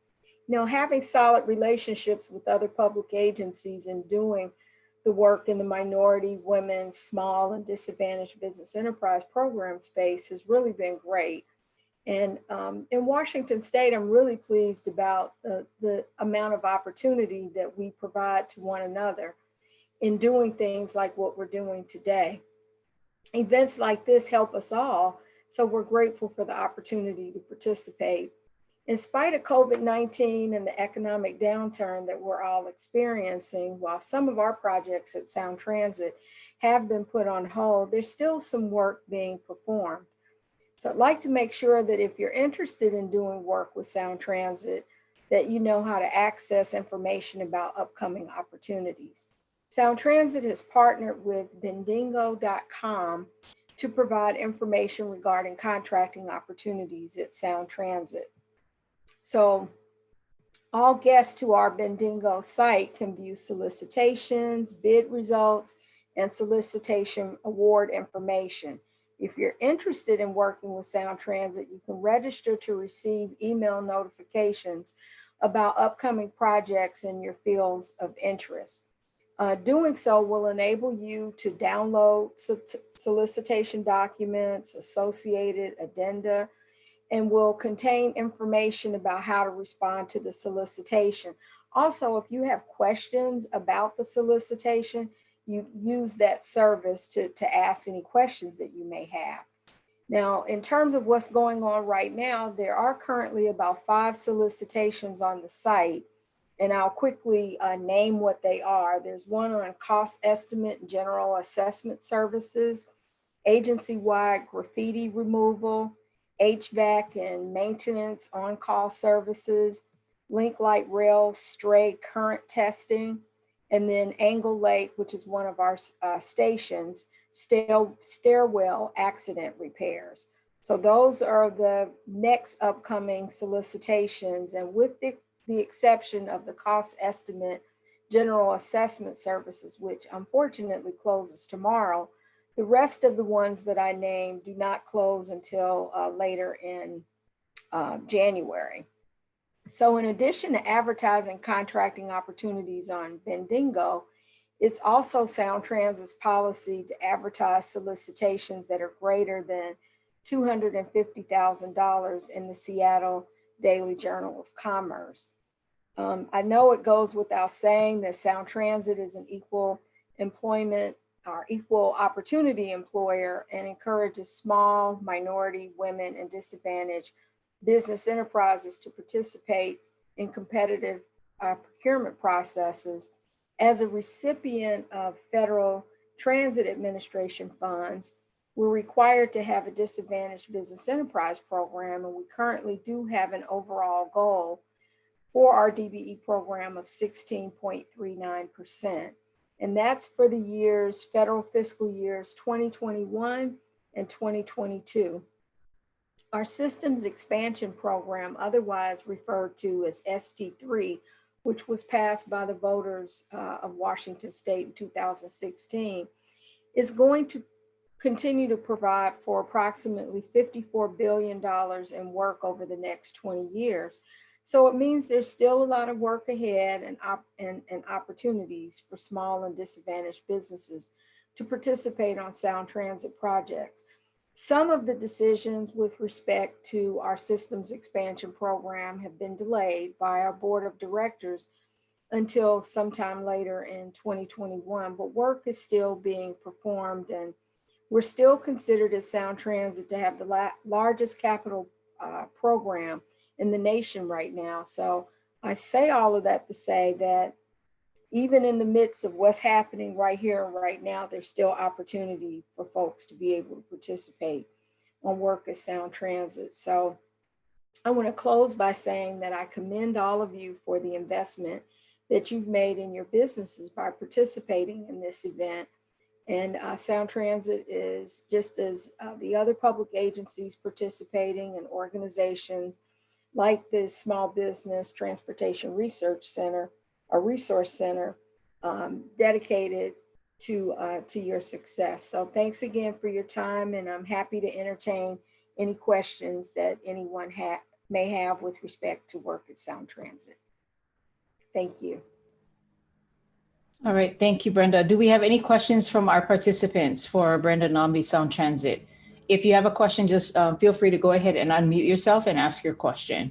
You know, having solid relationships with other public agencies and doing the work in the minority, women, small and disadvantaged business enterprise program space has really been great. And in Washington State, I'm really pleased about the amount of opportunity that we provide to one another in doing things like what we're doing today. Events like this help us all, so we're grateful for the opportunity to participate. In spite of COVID-19 and the economic downturn that we're all experiencing, while some of our projects at Sound Transit have been put on hold, there's still some work being performed. So I'd like to make sure that if you're interested in doing work with Sound Transit, that you know how to access information about upcoming opportunities. Sound Transit has partnered with bendingo.com to provide information regarding contracting opportunities at Sound Transit. So all guests to our Bendingo site can view solicitations, bid results, and solicitation award information. If you're interested in working with Sound Transit, you can register to receive email notifications about upcoming projects in your fields of interest. Doing so will enable you to download solicitation documents, associated addenda, and will contain information about how to respond to the solicitation. Also, if you have questions about the solicitation, you use that service to ask any questions that you may have. Now, in terms of what's going on right now, there are currently about 5 solicitations on the site, and I'll quickly name what they are. There's one on cost estimate and general assessment services, agency-wide graffiti removal, HVAC and maintenance on-call services, link light rail stray current testing, and then Angle Lake, which is one of our stations, stairwell accident repairs. So those are the next upcoming solicitations, and with the exception of the cost estimate general assessment services, which unfortunately closes tomorrow, the rest of the ones that I named do not close until later in January. So in addition to advertising contracting opportunities on Bendingo, it's also Sound Transit's policy to advertise solicitations that are greater than $250,000 in the Seattle Daily Journal of Commerce. I know it goes without saying that Sound Transit is an equal employment or equal opportunity employer and encourages small, minority, women, and disadvantaged business enterprises to participate in competitive procurement processes. As a recipient of Federal Transit Administration funds, we're required to have a disadvantaged business enterprise program, and we currently do have an overall goal for our DBE program of 16.39%. And that's for the federal fiscal years 2021 and 2022. Our systems expansion program, otherwise referred to as ST3, which was passed by the voters of Washington State in 2016, is going to continue to provide for approximately $54 billion in work over the next 20 years. So it means there's still a lot of work ahead and opportunities for small and disadvantaged businesses to participate on Sound Transit projects. Some of the decisions with respect to our systems expansion program have been delayed by our board of directors until sometime later in 2021, but work is still being performed, and we're still considered as Sound Transit to have the largest capital program in the nation right now. So I say all of that to say that even in the midst of what's happening right here and right now, there's still opportunity for folks to be able to participate on work at Sound Transit. So I want to close by saying that I commend all of you for the investment that you've made in your businesses by participating in this event. And Sound Transit is just as the other public agencies participating and organizations like the Small Business Transportation Research Center, a resource center dedicated to your success. So thanks again for your time, and I'm happy to entertain any questions that anyone may have with respect to work at Sound Transit. Thank you. All right, thank you, Brenda. Do we have any questions from our participants for Brenda Nambi, Sound Transit? If you have a question, just feel free to go ahead and unmute yourself and ask your question.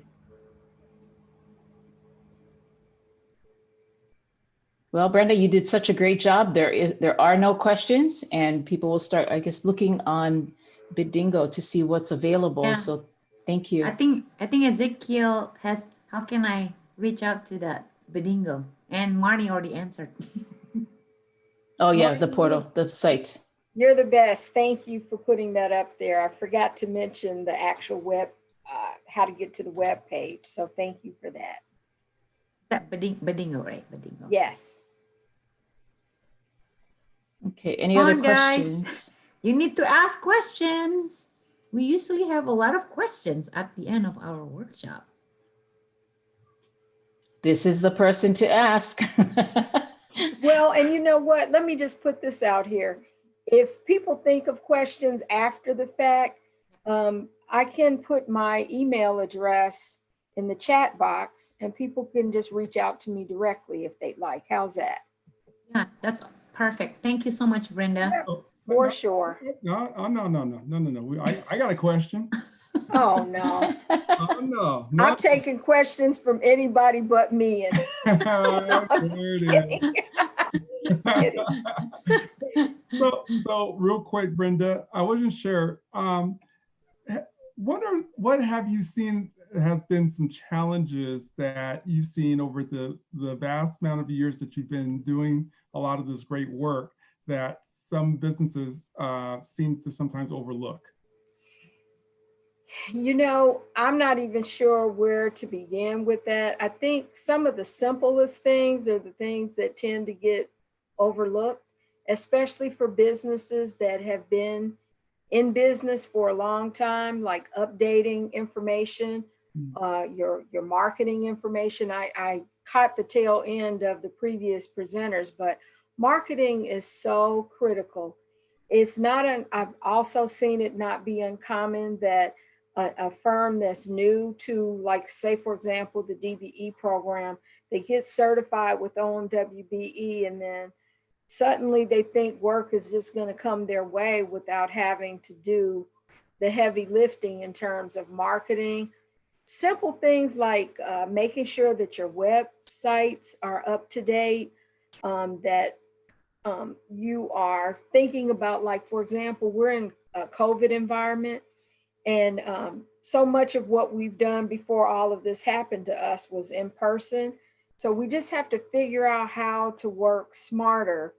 Well, Brenda, you did such a great job. There are no questions, and people will start, I guess, looking on Bidingo to see what's available. Yeah. So thank you. I think Ezekiel has, how can I reach out to that Bidingo? And Marnie already answered. Oh yeah, the portal, the site. You're the best. Thank you for putting that up there. I forgot to mention the actual web, how to get to the web page. So thank you for that. That Bidingo, right? Bidingo. Yes. Okay, any other questions? Guys, you need to ask questions. We usually have a lot of questions at the end of our workshop. This is the person to ask. Well, and you know what? Let me just put this out here. If people think of questions after the fact, I can put my email address in the chat box and people can just reach out to me directly if they'd like. How's that? Yeah, that's perfect. Thank you so much, Brenda. Yeah, for sure. No. I got a question. Oh, no. Oh, no. I'm taking questions from anybody but me. And No, I'm just kidding. So real quick, Brenda, I wasn't sure. What have you seen has been some challenges that you've seen over the vast amount of years that you've been doing a lot of this great work that some businesses seem to sometimes overlook? You know, I'm not even sure where to begin with that. I think some of the simplest things are the things that tend to get overlooked, especially for businesses that have been in business for a long time, like updating information, your marketing information. I caught the tail end of the previous presenters, but marketing is so critical. It's not I've also seen it not be uncommon that a firm that's new to, like, say, for example, the DBE program, they get certified with OMWBE, and then suddenly they think work is just going to come their way without having to do the heavy lifting in terms of marketing. Simple things like making sure that your websites are up to date, that you are thinking about, like, for example, we're in a COVID environment. And so much of what we've done before all of this happened to us was in person. So we just have to figure out how to work smarter,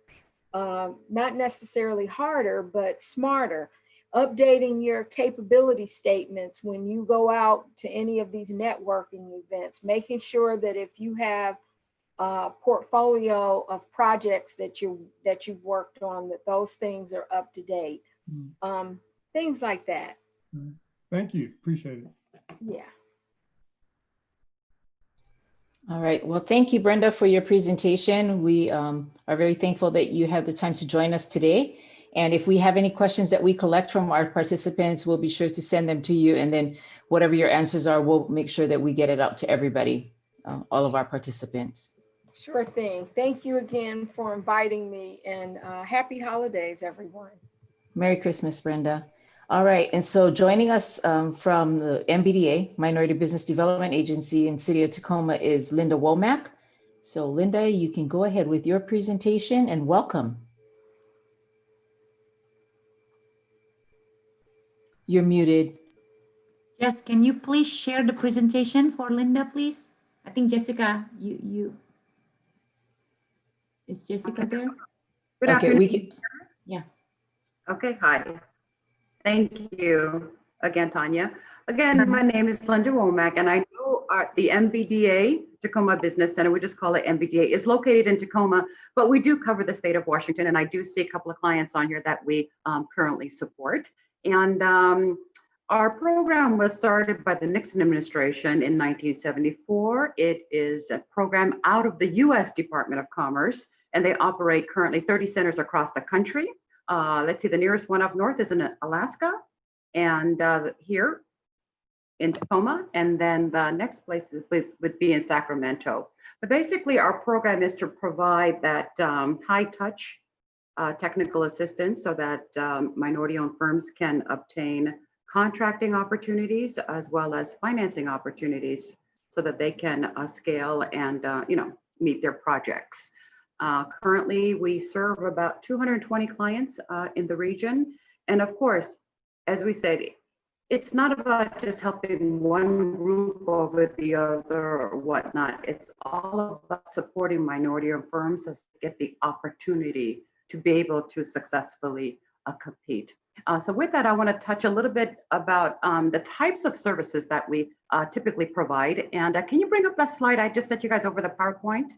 not necessarily harder, but smarter. Updating your capability statements when you go out to any of these networking events, making sure that if you have a portfolio of projects that you've worked on, that those things are up to date. Things like that. Thank you. Appreciate it. Yeah. All right. Well, thank you, Brenda, for your presentation. We are very thankful that you had the time to join us today. And if we have any questions that we collect from our participants, we'll be sure to send them to you. And then whatever your answers are, we'll make sure that we get it out to everybody, all of our participants. Sure thing. Thank you again for inviting me, and happy holidays, everyone. Merry Christmas, Brenda. All right, and so joining us from the MBDA, Minority Business Development Agency in City of Tacoma, is Linda Womack. So Linda, you can go ahead with your presentation, and welcome. You're muted. Yes, can you please share the presentation for Linda, please? I think Jessica, is Jessica there? Good afternoon. Yeah. Okay, hi. Thank you again, Tanya. Again, my name is Linda Womack, and I know the MBDA, Tacoma Business Center, we just call it MBDA, is located in Tacoma, but we do cover the state of Washington, and I do see a couple of clients on here that we currently support. And our program was started by the Nixon administration in 1974. It is a program out of the U.S. Department of Commerce, and they operate currently 30 centers across the country. Let's see, the nearest one up north is in Alaska, and here in Tacoma, and then the next place would be in Sacramento. But basically, our program is to provide that high-touch technical assistance so that minority-owned firms can obtain contracting opportunities as well as financing opportunities so that they can scale and meet their projects. Currently, we serve about 220 clients in the region, and of course, as we said, it's not about just helping one group over the other or whatnot. It's all about supporting minority-owned firms as they get the opportunity to be able to successfully compete. So with that, I want to touch a little bit about the types of services that we typically provide. And can you bring up that slide? I just sent you guys over the PowerPoint.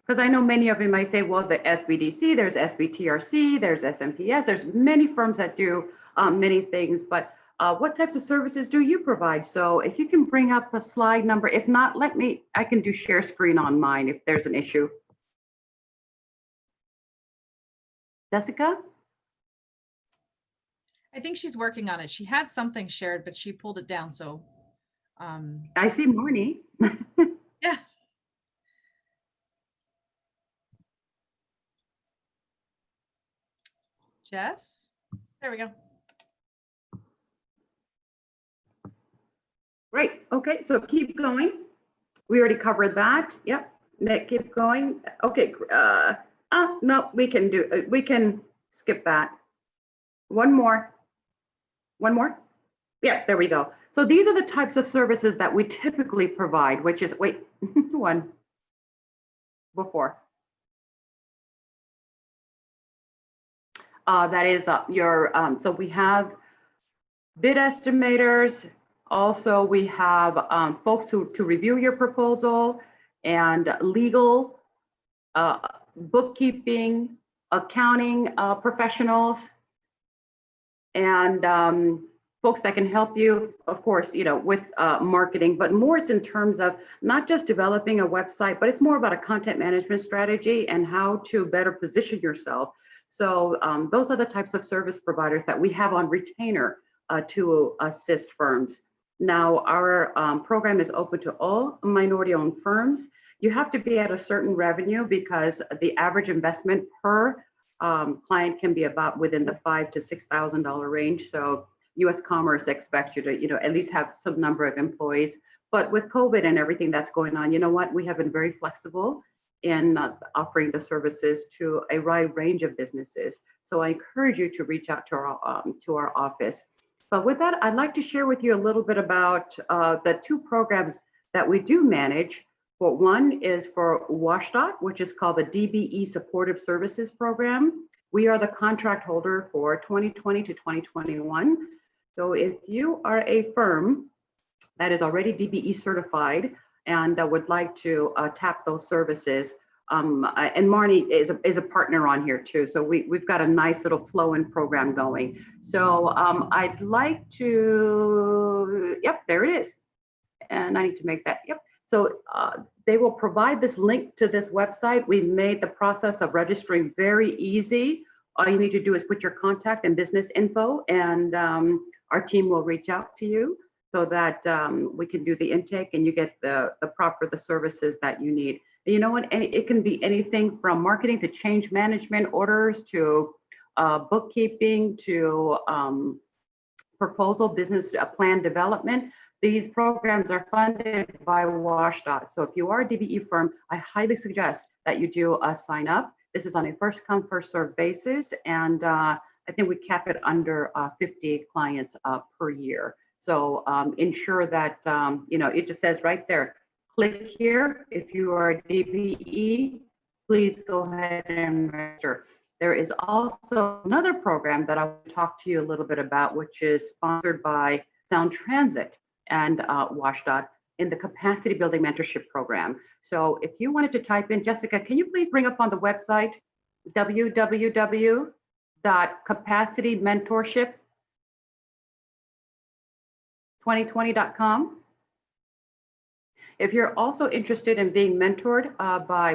Because I know many of you might say, well, the SBDC, there's SBTRC, there's SMPS, there's many firms that do many things, but what types of services do you provide? So if you can bring up a slide number, if not, I can do share screen on mine if there's an issue. Jessica? I think she's working on it. She had something shared, but she pulled it down, so. I see Marnie. Yeah. Jess, there we go. Great. Okay, so keep going. We already covered that. Yep. Nick, keep going. Okay. No, we can skip that. One more. Yeah, there we go. So these are the types of services that we typically provide, which is, wait, one before. That is so we have bid estimators. Also, we have folks to review your proposal, and legal, bookkeeping, accounting professionals, and folks that can help you, of course, with marketing, but more it's in terms of not just developing a website, but it's more about a content management strategy and how to better position yourself. So those are the types of service providers that we have on retainer to assist firms. Now, our program is open to all minority-owned firms. You have to be at a certain revenue because the average investment per client can be about within the $5,000 to $6,000 range. So U.S. Commerce expects you to, at least have some number of employees. But with COVID and everything that's going on, you know what? We have been very flexible in offering the services to a wide range of businesses. So I encourage you to reach out to our office. But with that, I'd like to share with you a little bit about the two programs that we do manage. For one is for WSDOT, which is called the DBE Supportive Services Program. We are the contract holder for 2020 to 2021. So if you are a firm that is already DBE certified and would like to tap those services, and Marnie is a partner on here too. So we've got a nice little flow-in program going. So I'd like to, yep, there it is. And I need to make that, yep. So they will provide this link to this website. We've made the process of registering very easy. All you need to do is put your contact and business info, and our team will reach out to you so that we can do the intake and you get the services that you need. And you know what? It can be anything from marketing to change management orders to bookkeeping to proposal, business plan development. These programs are funded by WSDOT. So if you are a DBE firm, I highly suggest that you do sign up. This is on a first come, first served basis. And I think we cap it under 50 clients per year. So ensure that, it just says right there, click here. If you are a DBE, please go ahead and register. There is also another program that I want to talk to you a little bit about, which is sponsored by Sound Transit and WashDOT in the Capacity Building Mentorship Program. So if you wanted to type in, Jessica, can you please bring up on the website www.capacitymentorship2020.com. If you're also interested in being mentored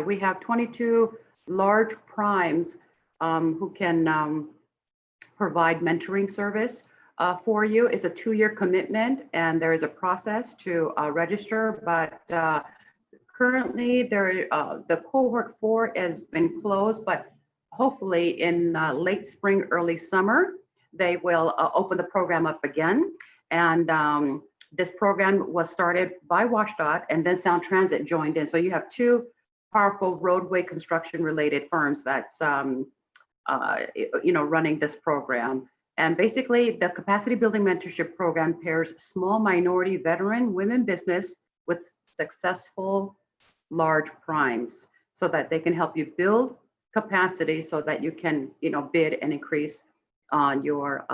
we have 22 large primes who can provide mentoring service for you. It's a 2-year commitment, and there is a process to register, but currently the cohort 4 has been closed, but hopefully in late spring, early summer, they will open the program up again. And this program was started by WashDOT, and then Sound Transit joined in. So you have 2 powerful roadway construction related firms that's running this program. And basically the Capacity Building Mentorship Program pairs small minority veteran women business with successful large primes so that they can help you build capacity so that you can bid and increase on your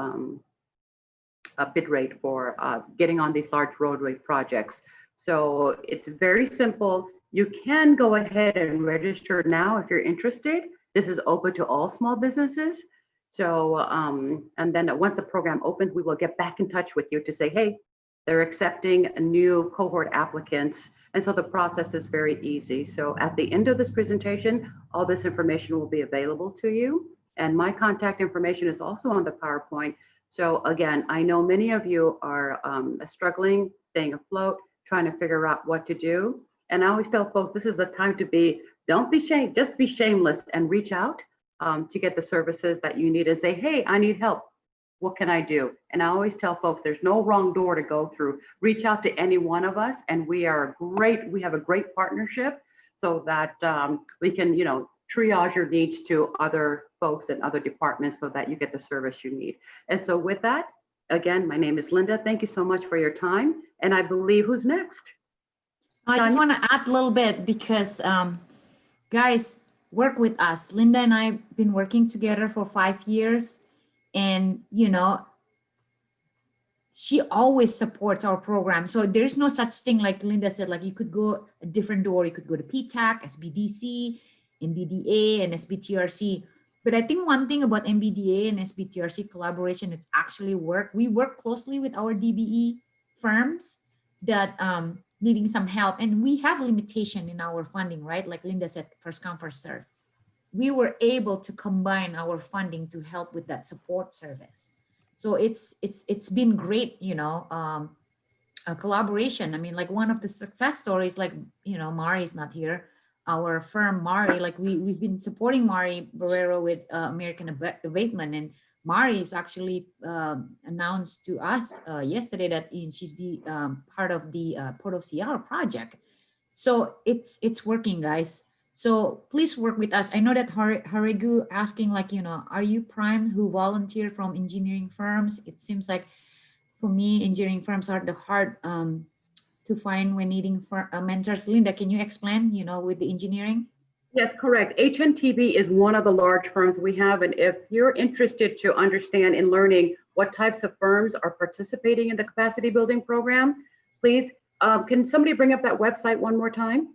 bid rate for getting on these large roadway projects. So it's very simple. You can go ahead and register now if you're interested. This is open to all small businesses. So, and then once the program opens, we will get back in touch with you to say, hey, they're accepting new cohort applicants. And so the process is very easy. So at the end of this presentation, all this information will be available to you. And my contact information is also on the PowerPoint. So again, I know many of you are struggling, staying afloat, trying to figure out what to do. And I always tell folks, this is a time to don't be shamed, just be shameless and reach out to get the services that you need and say, hey, I need help. What can I do? And I always tell folks, there's no wrong door to go through. Reach out to any one of us, and we have a great partnership so that we can, triage your needs to other folks and other departments so that you get the service you need. And so with that, again, my name is Linda. Thank you so much for your time. And I believe who's next? I just want to add a little bit because guys, work with us. Linda and I have been working together for 5 years, and she always supports our program. So there's no such thing, like Linda said, like you could go a different door. You could go to PTAC, SBDC, MBDA, and SBTRC. But I think one thing about MBDA and SBTRC collaboration, it's actually we work closely with our DBE firms that needing some help. And we have limitation in our funding, right? Like Linda said, first come, first serve. We were able to combine our funding to help with that support service. So it's been great, a collaboration. I mean, like one of the success stories, like, Mari is not here. Our firm, Mari, like we've been supporting Mari Barrero with American Abatement, and Mari is actually announced to us yesterday that she's part of the Port of Seattle project. So it's working, guys. So please work with us. I know that Harigu asking, like, are you primed who volunteer from engineering firms? It seems like for me, engineering firms are the hard to find when needing mentors. Linda, can you explain, with the engineering? Yes, correct. HNTB is one of the large firms we have. And if you're interested to understand and learning what types of firms are participating in the capacity building program, please, can somebody bring up that website one more time?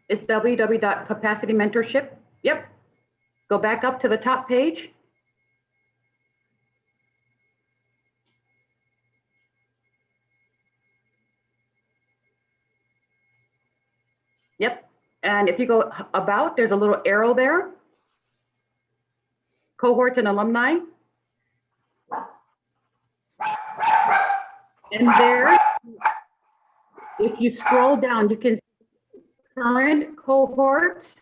It's www.capacitymentorship. Yep. Go back up to the top page. Yep. And if you go about, there's a little arrow there. Cohorts and alumni. And there, if you scroll down, you can see current cohorts.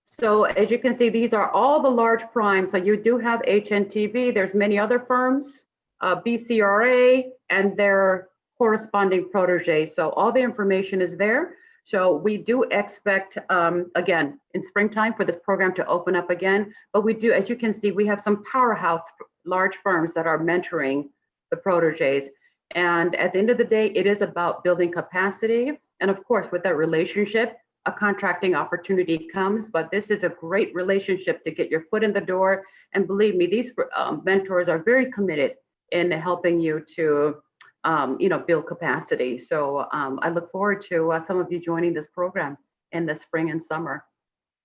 So as you can see, these are all the large primes. So you do have HNTB, there's many other firms, BCRA, and their corresponding proteges. So all the information is there. So we do expect, again, in springtime for this program to open up again. But we do, as you can see, we have some powerhouse large firms that are mentoring the proteges. And at the end of the day, it is about building capacity. And of course, with that relationship, a contracting opportunity comes, but this is a great relationship to get your foot in the door. And believe me, these mentors are very committed in helping you to build capacity. So I look forward to some of you joining this program in the spring and summer.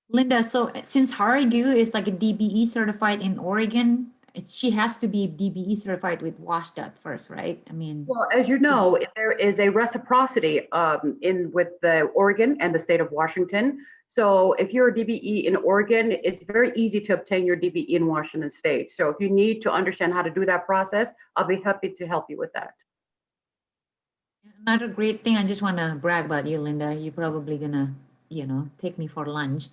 Linda, so since Harigu is like a DBE certified in Oregon, she has to be DBE certified with WSDOT first, right? I mean, well, as you know, there is a reciprocity with the Oregon and the state of Washington. So if you're a DBE in Oregon, it's very easy to obtain your DBE in Washington state. So if you need to understand how to do that process, I'll be happy to help you with that. another great thing, I just want to brag about you, Linda. You're probably gonna, take me for lunch.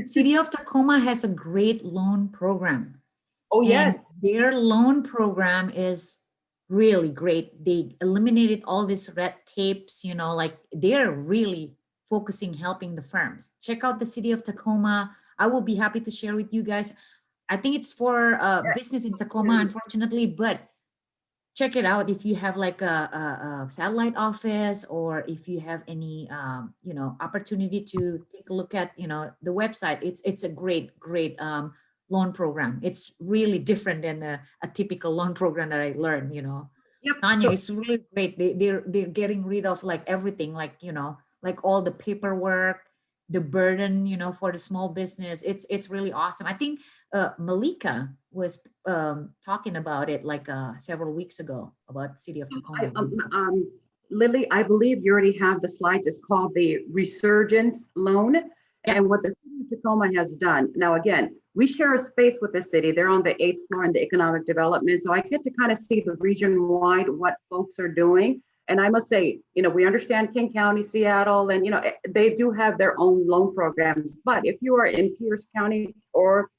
City of Tacoma has a great loan program. Oh, yes. And their loan program is really great. They eliminated all these red tapes, like they're really focusing, helping the firms. Check out the City of Tacoma. I will be happy to share with you guys. I think it's for business in Tacoma, unfortunately, but check it out if you have like a satellite office, or if you have any opportunity to take a look at the website. It's a great loan program. It's really different than a typical loan program that I learned. Yep. Tanya, it's really great. They're getting rid of like everything, like like all the paperwork, the burden for the small business. It's really awesome. I think Malika was talking about it like several weeks ago about City of Tacoma. Lily, I believe you already have the slides. It's called the Resurgence Loan. Yep. And what the City of Tacoma has done. Now, again, we share a space with the city. They're on the 8th floor in the economic development. So I get to kind of see the region-wide what folks are doing. And I must say, we understand King County, Seattle, and, they do have their own loan programs. But if you are in Pierce County or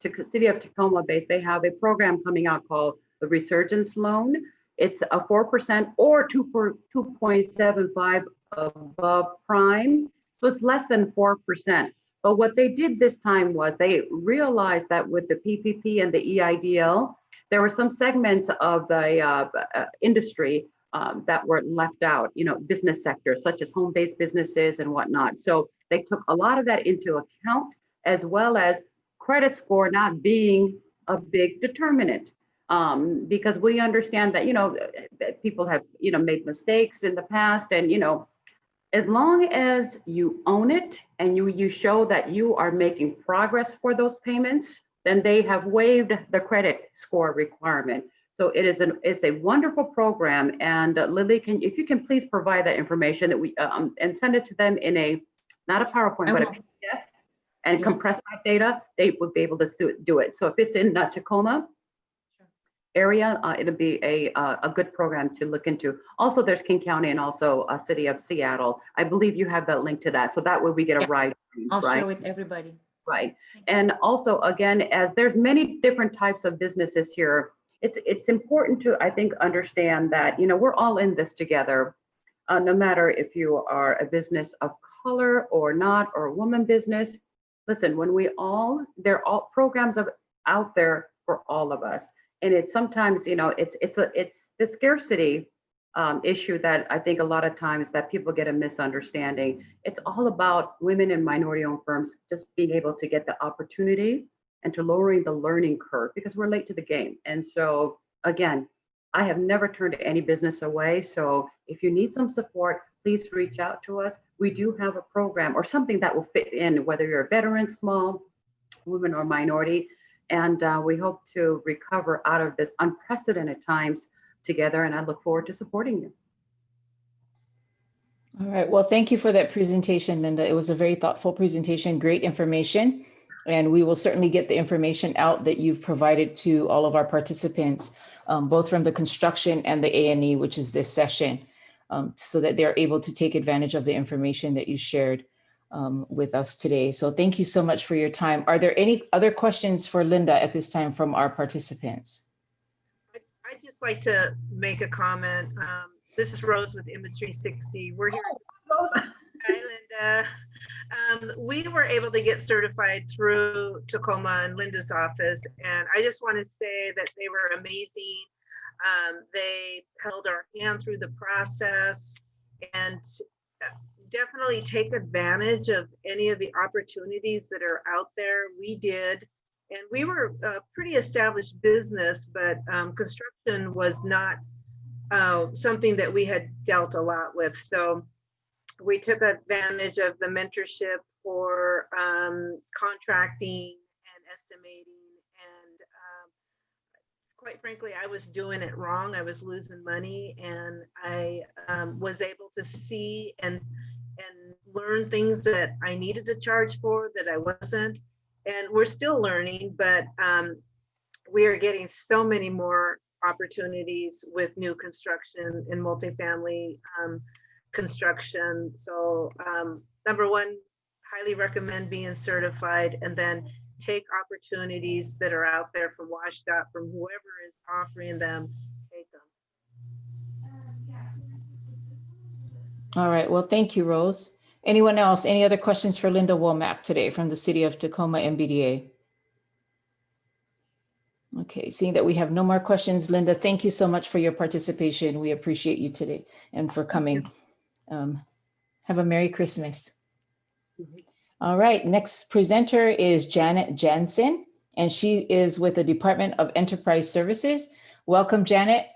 to City of Tacoma base, they have a program coming out called the Resurgence Loan. It's a 4% or 2.75 above prime. So it's less than 4%. But what they did this time was they realized that with the PPP and the EIDL, there were some segments of the industry that were left out, business sectors such as home-based businesses and whatnot. So they took a lot of that into account, as well as credit score not being a big determinant, because we understand that, people have, made mistakes in the past, and, as long as you own it and you show that you are making progress for those payments, then they have waived the credit score requirement. So it's a wonderful program. And Lily, if you can please provide that information that we and send it to them in not a PowerPoint, but a PDF, and compress that data, they would be able to do it. So if it's in Tacoma area, it'll be a good program to look into. Also, there's King County and also a City of Seattle. I believe you have that link to that. So that way we get a ride. I'll share with everybody. Right. And also, again, as there's many different types of businesses here, it's important to, I think, understand that, we're all in this together, no matter if you are a business of color or not, or a woman business. Listen, when there are all programs out there for all of us. And it's sometimes, it's the scarcity issue that I think a lot of times that people get a misunderstanding. It's all about women and minority-owned firms just being able to get the opportunity and to lowering the learning curve, because we're late to the game. And so, again, I have never turned any business away. So if you need some support, please reach out to us. We do have a program or something that will fit in, whether you're a veteran, small, woman, or minority. And we hope to recover out of this unprecedented times together. And I look forward to supporting you. All right. Well, thank you for that presentation, Linda. It was a very thoughtful presentation, great information. And we will certainly get the information out that you've provided to all of our participants, both from the construction and the A&E, which is this session, so that they're able to take advantage of the information that you shared with us today. So thank you so much for your time. Are there any other questions for Linda at this time from our participants? I'd just like to make a comment. This is Rose with Image 360. We're here. Yeah. We were able to get certified through Tacoma and Linda's office, and I just want to say that they were amazing. They held our hand through the process, and definitely take advantage of any of the opportunities that are out there. We did, and we were a pretty established business, but construction was not something that we had dealt a lot with. So we took advantage of the mentorship for contracting and estimating. And quite frankly, I was doing it wrong. I was losing money, and I was able to see and learn things that I needed to charge for that I wasn't. And we're still learning, but we are getting so many more opportunities with new construction and multifamily construction. So number one, highly recommend being certified, and then take opportunities that are out there from WashDOT, from whoever is offering them, take them. All right, well, thank you, Rose. Anyone else? Any other questions for Linda Womack today from the City of Tacoma MBDA? Okay, seeing that we have no more questions, Linda, thank you so much for your participation. We appreciate you today and for coming. Have a Merry Christmas. All right, next presenter is Janet Jansen, and she is with the Department of Enterprise Services. Welcome, Janet.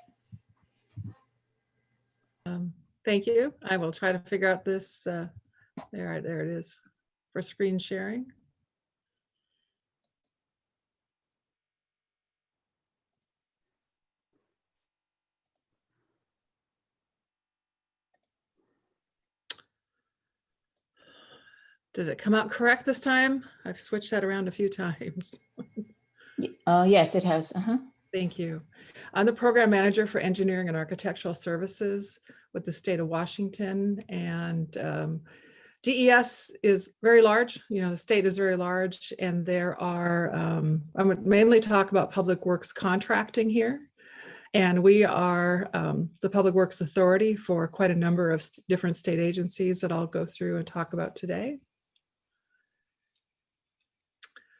Thank you. I will try to figure out this. There it is for screen sharing. Did it come out correct this time? I've switched that around a few times. Yes, it has. Thank you. I'm the program manager for engineering and architectural services with the state of Washington, and DES is very large. You know, the state is very large, and there are, I would mainly talk about public works contracting here. And we are the Public Works Authority for quite a number of different state agencies that I'll go through and talk about today.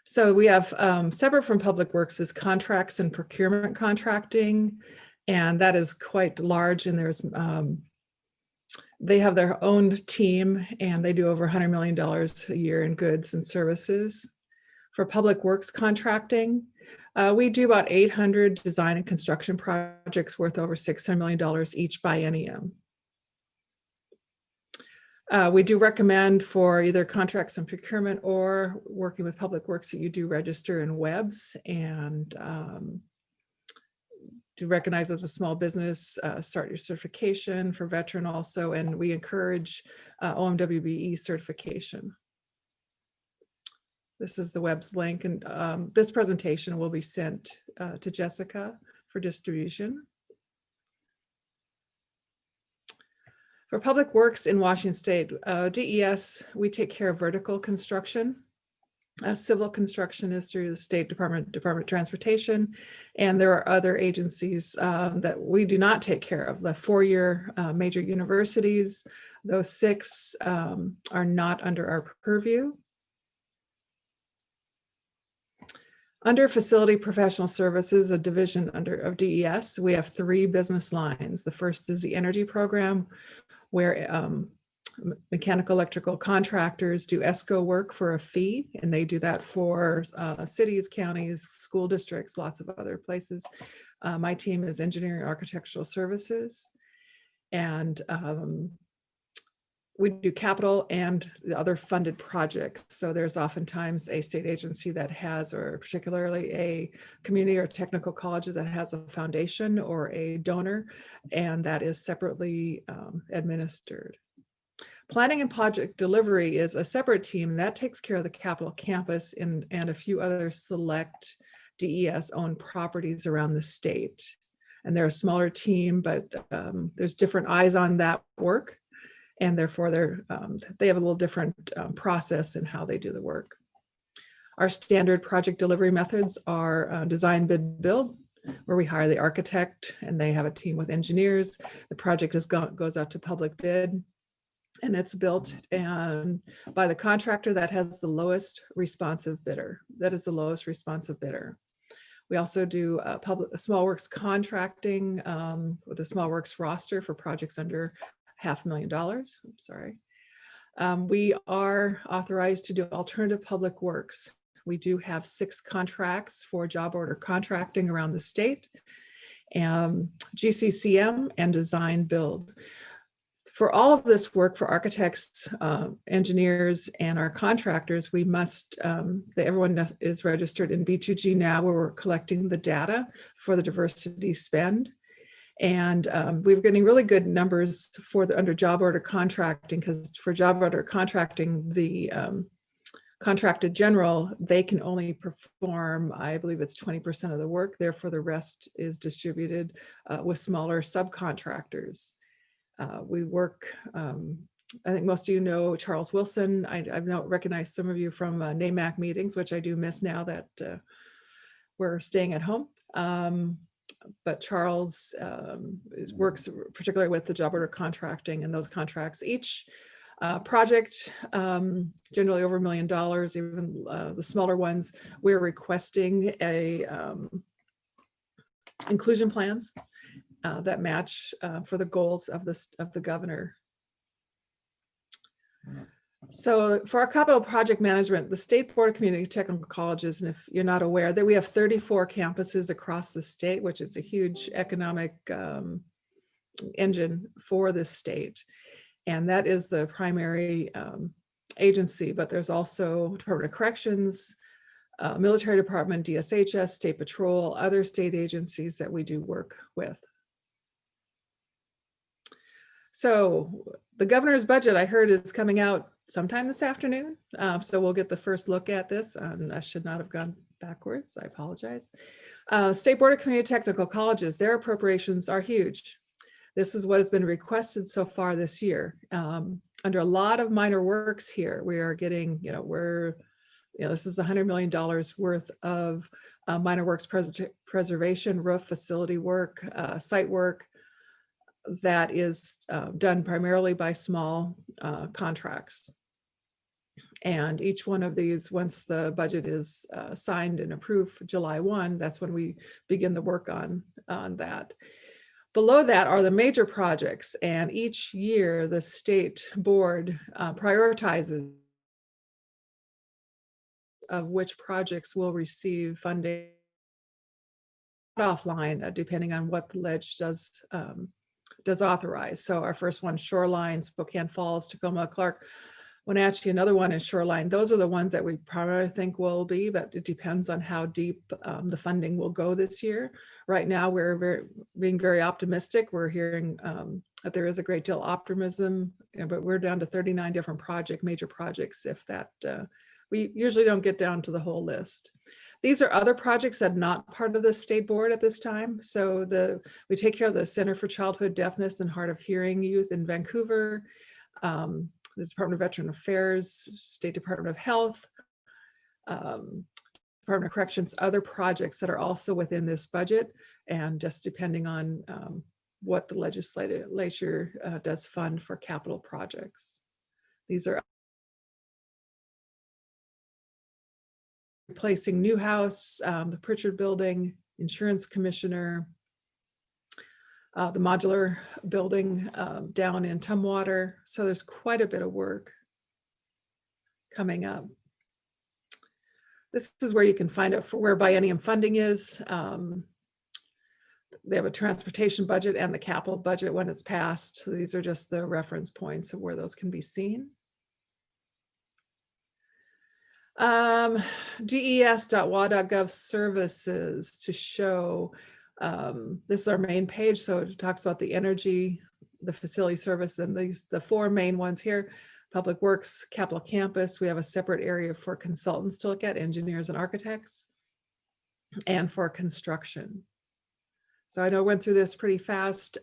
So we have separate from Public Works is contracts and procurement contracting, and that is quite large. And there's they have their own team, and they do over $100 million a year in goods and services. For Public Works contracting, we do about 800 design and construction projects worth over $600 million each biennium. We do recommend for either contracts and procurement or working with Public Works that you do register in WEBs, and to recognize as a small business, start your certification for veteran also, and we encourage OMWBE certification. This is the WEBs link, and this presentation will be sent to Jessica for distribution. For Public Works in Washington State, DES, we take care of vertical construction. Civil construction is through the State Department of Transportation, and there are other agencies that we do not take care of. The four-year major universities, those 6 are not under our purview. Under Facility Professional Services, a division of DES, we have 3 business lines. The first is the energy program, where mechanical electrical contractors do ESCO work for a fee, and they do that for cities, counties, school districts, lots of other places. My team is engineering and architectural services, and we do capital and the other funded projects. So there's oftentimes a state agency that has, or particularly a community or technical colleges that has a foundation or a donor, and that is separately administered. Planning and project delivery is a separate team that takes care of the Capitol campus and a few other select DES-owned properties around the state. And they're a smaller team, but there's different eyes on that work. And therefore they have a little different process in how they do the work. Our standard project delivery methods are design, bid, build, where we hire the architect and they have a team with engineers. The project goes out to public bid. and it's built and by the contractor that has the lowest responsive bidder. That is the lowest responsive bidder. We also do small works contracting with a small works roster for projects under $500,000. I'm sorry. We are authorized to do alternative public works. We do have 6 contracts for job order contracting around the state, GCCM and design build. For all of this work for architects, engineers, and our contractors, we must, everyone is registered in B2G now, where we're collecting the data for the diversity spend. And we're getting really good numbers for under job order contracting, because for job order contracting, the contracted general, they can only perform, I believe it's 20% of the work. Therefore, the rest is distributed with smaller subcontractors. We work, I think most of you know Charles Wilson. I've now recognized some of you from NAMAC meetings, which I do miss now that we're staying at home. But Charles works particularly with the job order contracting and those contracts. Each project, generally over $1 million, even the smaller ones, we're requesting a inclusion plans that match for the goals of the governor. So for our capital project management, the State Board of Community Technical Colleges, and if you're not aware, that we have 34 campuses across the state, which is a huge economic engine for the state. And that is the primary agency, but there's also Department of Corrections, Military Department, DSHS, State Patrol, other state agencies that we do work with. So the governor's budget, I heard, is coming out sometime this afternoon. So we'll get the first look at this. And I should not have gone backwards. I apologize. State Board of Community Technical Colleges, their appropriations are huge. This is what has been requested so far this year. Under a lot of minor works here, we are getting, this is $100 million worth of minor works preservation, roof, facility work, site work that is done primarily by small contracts. And each one of these, once the budget is signed and approved July 1, that's when we begin the work on that. Below that are the major projects, and each year the state board prioritizes of which projects will receive funding offline, depending on what the ledge does authorize. So our first one, Shoreline, Spokane Falls, Tacoma, Clark, Wenatchee, another one is Shoreline. Those are the ones that we probably think will be, but it depends on how deep the funding will go this year. Right now, we're being very optimistic. We're hearing that there is a great deal of optimism, but we're down to 39 different major projects. If that, we usually don't get down to the whole list. These are other projects that are not part of the state board at this time. So we take care of the Center for Childhood Deafness and Hard of Hearing Youth in Vancouver, the Department of Veteran Affairs, State Department of Health, Department of Corrections, other projects that are also within this budget, and just depending on what the legislature does fund for capital projects. These are replacing Newhouse, the Pritchard Building, Insurance Commissioner, the modular building down in Tumwater. So there's quite a bit of work coming up. This is where you can find out for where biennium funding is. They have a transportation budget and the capital budget when it's passed. So these are just the reference points of where those can be seen. DES.wa.gov services to show, this is our main page. So it talks about the energy, the facility service, and the 4 main ones here: Public Works, Capital Campus. We have a separate area for consultants to look at, engineers and architects, and for construction. So I know I went through this pretty fast.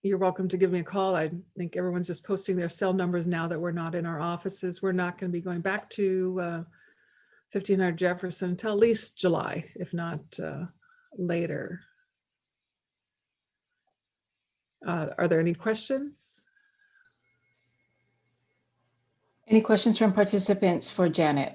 You're welcome to give me a call. I think everyone's just posting their cell numbers now that we're not in our offices. We're not going to be going back to 1500 Jefferson until at least July, if not later. Are there any questions? Any questions from participants for Janet?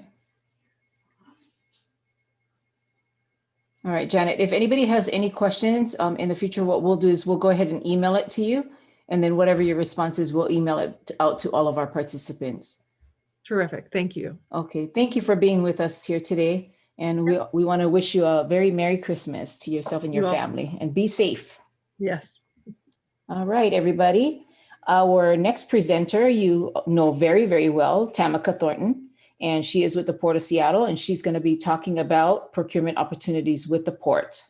All right, Janet, if anybody has any questions in the future, what we'll do is we'll go ahead and email it to you. And then whatever your response is, we'll email it out to all of our participants. Terrific. Thank you. Okay, thank you for being with us here today. And we want to wish you a very Merry Christmas to yourself and your family, and be safe. Yes. All right, everybody. Our next presenter, you know very, very well, Tamika Thornton, and she is with the Port of Seattle, and she's going to be talking about procurement opportunities with the port.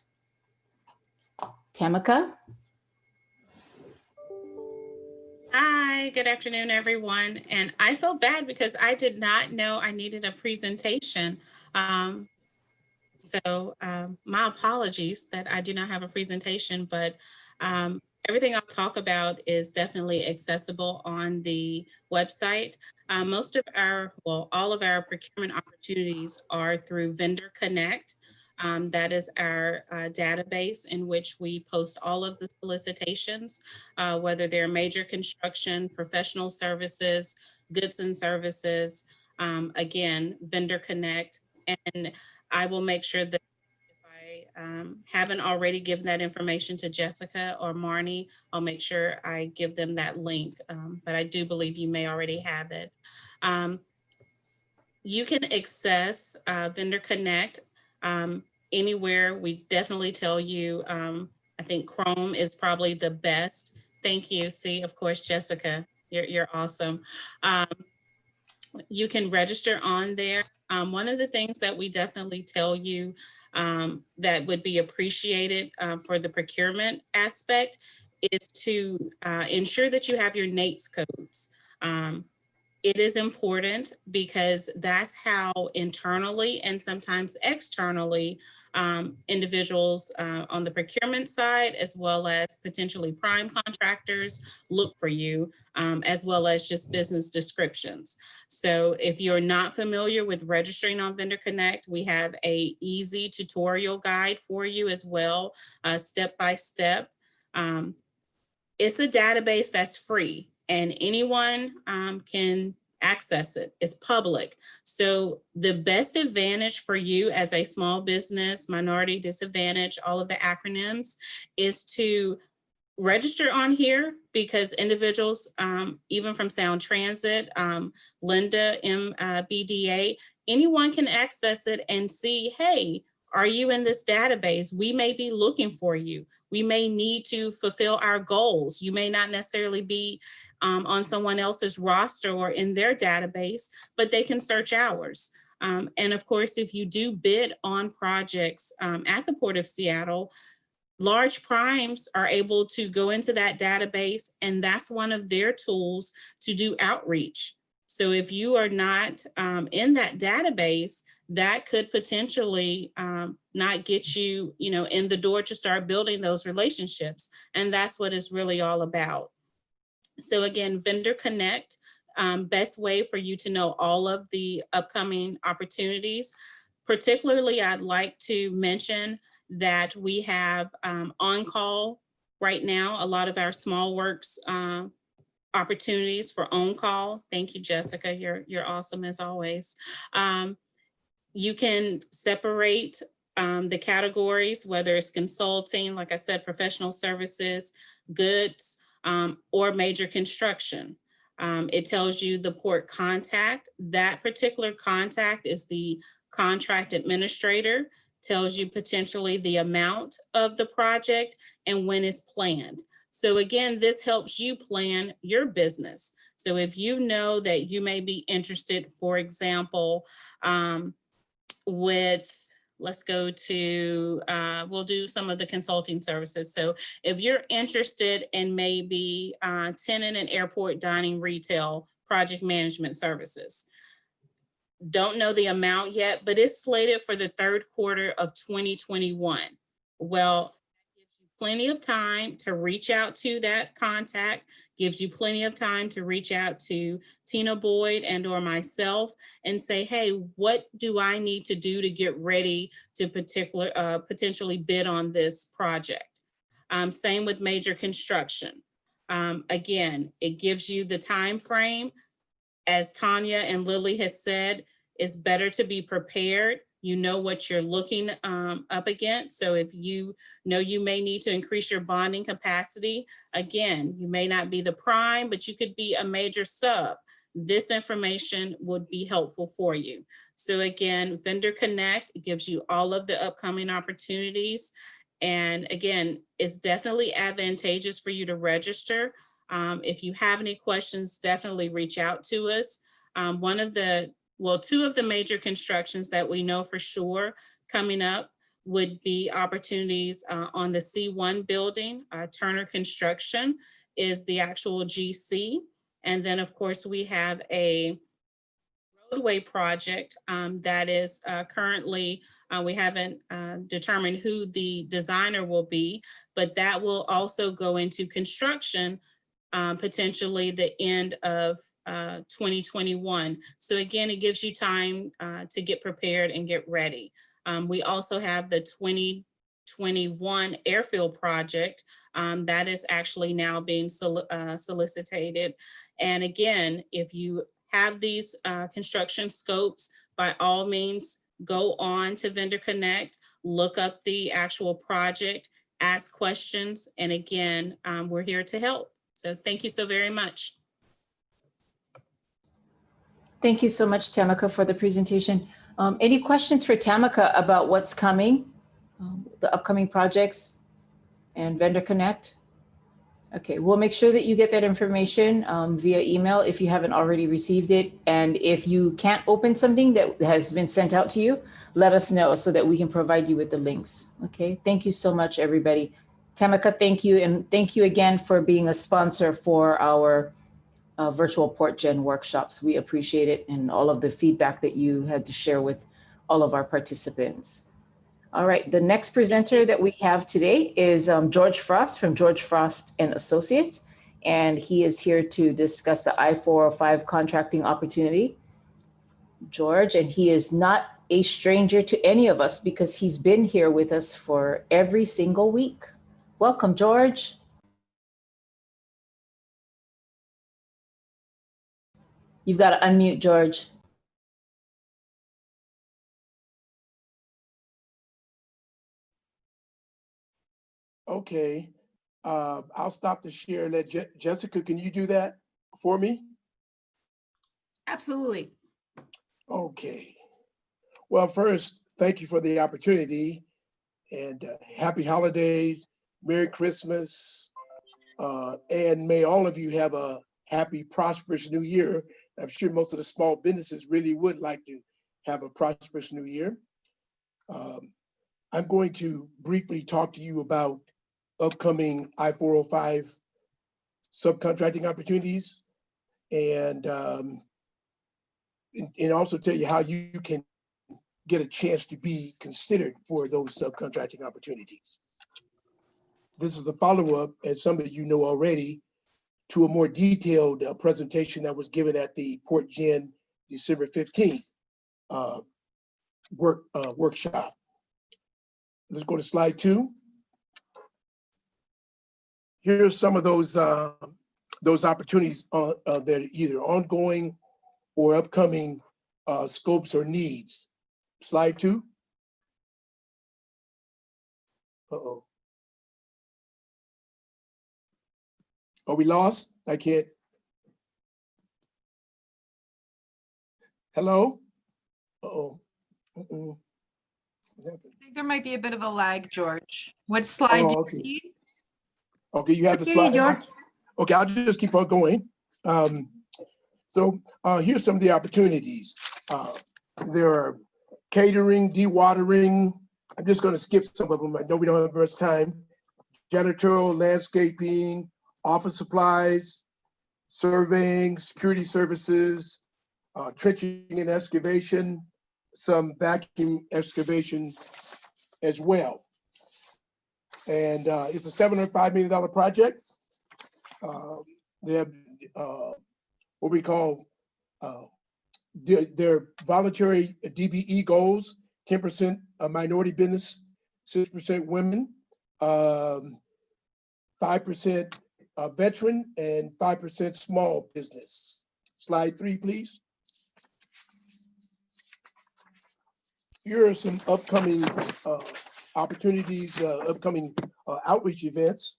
Tamika? Hi, good afternoon, everyone. And I feel bad because I did not know I needed a presentation. My apologies that I do not have a presentation, but everything I'll talk about is definitely accessible on the website. Most of our, well, all of our procurement opportunities are through Vendor Connect. That is our database in which we post all of the solicitations, whether they're major construction, professional services, goods and services. Again, Vendor Connect. And I will make sure that if I haven't already given that information to Jessica or Marnie, I'll make sure I give them that link. But I do believe you may already have it. You can access Vendor Connect anywhere. We definitely tell you, I think Chrome is probably the best. Thank you. See, of course, Jessica, you're awesome. You can register on there. One of the things that we definitely tell you that would be appreciated for the procurement aspect is to ensure that you have your NAICS codes. It is important because that's how internally and sometimes externally individuals on the procurement side, as well as potentially prime contractors, look for you, as well as just business descriptions. So if you're not familiar with registering on Vendor Connect, we have an easy tutorial guide for you as well, step by step. It's a database that's free and anyone can access it. It's public. So the best advantage for you as a small business, minority, disadvantaged, all of the acronyms, is to register on here, because individuals, even from Sound Transit, Linda, MBDA, anyone can access it and see, hey, are you in this database? We may be looking for you. We may need to fulfill our goals. You may not necessarily be on someone else's roster or in their database, but they can search ours. And of course, if you do bid on projects at the Port of Seattle, large primes are able to go into that database, and that's one of their tools to do outreach. So if you are not in that database, that could potentially not get you, in the door to start building those relationships. And that's what it's really all about. So again, Vendor Connect, best way for you to know all of the upcoming opportunities. Particularly, I'd like to mention that we have on-call right now. A lot of our small works opportunities for on-call. Thank you, Jessica. You're awesome as always. You can separate the categories, whether it's consulting, like I said, professional services, goods, or major construction. It tells you the port contact. That particular contact is the contract administrator, tells you potentially the amount of the project and when it's planned. So again, this helps you plan your business. So if you know that you may be interested, for example, let's go to, we'll do some of the consulting services. So if you're interested in maybe tenant and airport dining retail project management services, don't know the amount yet, but it's slated for the third quarter of 2021. Well, that gives you plenty of time to reach out to that contact, gives you plenty of time to reach out to Tina Boyd and or myself and say, hey, what do I need to do to get ready to potentially bid on this project? Same with major construction. Again, it gives you the time frame. As Tanya and Lily has said, it's better to be prepared. You know what you're looking up against. So if you know you may need to increase your bonding capacity, again, you may not be the prime, but you could be a major sub. This information would be helpful for you. So again, Vendor Connect gives you all of the upcoming opportunities. And again, it's definitely advantageous for you to register. If you have any questions, definitely reach out to us. Two of the major constructions that we know for sure coming up would be opportunities on the C1 building. Turner Construction is the actual GC. And then of course we have a roadway project that is currently, we haven't determined who the designer will be, but that will also go into construction potentially the end of 2021. So again, it gives you time to get prepared and get ready. We also have the 2021 airfield project that is actually now being solicited. And again, if you have these construction scopes, by all means, go on to Vendor Connect, look up the actual project, ask questions, and again, we're here to help. So thank you so very much. Thank you so much, Tamika, for the presentation. Any questions for Tamika about what's coming, the upcoming projects and Vendor Connect? Okay, we'll make sure that you get that information via email if you haven't already received it. And if you can't open something that has been sent out to you, let us know so that we can provide you with the links. Okay, thank you so much, everybody. Tamika, thank you. And thank you again for being a sponsor for our virtual PortGen workshops. We appreciate it and all of the feedback that you had to share with all of our participants. All right, the next presenter that we have today is George Frost from George Frost and Associates, and he is here to discuss the I-405 contracting opportunity. George, and he is not a stranger to any of us because he's been here with us for every single week. Welcome, George. You've got to unmute, George. Okay, I'll stop the share. Let Jessica, can you do that for me? Absolutely. Okay. Well, first, thank you for the opportunity and happy holidays, Merry Christmas, and may all of you have a happy, prosperous new year. I'm sure most of the small businesses really would like to have a prosperous new year. I'm going to briefly talk to you about upcoming I-405 subcontracting opportunities and also tell you how you can get a chance to be considered for those subcontracting opportunities. This is a follow-up, as some of you know already, to a more detailed presentation that was given at the PortGen December 15th workshop. Let's go to slide 2. Here are some of those opportunities that are either ongoing or upcoming scopes or needs. Slide 2. Uh-oh. Are we lost? I can't. Hello? Uh-oh. Uh-oh. I think there might be a bit of a lag, George. What slide do you need? Okay, you have the slide. George. Okay, I'll just keep on going. So here's some of the opportunities. There are catering, dewatering. I'm just going to skip some of them. I know we don't have much time. Janitorial, landscaping, office supplies, surveying, security services, trenching and excavation, some vacuum excavation as well. And it's a $705 million project. They have what we call their voluntary DBE goals: 10% minority business, 6% women, 5% veteran and 5% small business. Slide 3, please. Here are some upcoming opportunities, upcoming outreach events.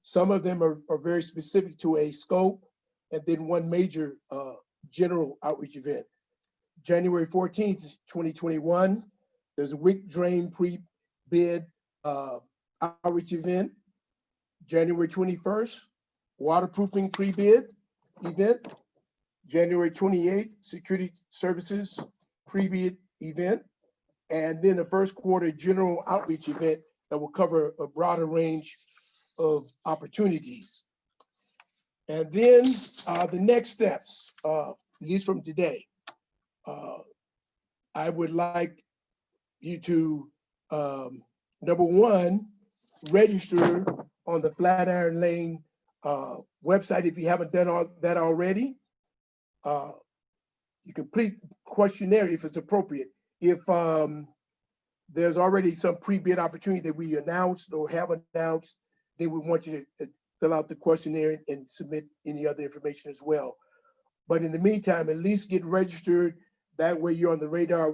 Some of them are very specific to a scope, and then one major general outreach event. January 14th, 2021, there's a wick drain pre-bid outreach event. January 21st, waterproofing pre-bid event. January 28th, security services pre-bid event. And then the first quarter general outreach event that will cover a broader range of opportunities. And then the next steps, at least from today, I would like you to, number one, register on the Flatiron Lane website if you haven't done that already. You complete questionnaire if it's appropriate. If there's already some pre-bid opportunity that we announced or have announced, they would want you to fill out the questionnaire and submit any other information as well. But in the meantime, at least get registered. That way you're on the radar,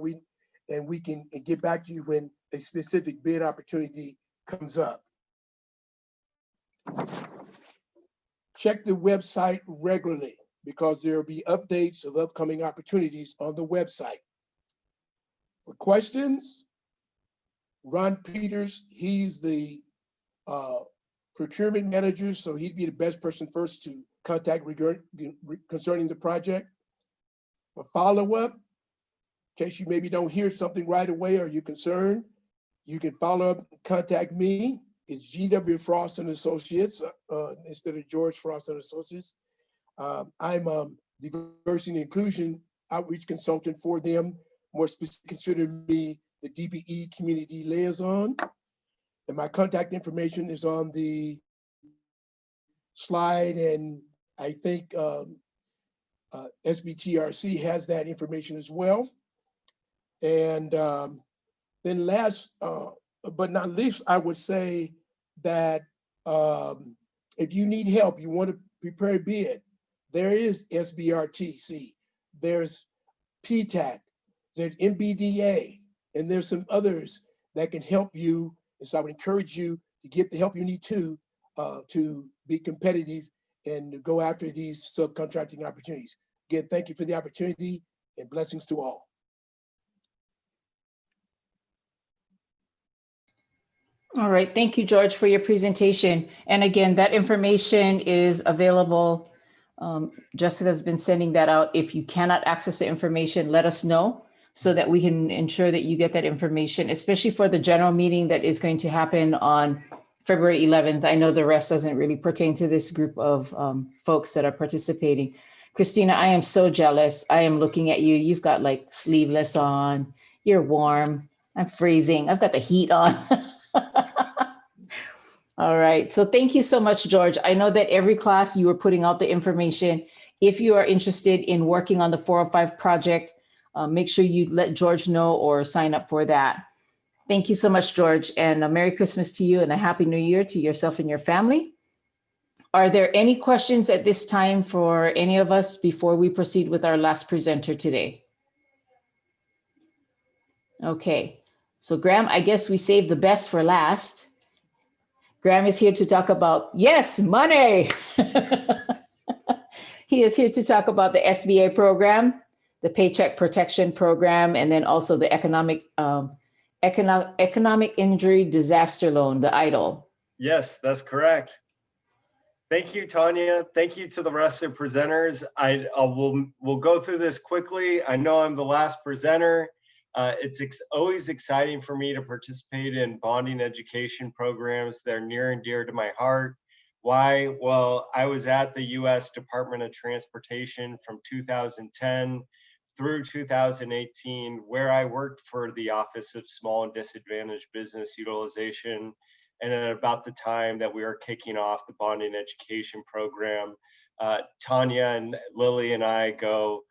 and we can get back to you when a specific bid opportunity comes up. Check the website regularly because there will be updates of upcoming opportunities on the website. For questions, Ron Peters, he's the procurement manager, so he'd be the best person first to contact concerning the project. For follow-up, in case you maybe don't hear something right away or you're concerned, you can follow up, contact me. It's GW Frost and Associates instead of George Frost and Associates. I'm diversity and inclusion outreach consultant for them. More specifically, consider me the DBE community liaison. And my contact information is on the slide, and I think SBTRC has that information as well. And then last but not least, I would say that if you need help, you want to prepare a bid, there is SBRTC, there's PTAC, there's MBDA, and there's some others that can help you. And so I would encourage you to get the help you need to be competitive and to go after these subcontracting opportunities. Again, thank you for the opportunity and blessings to all. All right, thank you, George, for your presentation. And again, that information is available. Jessica's been sending that out. If you cannot access the information, let us know so that we can ensure that you get that information, especially for the general meeting that is going to happen on February 11th. I know the rest doesn't really pertain to this group of folks that are participating. Christina, I am so jealous. I am looking at you. You've got like sleeveless on. You're warm. I'm freezing. I've got the heat on. All right. So thank you so much, George. I know that every class you were putting out the information. If you are interested in working on the 405 project, make sure you let George know or sign up for that. Thank you so much, George, and a Merry Christmas to you and a Happy New Year to yourself and your family. Are there any questions at this time for any of us before we proceed with our last presenter today? Okay, so Graham, I guess we saved the best for last. Graham is here to talk about, yes, money. He is here to talk about the SBA program, the Paycheck Protection Program, and then also the Economic Injury Disaster Loan, the EIDL. Yes, that's correct. Thank you, Tanya. Thank you to the rest of the presenters. We'll go through this quickly. I know I'm the last presenter. It's always exciting for me to participate in bonding education programs. They're near and dear to my heart. Why? Well, I was at the U.S. Department of Transportation from 2010 through 2018, where I worked for the Office of Small and Disadvantaged Business Utilization. And at about the time that we were kicking off the bonding education program, Tanya and Lily and I go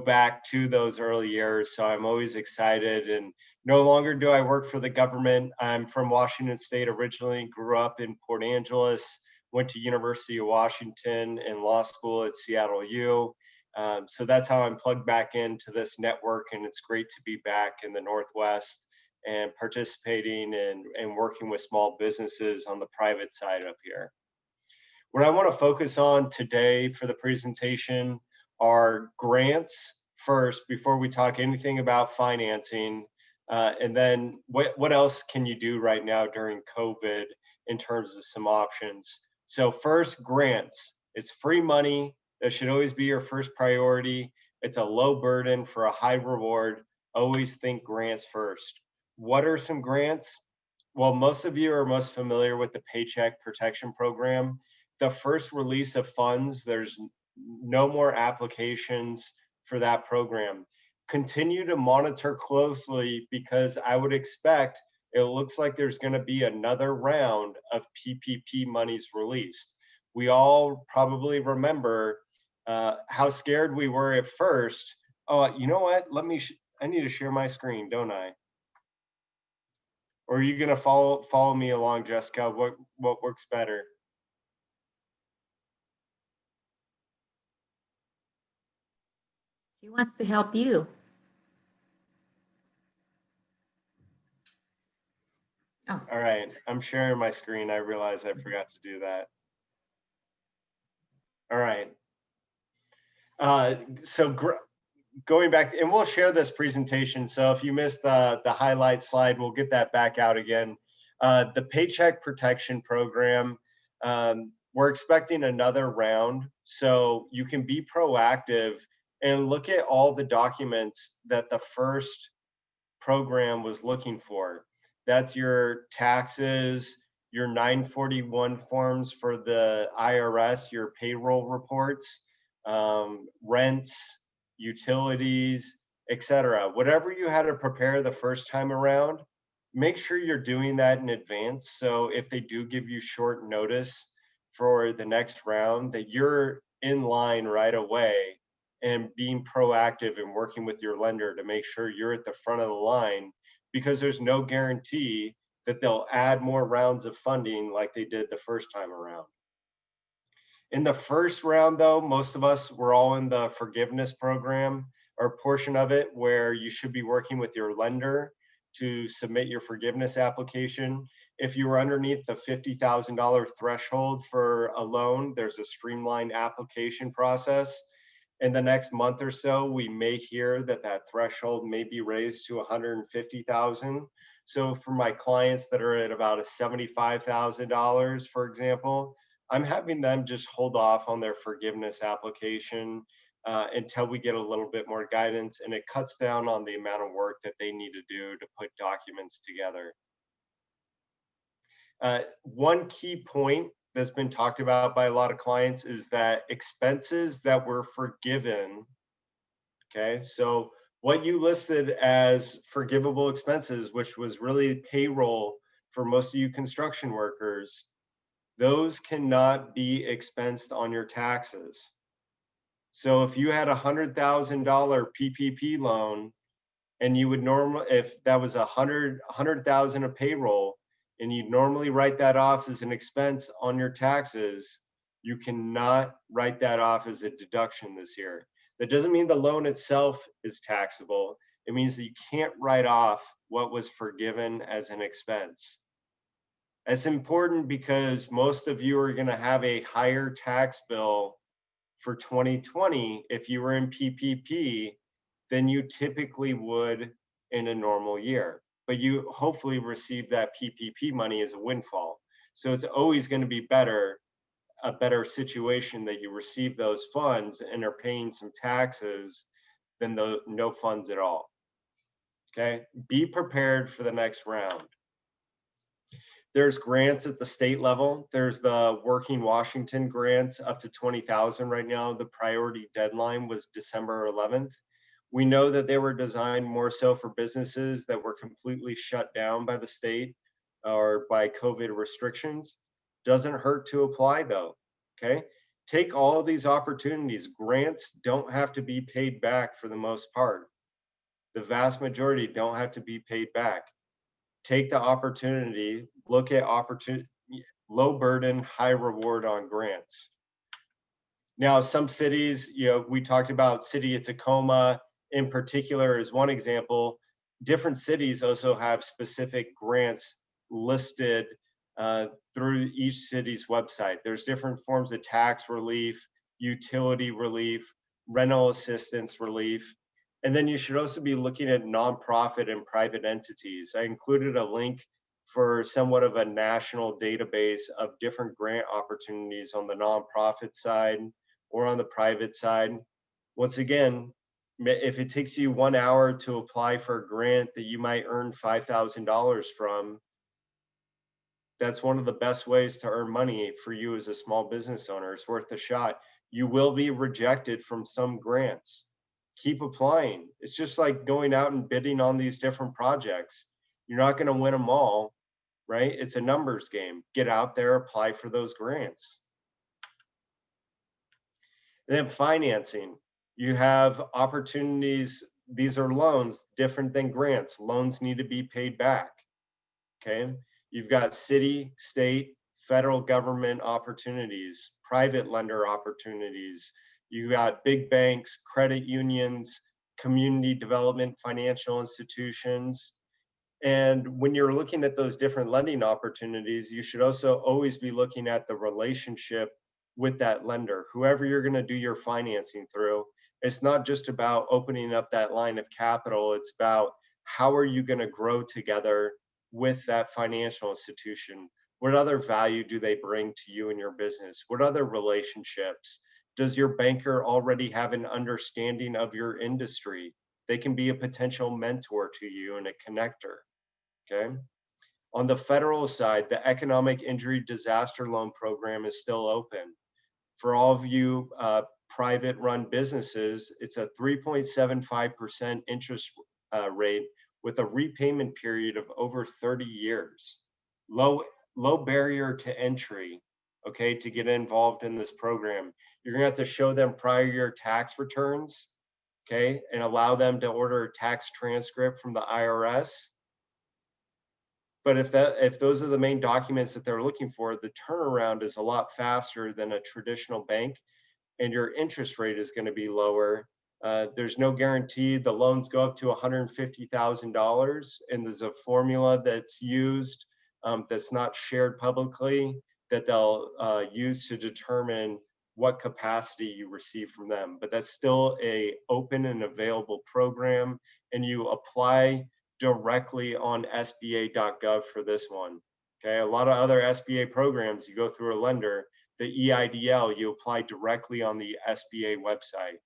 back to those early years. So I'm always excited, and no longer do I work for the government. I'm from Washington State originally, grew up in Port Angeles, went to University of Washington and law school at Seattle U. So that's how I'm plugged back into this network, and it's great to be back in the Northwest and participating and working with small businesses on the private side up here. What I want to focus on today for the presentation are grants first, before we talk anything about financing, and then what else can you do right now during COVID in terms of some options. So first, grants. It's free money. That should always be your first priority. It's a low burden for a high reward. Always think grants first. What are some grants? Well, most of you are most familiar with the Paycheck Protection Program. The first release of funds, there's no more applications for that program. Continue to monitor closely, because I would expect it looks like there's going to be another round of PPP monies released. We all probably remember how scared we were at first. Oh, you know what? I need to share my screen, don't I? Or are you going to follow me along, Jessica? What works better? She wants to help you. Oh. All right, I'm sharing my screen. I realized I forgot to do that. All right. So going back, and we'll share this presentation. So if you missed the highlight slide, we'll get that back out again. The Paycheck Protection Program, we're expecting another round. So you can be proactive and look at all the documents that the first program was looking for. That's your taxes, your 941 forms for the IRS, your payroll reports, rents, utilities, etc. Whatever you had to prepare the first time around, make sure you're doing that in advance. So if they do give you short notice for the next round, that you're in line right away and being proactive and working with your lender to make sure you're at the front of the line, because there's no guarantee that they'll add more rounds of funding like they did the first time around. In the first round, though, most of us were all in the forgiveness program, or portion of it, where you should be working with your lender to submit your forgiveness application. If you were underneath the $50,000 threshold for a loan, there's a streamlined application process. In the next month or so, we may hear that that threshold may be raised to 150,000. So for my clients that are at about a $75,000, for example, I'm having them just hold off on their forgiveness application until we get a little bit more guidance, and it cuts down on the amount of work that they need to do to put documents together. One key point that's been talked about by a lot of clients is that expenses that were forgiven, okay, so what you listed as forgivable expenses, which was really payroll for most of you construction workers, those cannot be expensed on your taxes. So if you had a $100,000 PPP loan, and you would normally, if that was 100,000 of payroll, and you'd normally write that off as an expense on your taxes, you cannot write that off as a deduction this year. That doesn't mean the loan itself is taxable. It means that you can't write off what was forgiven as an expense. It's important because most of you are going to have a higher tax bill for 2020 if you were in PPP than you typically would in a normal year. But you hopefully receive that PPP money as a windfall. So it's always going to be a better situation that you receive those funds and are paying some taxes than the no funds at all. Okay, be prepared for the next round. There's grants at the state level. There's the Working Washington grants up to 20,000 right now. The priority deadline was December 11th. We know that they were designed more so for businesses that were completely shut down by the state or by COVID restrictions. Doesn't hurt to apply though, okay? Take all of these opportunities. Grants don't have to be paid back for the most part. The vast majority don't have to be paid back. Take the opportunity, look at low burden, high reward on grants. Now, some cities, we talked about city of Tacoma in particular as one example. Different cities also have specific grants listed through each city's website. There's different forms of tax relief, utility relief, rental assistance relief. And then you should also be looking at nonprofit and private entities. I included a link for somewhat of a national database of different grant opportunities on the nonprofit side or on the private side. Once again, if it takes you 1 hour to apply for a grant that you might earn $5,000 from, that's one of the best ways to earn money for you as a small business owner. It's worth a shot. You will be rejected from some grants. Keep applying. It's just like going out and bidding on these different projects. You're not going to win them all, right? It's a numbers game. Get out there, apply for those grants. And then financing. You have opportunities. These are loans, different than grants. Loans need to be paid back, okay? You've got city, state, federal government opportunities, private lender opportunities. You got big banks, credit unions, community development, financial institutions. And when you're looking at those different lending opportunities, you should also always be looking at the relationship with that lender, whoever you're going to do your financing through. It's not just about opening up that line of capital. It's about how are you going to grow together with that financial institution? What other value do they bring to you and your business? What other relationships? Does your banker already have an understanding of your industry? They can be a potential mentor to you and a connector, okay? On the federal side, the Economic Injury Disaster Loan Program is still open. For all of you private run businesses, it's a 3.75% interest rate with a repayment period of over 30 years. Low barrier to entry, okay, to get involved in this program. You're gonna have to show them prior year tax returns, okay, and allow them to order a tax transcript from the IRS. But if those are the main documents that they're looking for, the turnaround is a lot faster than a traditional bank, and your interest rate is going to be lower. There's no guarantee. The loans go up to $150,000, and there's a formula that's used that's not shared publicly that they'll use to determine what capacity you receive from them. But that's still a open and available program, and you apply directly on SBA.gov for this one. Okay, a lot of other SBA programs, you go through a lender. The EIDL, you apply directly on the SBA website.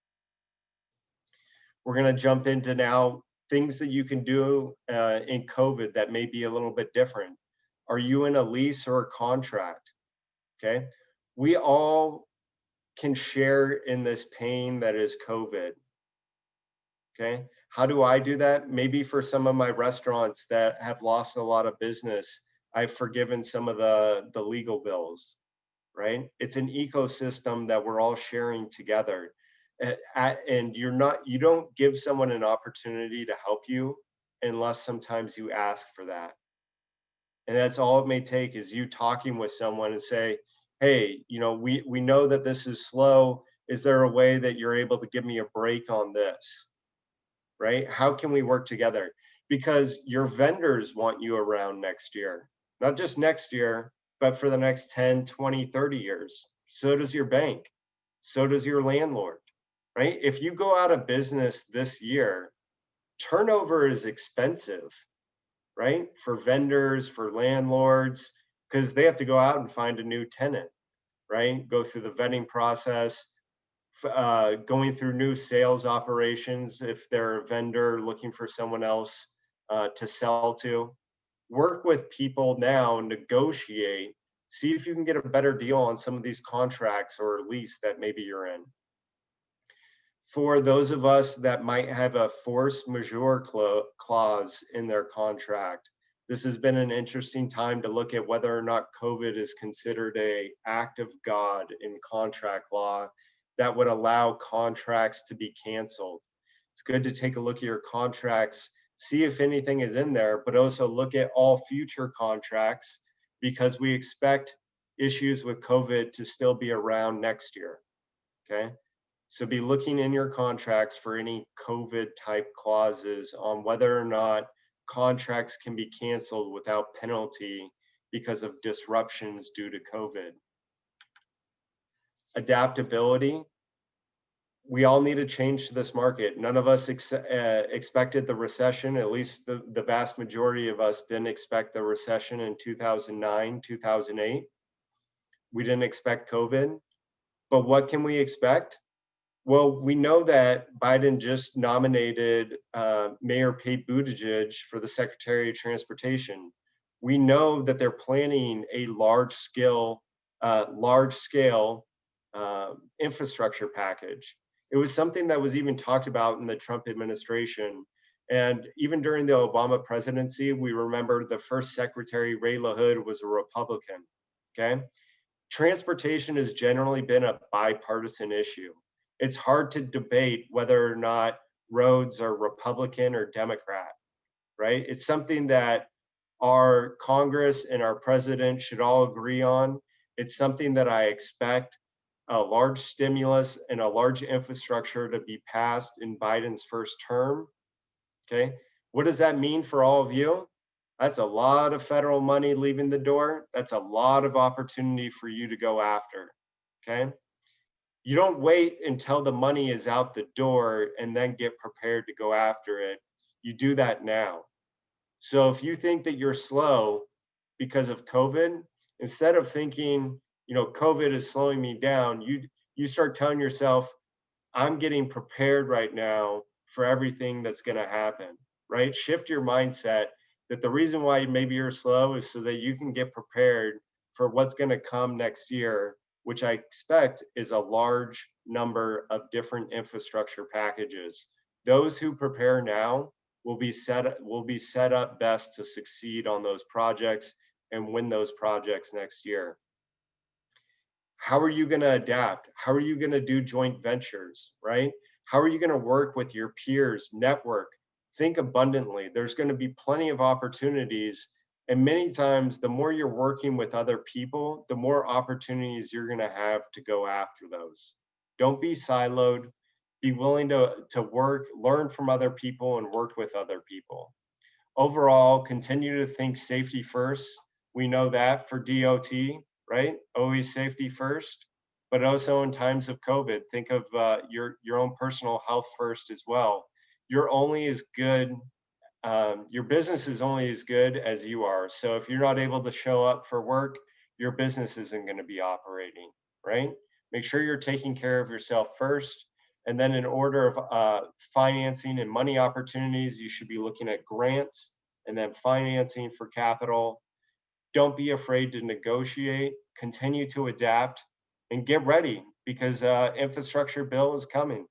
We're going to jump into now things that you can do in COVID that may be a little bit different. Are you in a lease or a contract? Okay, we all can share in this pain that is COVID. Okay, how do I do that? Maybe for some of my restaurants that have lost a lot of business, I've forgiven some of the legal bills, right? It's an ecosystem that we're all sharing together. And you don't give someone an opportunity to help you unless sometimes you ask for that. And that's all it may take is you talking with someone and say, hey, we know that this is slow. Is there a way that you're able to give me a break on this? Right? How can we work together? Because your vendors want you around next year, not just next year, but for the next 10, 20, 30 years. So does your bank. So does your landlord, right? If you go out of business this year, turnover is expensive, right? For vendors, for landlords, because they have to go out and find a new tenant, right? Go through the vetting process, going through new sales operations if they're a vendor looking for someone else to sell to. Work with people now, negotiate, see if you can get a better deal on some of these contracts or lease that maybe you're in. For those of us that might have a force majeure clause in their contract, this has been an interesting time to look at whether or not COVID is considered an act of God in contract law that would allow contracts to be canceled. It's good to take a look at your contracts, see if anything is in there, but also look at all future contracts because we expect issues with COVID to still be around next year, okay? So be looking in your contracts for any COVID type clauses on whether or not contracts can be canceled without penalty because of disruptions due to COVID. Adaptability. We all need a change to this market. None of us expected the recession, at least the vast majority of us didn't expect the recession in 2009, 2008. We didn't expect COVID, but what can we expect? Well, we know that Biden just nominated Mayor Pete Buttigieg for the Secretary of Transportation. We know that they're planning a large-scale infrastructure package. It was something that was even talked about in the Trump administration. And even during the Obama presidency, we remember the first secretary, Ray LaHood, was a Republican, okay? Transportation has generally been a bipartisan issue. It's hard to debate whether or not roads are Republican or Democrat, right? It's something that our Congress and our president should all agree on. It's something that I expect a large stimulus and a large infrastructure to be passed in Biden's first term, okay? What does that mean for all of you? That's a lot of federal money leaving the door. That's a lot of opportunity for you to go after, okay? You don't wait until the money is out the door and then get prepared to go after it. You do that now. So if you think that you're slow because of COVID, instead of thinking, you know, COVID is slowing me down, you start telling yourself, I'm getting prepared right now for everything that's going to happen, right? Shift your mindset that the reason why maybe you're slow is so that you can get prepared for what's going to come next year, which I expect is a large number of different infrastructure packages. Those who prepare now will be set up best to succeed on those projects and win those projects next year. How are you going to adapt? How are you going to do joint ventures, right? How are you going to work with your peers, network? Think abundantly. There's going to be plenty of opportunities. And many times, the more you're working with other people, the more opportunities you're going to have to go after those. Don't be siloed. Be willing to work, learn from other people, and work with other people. Overall, continue to think safety first. We know that for DOT, right? Always safety first, but also in times of COVID, think of your own personal health first as well. You're only as good, your business is only as good as you are. So if you're not able to show up for work, your business isn't going to be operating, right? Make sure you're taking care of yourself first. And then in order of financing and money opportunities, you should be looking at grants and then financing for capital. Don't be afraid to negotiate, continue to adapt, and get ready because infrastructure bill is coming.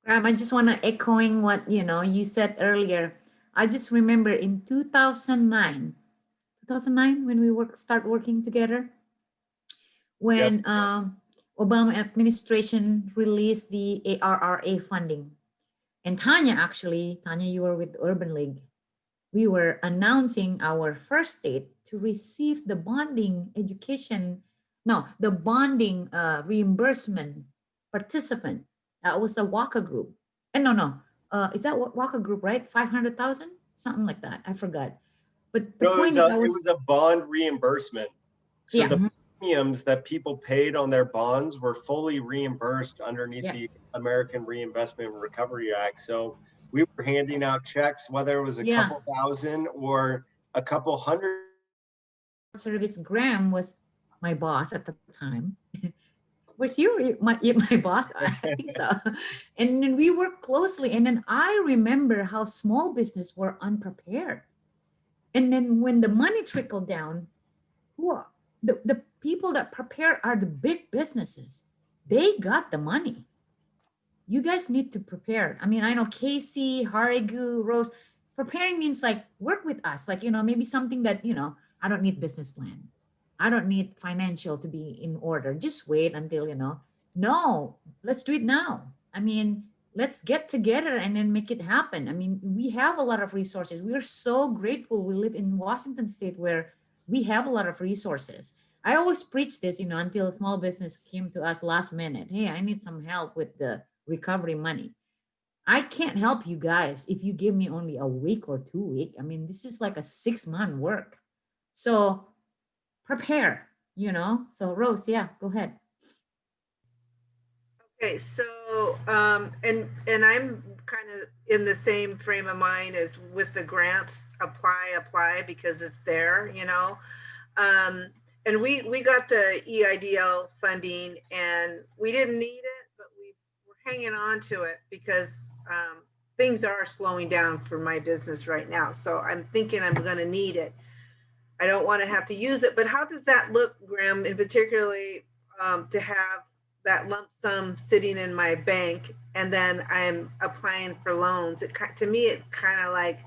Graham, I just want to echoing what you said earlier. I just remember in 2009 when we start working together, when yes. Obama administration released the ARRA funding. And Tanya, you were with Urban League. We were announcing our first state to receive the bonding reimbursement participant. That was the WACA group. And is that WACA group, right? 500,000, something like that. I forgot. But the point is, it was a bond reimbursement. So yeah. The premiums that people paid on their bonds were fully reimbursed underneath the American Reinvestment and Recovery Act. So we were handing out checks, whether it was a couple thousand or a couple hundred. Service. Graham was my boss at the time. Was you my boss? I think so. And then we worked closely. And then I remember how small business were unprepared. And then when the money trickled down, the people that prepare are the big businesses. They got the money. You guys need to prepare. I mean, I know Casey, Harigu, Rose, preparing means like work with us. Like, maybe something that, I don't need business plan. I don't need financial to be in order. Just wait until, no, let's do it now. I mean, let's get together and then make it happen. I mean, we have a lot of resources. We are so grateful. We live in Washington State where we have a lot of resources. I always preach this, until a small business came to us last minute. Hey, I need some help with the recovery money. I can't help you guys if you give me only a week or 2 weeks. I mean, this is like a 6-month work. So prepare, So Rose, yeah, go ahead. Okay, so and I'm kind of in the same frame of mind as with the grants, apply because it's there, and we got the EIDL funding and we didn't need it, but we're hanging on to it because things are slowing down for my business right now. So I'm thinking I'm going to need it. I don't want to have to use it, but how does that look, Graham, in particularly to have that lump sum sitting in my bank and then I'm applying for loans? To me, it kind of like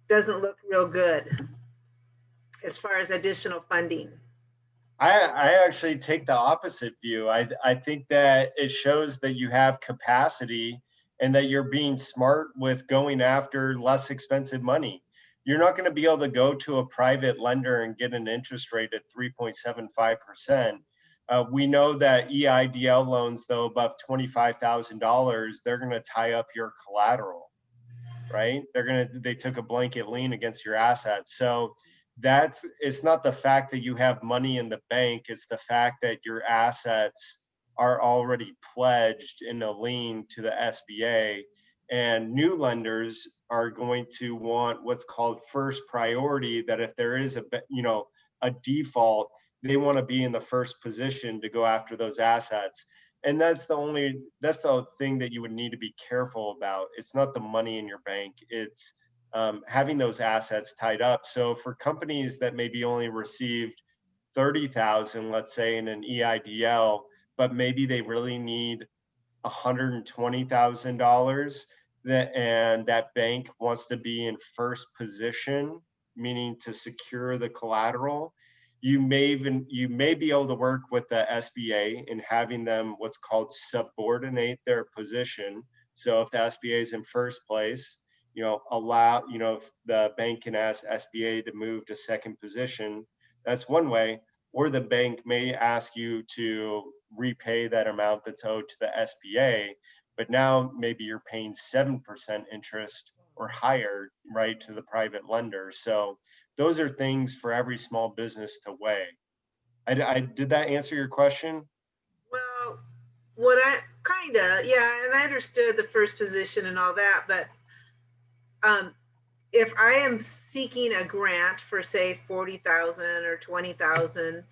doesn't look real good as far as additional funding. I actually take the opposite view. I think that it shows that you have capacity and that you're being smart with going after less expensive money. You're not going to be able to go to a private lender and get an interest rate at 3.75%. We know that EIDL loans, though, above $25,000, they're going to tie up your collateral, right? They took a blanket lien against your assets. So it's not the fact that you have money in the bank, it's the fact that your assets are already pledged in a lien to the SBA, and new lenders are going to want what's called first priority, that if there is a default, they want to be in the first position to go after those assets. And that's the thing that you would need to be careful about. It's not the money in your bank, it's having those assets tied up. So for companies that maybe only received 30,000, let's say, in an EIDL, but maybe they really need $120,000, and that bank wants to be in first position, meaning to secure the collateral, you may be able to work with the SBA in having them what's called subordinate their position. So if the SBA is in first place, if the bank can ask SBA to move to second position, that's one way. Or the bank may ask you to repay that amount that's owed to the SBA, but now maybe you're paying 7% interest or higher, right, to the private lender. So those are things for every small business to weigh. Did that answer your question? Well, and I understood the first position and all that, but if I am seeking a grant for say 40,000 or 20,000,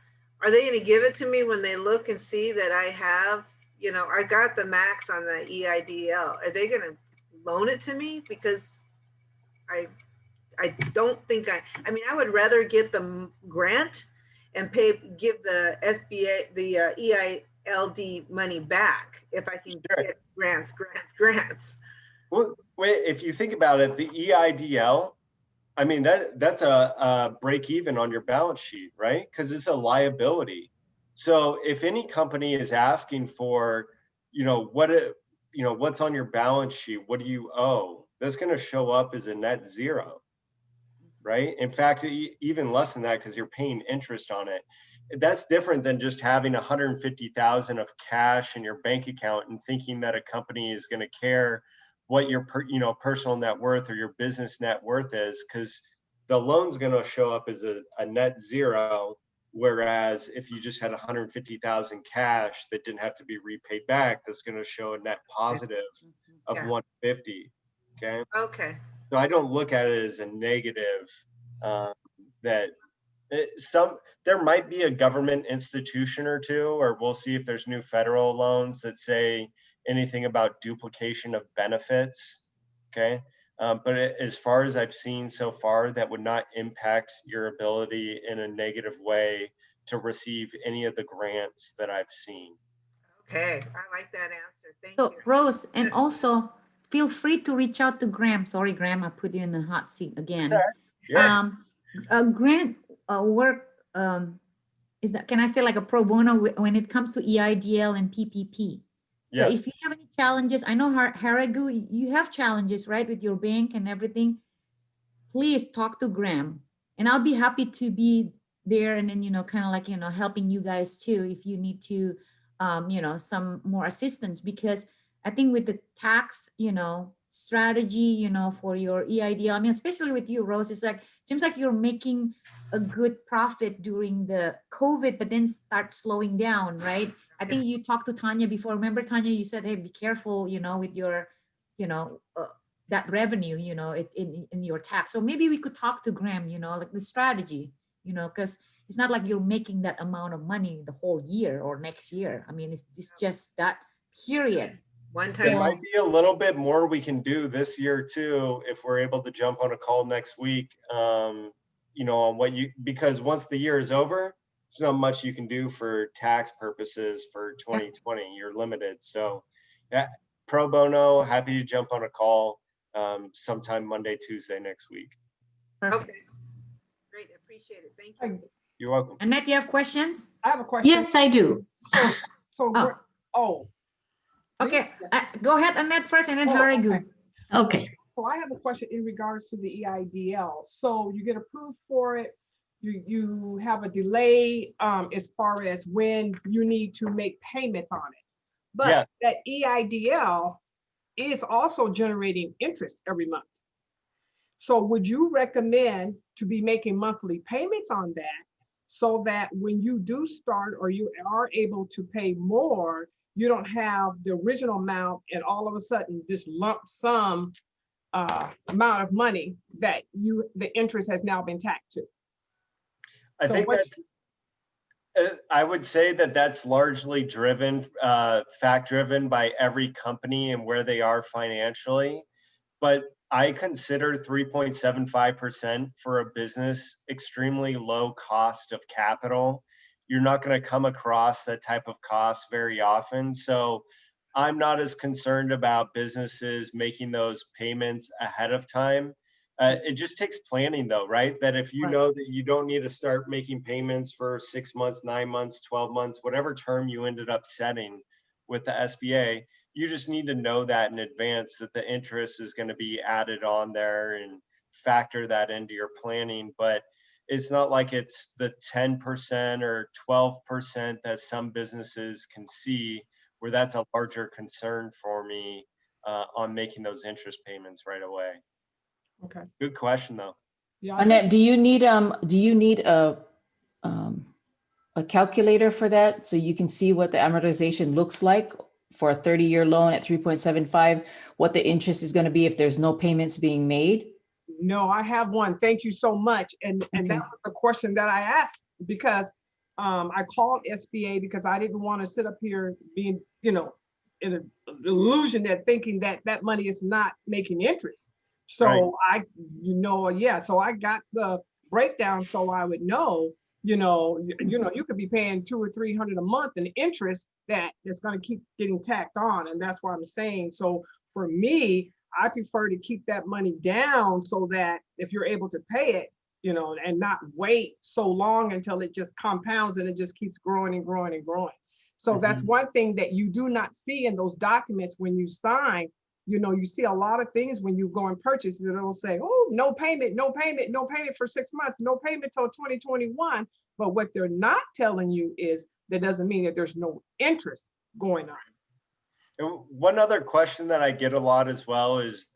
are they going to give it to me when they look and see that I have, I got the max on the EIDL? Are they going to loan it to me? Because I don't think I would rather get the grant and give the SBA, the EILD money back if I can get grants. Well, if you think about it, the EIDL, that's a break even on your balance sheet, right? Because it's a liability. So if any company is asking for, what's on your balance sheet, what do you owe? That's going to show up as a net zero, right? In fact, even less than that, because you're paying interest on it. That's different than just having 150,000 of cash in your bank account and thinking that a company is going to care what your personal net worth or your business net worth is, because the loan's going to show up as a net zero. Whereas if you just had 150,000 cash that didn't have to be repaid back, that's going to show a net positive of 150. Okay. Okay. So I don't look at it as a negative. There might be a government institution or two, or we'll see if there's new federal loans that say anything about duplication of benefits. Okay. But as far as I've seen so far, that would not impact your ability in a negative way to receive any of the grants that I've seen. Okay, I like that answer. Thank you. So Rose, and also feel free to reach out to Graham. Sorry, Graham, I put you in the hot seat again. Sure. Grant work, is that, can I say like a pro bono when it comes to EIDL and PPP? So yes. If you have any challenges, I know Haragu, you have challenges, right, with your bank and everything. Please talk to Graham, and I'll be happy to be there, and then, kind of like, helping you guys too, if you need to, some more assistance, because I think with the tax, strategy, for your EIDL, I mean, especially with you, Rose, it's like, seems like you're making a good profit during the COVID, but then start slowing down, right? I think you talked to Tanya before. Remember, Tanya, you said, hey, be careful, with your, that revenue, in your tax. So maybe we could talk to Graham, like the strategy, because it's not like you're making that amount of money the whole year or next year. I mean, it's just that period. One There time. might be a little bit more we can do this year too, if we're able to jump on a call next week, on what because once the year is over, there's not much you can do for tax purposes for 2020. You're limited. So yeah, pro bono, happy to jump on a call sometime Monday, Tuesday next week. Perfect. Okay. Great. Appreciate it. Thank you. You're welcome. Annette, you have questions? I have a question. Yes, I do. Okay, go ahead, Annette, first, and then Harigu. Okay. So I have a question in regards to the EIDL. So you get approved for it. You have a delay as far as when you need to make payments on it. But that EIDL is also generating interest every month. So would you recommend to be making monthly payments on that, so that when you do start, or you are able to pay more, you don't have the original amount and all of a sudden this lump sum amount of money that the interest has now been tacked to? I think I would say that's largely driven, fact driven by every company and where they are financially. But I consider 3.75% for a business extremely low cost of capital. You're not going to come across that type of cost very often. So I'm not as concerned about businesses making those payments ahead of time. It just takes planning though, right? That if you know that you don't need to start making payments for 6 months, 9 months, 12 months, whatever term you ended up setting with the SBA, you just need to know that in advance, that the interest is going to be added on there, and factor that into your planning. But it's not like it's the 10% or 12% that some businesses can see, where that's a larger concern for me on making those interest payments right away. Okay. Good question though. Yeah. Annette, do you need a calculator for that, so you can see what the amortization looks like for a 30-year loan at 3.75, what the interest is going to be if there's no payments being made? No, I have one. Thank you so much. And that was the question that I asked, because I called SBA because I didn't want to sit up here being, in an illusion that thinking that that money is not making interest. So so I got the breakdown so I would know, you could be paying $200 or $300 a month in interest that's going to keep getting tacked on. And that's what I'm saying. So for me, I prefer to keep that money down, so that if you're able to pay it, and not wait so long until it just compounds and it just keeps growing and growing and growing. So that's one thing that you do not see in those documents when you sign. You see a lot of things when you go and purchase, it'll say, oh, no payment for 6 months, no payment till 2021. But what they're not telling you is that doesn't mean that there's no interest going on. And one other question that I get a lot as well is,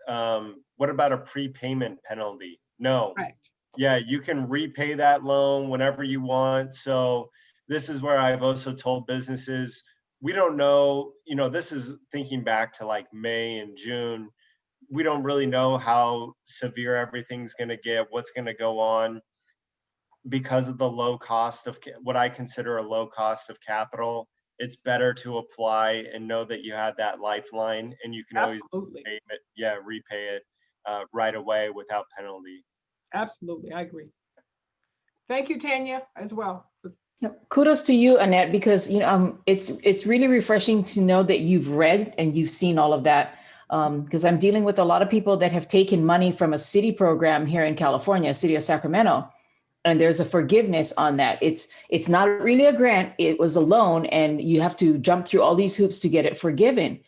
what about a prepayment penalty? No. Correct. Yeah, you can repay that loan whenever you want. So this is where I've also told businesses, we don't know, this is thinking back to like May and June. We don't really know how severe everything's going to get, what's going to go on, because of the low cost of what I consider a low cost of capital. It's better to apply and know that you have that lifeline, and you can always repay it right away without penalty. Absolutely, I agree. Thank you, Tanya, as well. Kudos to you, Annette, because it's really refreshing to know that you've read and you've seen all of that. Because I'm dealing with a lot of people that have taken money from a city program here in California, City of Sacramento, and there's a forgiveness on that. It's not really a grant, it was a loan, and you have to jump through all these hoops to get it forgiven.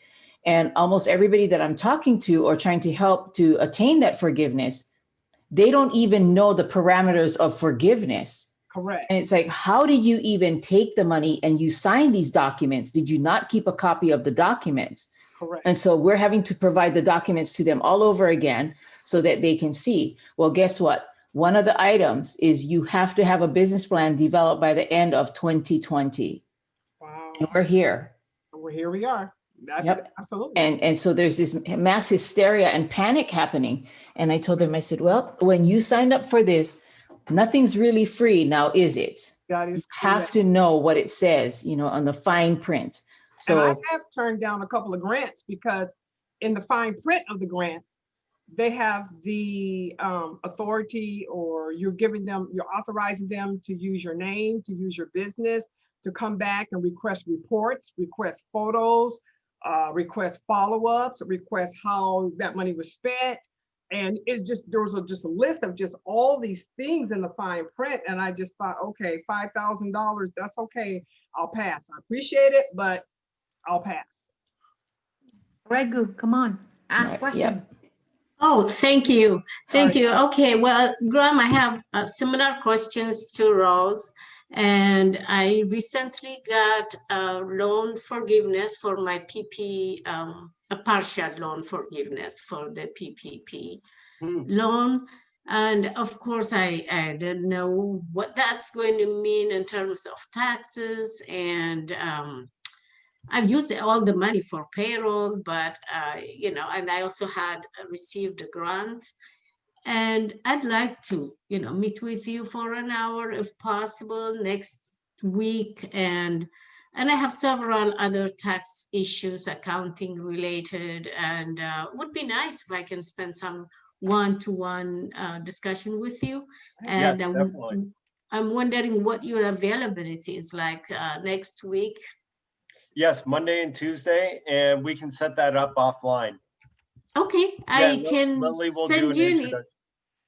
And almost everybody that I'm talking to or trying to help to attain that forgiveness, they don't even know the parameters of forgiveness. Correct. And it's like, how did you even take the money and you signed these documents? Did you not keep a copy of the documents? Correct. And so we're having to provide the documents to them all over again so that they can see. Well, guess what? One of the items is you have to have a business plan developed by the end of 2020. Wow. And we're here. Well, here we are. That's Yep. Absolutely. And so there's this mass hysteria and panic happening. And I told them, I said, well, when you signed up for this, nothing's really free now, is it? That is you have to know what it says, you know, on the fine print. So and I have turned down a couple of grants because in the fine print of the grants, they have the authority, or you're authorizing them to use your name, to use your business, to come back and request reports, request photos, request follow-ups, request how that money was spent. And there was just a list of just all these things in the fine print. And I just thought, okay, $5,000, that's okay. I'll pass. I appreciate it, but I'll pass. Regu, come on, ask question. Yep. Oh, thank you. Thank you. Okay, well, Graham, I have similar questions to Rose. And I recently got a loan forgiveness for my PP, a partial loan forgiveness for the PPP loan. And of course, I don't know what that's going to mean in terms of taxes. And I've used all the money for payroll, but, you know, and I also had received a grant. And I'd like to, you know, meet with you for an hour if possible next week. And I have several other tax issues, accounting related, and would be nice if I can spend some one-to-one discussion with you. And Yes, definitely. I'm wondering what your availability is like next week. Yes, Monday and Tuesday, and we can set that up offline. Okay, I can Lily will send do you an an introduction.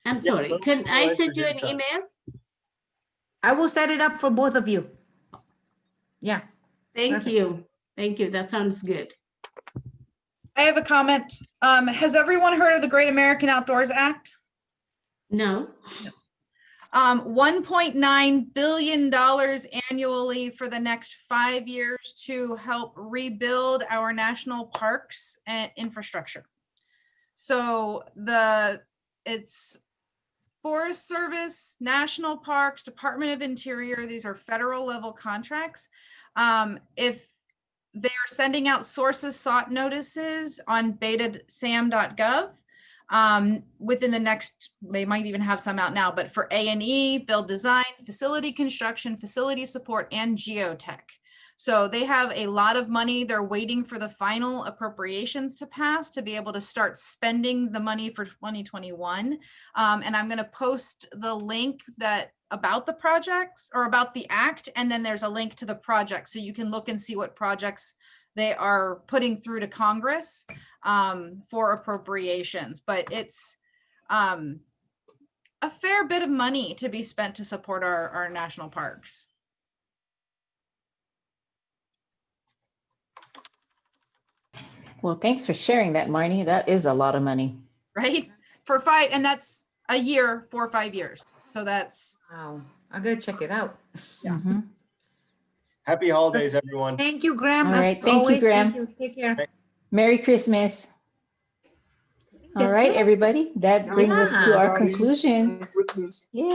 I'm sorry, can I send you an introduce us. email? I will set it up for both of you. Yeah. Thank you. Thank you. That sounds good. I have a comment. Has everyone heard of the Great American Outdoors Act? No. $1.9 billion annually for the next 5 years to help rebuild our national parks and infrastructure. So it's Forest Service, National Parks, Department of Interior. These are federal level contracts. If they are sending out sources sought notices on betasam.gov, within the next, they might even have some out now, but for A&E, build design, facility construction, facility support, and geotech. So they have a lot of money. They're waiting for the final appropriations to pass to be able to start spending the money for 2021. And I'm going to post the link about the projects or about the act. And then there's a link to the project. So you can look and see what projects they are putting through to Congress for appropriations. But it's a fair bit of money to be spent to support our national parks. well, thanks for sharing that, Marnie. That is a lot of money. Right? And that's a year, 4 or 5 years. So that's. Wow. I'm going to check it out. Yeah. Happy holidays, everyone. Thank you, Graham. All As right. Thank you, always, Graham. Thank you. Take care. Merry Christmas. All That's right, it. everybody. That brings us to our Everybody, conclusion. Christmas. Yay.